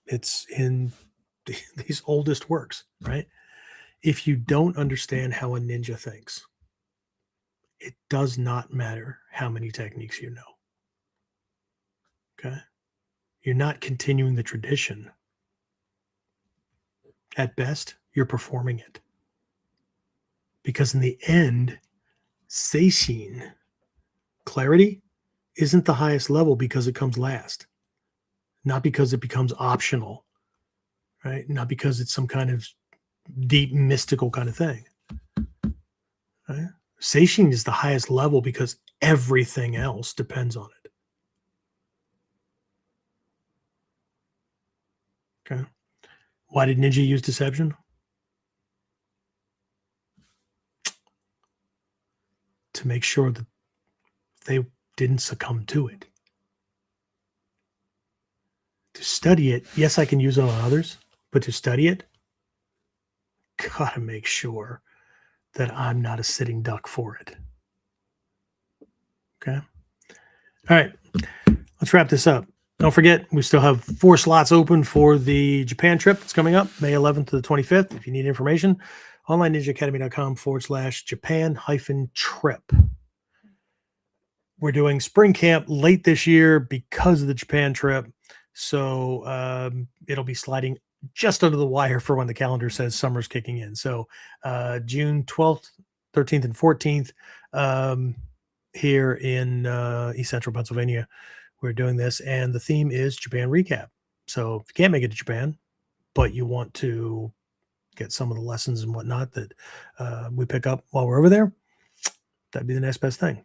it's in these oldest works, right? If you don't understand how a ninja thinks, it does not matter how many techniques you know. Okay? You're not continuing the tradition. At best, you're performing it. Because in the end, Seishin, clarity, isn't the highest level because it comes last. Not because it becomes optional, right? Not because it's some kind of deep mystical kind of thing. Right? Seishin is the highest level because everything else depends on it. Okay. Why did ninja use deception? To make sure that they didn't succumb to it. To study it, yes, I can use it on others, but to study it, gotta make sure that I'm not a sitting duck for it. Okay. All right. Let's wrap this up. Don't forget, we still have 4 slots open for the Japan trip that's coming up, May 11th to the 25th. If you need information, onlineninjaacademy.com/Japan-trip. We're doing spring camp late this year because of the Japan trip. So it'll be sliding just under the wire for when the calendar says summer's kicking in. So June 12th, 13th, and 14th here in East Central Pennsylvania, we're doing this. And the theme is Japan recap. So if you can't make it to Japan, but you want to get some of the lessons and whatnot that we pick up while we're over there, that'd be the next best thing.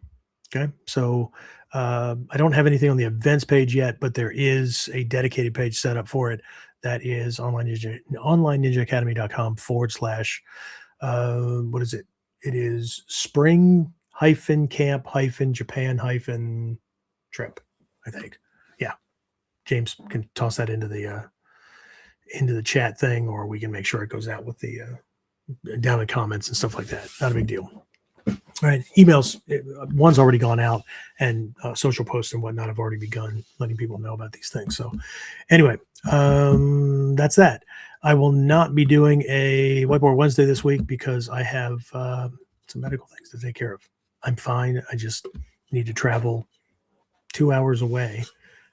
Okay. So I don't have anything on the events page yet, but there is a dedicated page set up for it. That is onlineninjaacademy.com / what is it? It is spring-camp-Japan-Japan-trip, I think. Yeah. James can toss that into the chat thing, or we can make sure it goes out with the down in comments and stuff like that. Not a big deal. All right, emails, one's already gone out, and social posts and whatnot have already begun letting people know about these things. So anyway, that's that. I will not be doing a Whiteboard Wednesday this week because I have some medical things to take care of. I'm fine. I just need to travel 2 hours away,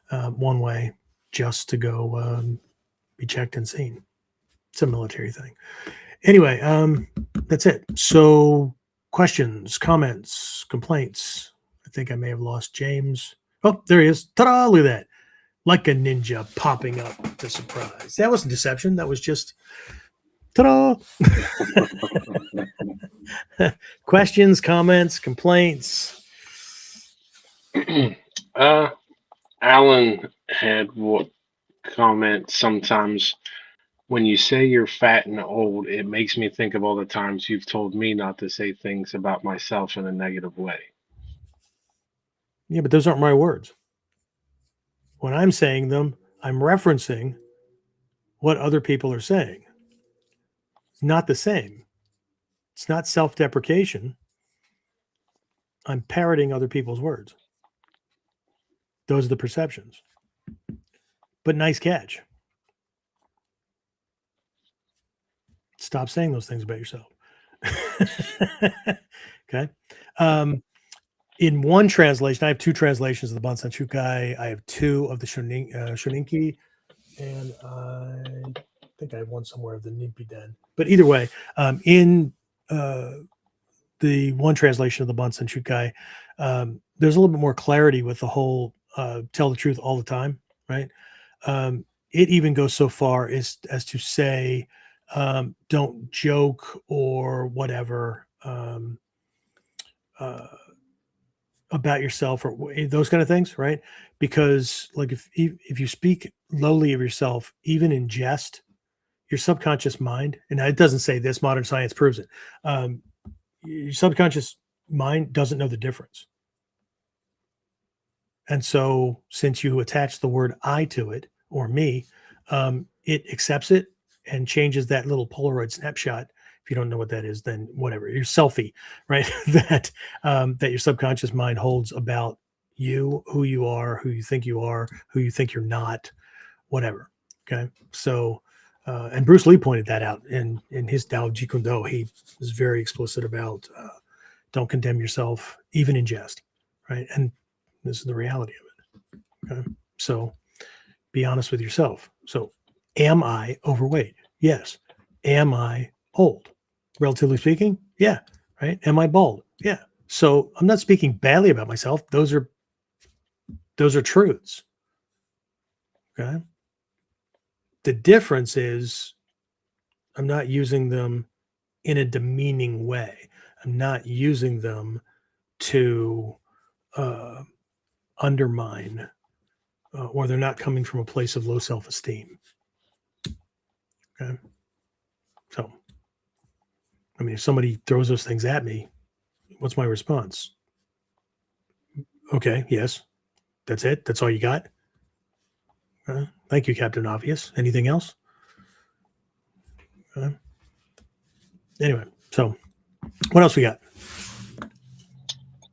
one way, just to go be checked and seen. It's a military thing. Anyway, that's it. So questions, comments, complaints. I think I may have lost James. Oh, there he is. Ta-da, look at that. Like a ninja popping up to surprise. That wasn't deception. That was just ta-da. Questions, comments, complaints. Alan had what comment sometimes when you say you're fat and old, it makes me think of all the times you've told me not to say things about myself in a negative way. Yeah, but those aren't my words. When I'm saying them, I'm referencing what other people are saying. It's not the same. It's not self-deprecation. I'm parroting other people's words. Those are the perceptions. But nice catch. Stop saying those things about yourself. Okay. In one translation, I have two translations of the Bansenshukai. I have two of the Shoninki, and I think I have one somewhere of the Ninpo. But either way, in the one translation of the Bansenshukai, there's a little bit more clarity with the whole tell the truth all the time, right? It even goes so far as to say, don't joke or whatever about yourself or those kind of things, right? Because like if you speak lowly of yourself, even in jest, your subconscious mind, and it doesn't say this, modern science proves it, your subconscious mind doesn't know the difference. And so since you attach the word I to it, or me, it accepts it and changes that little Polaroid snapshot. If you don't know what that is, then whatever, your selfie, right? that your subconscious mind holds about you, who you are, who you think you're not, whatever. Okay. So, and Bruce Lee pointed that out in his Tao Jeet Kune Do. He was very explicit about don't condemn yourself, even in jest, right? And this is the reality of it. Okay. So be honest with yourself. So am I overweight? Yes. Am I old? Relatively speaking, yeah. Right. Am I bald? Yeah. So I'm not speaking badly about myself. Those are truths. Okay. The difference is I'm not using them in a demeaning way. I'm not using them to undermine or they're not coming from a place of low self-esteem. Okay. So, I mean, if somebody throws those things at me, what's my response? Okay, yes. That's it? That's all you got? Thank you, Captain Obvious. Anything else? Anyway, so what else we got?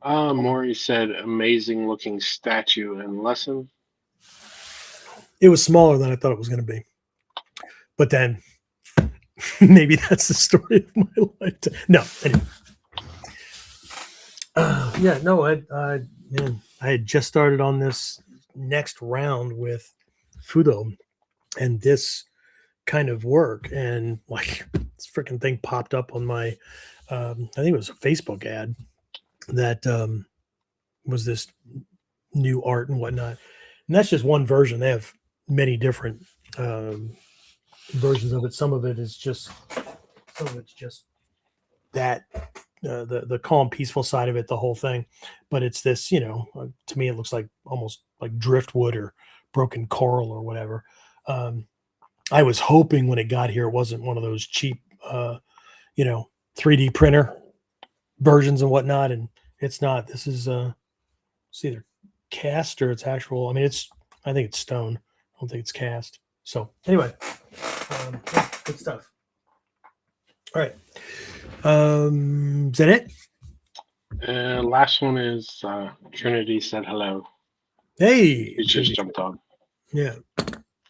Maury said, amazing looking statue and lesson. It was smaller than I thought it was going to be. But then maybe that's the story of my life. No, anyway. Yeah, no, I had just started on this next round with Budo and this kind of work, and like this freaking thing popped up on my I think it was a Facebook ad that was this new art and whatnot, and that's just one version. They have many different versions of it. Some of it's just that the calm, peaceful side of it, the whole thing. But it's this, to me, it looks like almost like driftwood or broken coral or whatever. I was hoping when it got here, it wasn't one of those cheap, 3D printer versions and whatnot. And it's not. This is it's either cast or it's actual. I mean, I think it's stone. I don't think it's cast. So anyway, yeah, good stuff. All right. Is that it? Last one is Trinity said hello. Hey. He just jumped on. Yeah.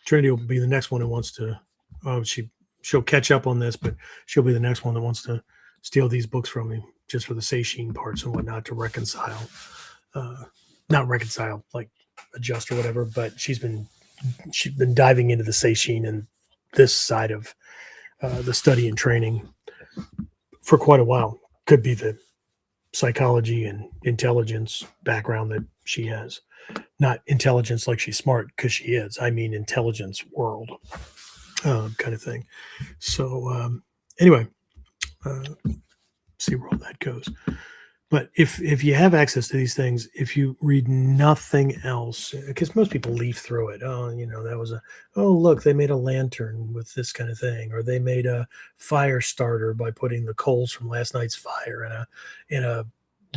Trinity will be the next one who wants to. She'll catch up on this, but she'll be the next one that wants to steal these books from me. just for the Seishin parts and whatnot to reconcile, not reconcile, like adjust or whatever. But she's been diving into the Seishin and this side of the study and training for quite a while. Could be the psychology and intelligence background that she has. Not intelligence like she's smart, because she is. I mean intelligence world kind of thing. So anyway, see where all that goes. But if you have access to these things, if you read nothing else, because most people leaf through it. Oh, that was look, they made a lantern with this kind of thing, or they made a fire starter by putting the coals from last night's fire in a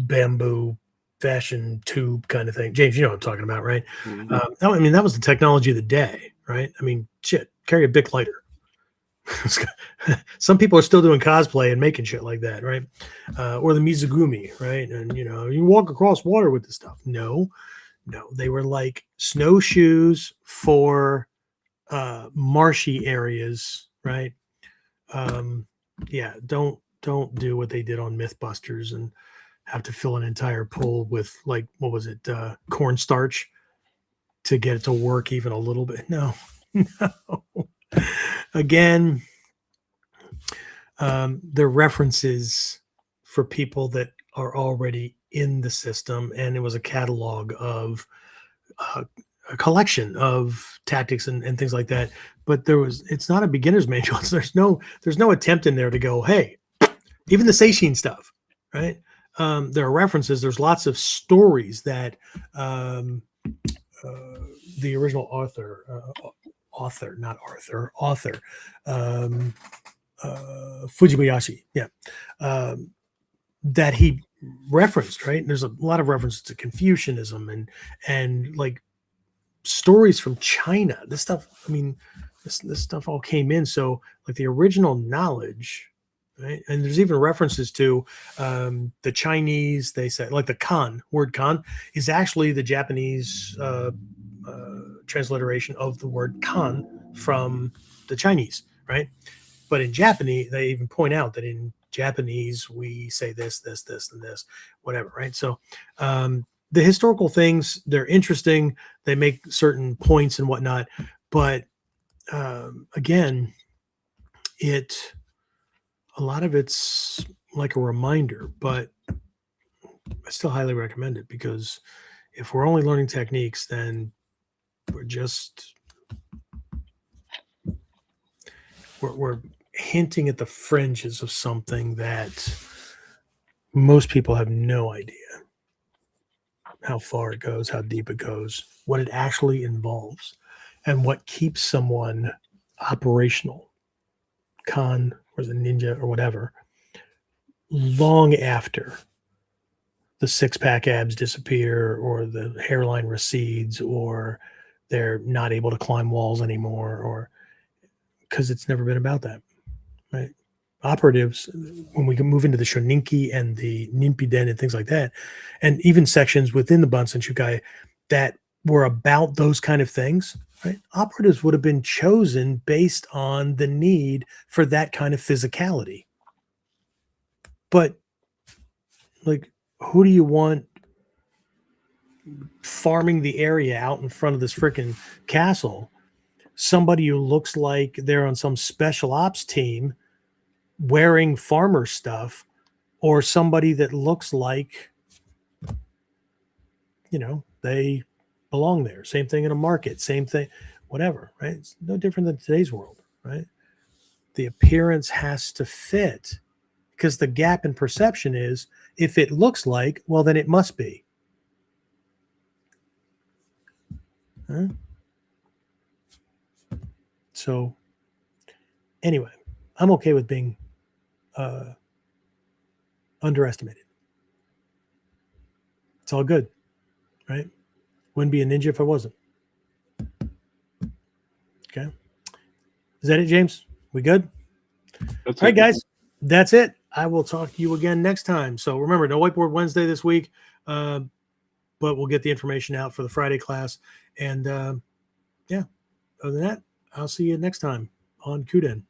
bamboo fashion tube kind of thing. James, you know what I'm talking about, right? Mm-hmm. I mean, that was the technology of the day, right? I mean, shit, carry a Bic lighter. Some people are still doing cosplay and making shit like that, right? Or the Mizugumi, right? And you walk across water with this stuff. No, they were like snowshoes for marshy areas, right? Yeah, don't do what they did on Mythbusters and have to fill an entire pool with, like, what was it, cornstarch to get it to work even a little bit. No. Again, they're references for people that are already in the system, and it was a catalog of a collection of tactics and things like that. But it's not a beginner's manual. There's no attempt in there to go, hey, even the Seishin stuff, right? There are references. There's lots of stories that the original author, Fujibayashi, that he referenced, right? And there's a lot of references to Confucianism and like stories from China. This stuff, I mean, this stuff all came in. So like the original knowledge, right? And there's even references to the Chinese. They say, like, the word kan is actually the Japanese transliteration of the word kan from the Chinese, right? But in Japanese, they even point out that in Japanese we say this, and this, whatever, right? So the historical things, they're interesting. They make certain points and whatnot, but again, a lot of it's like a reminder, but I still highly recommend it, because if we're only learning techniques, then we're hinting at the fringes of something that most people have no idea how far it goes, how deep it goes, what it actually involves, and what keeps someone operational, kan or the ninja or whatever, long after the six-pack abs disappear or the hairline recedes or they're not able to climb walls anymore, or because it's never been about that, right? Operatives, when we can move into the shoninki and the ninpiden and things like that, and even sections within the Bansenshukai that were about those kind of things, right? Operatives would have been chosen based on the need for that kind of physicality. But like, who do you want farming the area out in front of this freaking castle? Somebody who looks like they're on some special ops team wearing farmer stuff, or somebody that looks like, they belong there. Same thing in a market, same thing, whatever, right? It's no different than today's world, right? The appearance has to fit, because the gap in perception is, if it looks like, well, then it must be. Huh? So anyway, I'm okay with being underestimated. It's all good, right? Wouldn't be a ninja if I wasn't. Okay. Is that it, James? We good? All right, guys. That's it. I will talk to you again next time. So remember, no Whiteboard Wednesday this week, but we'll get the information out for the Friday class. And other than that, I'll see you next time on Kuden.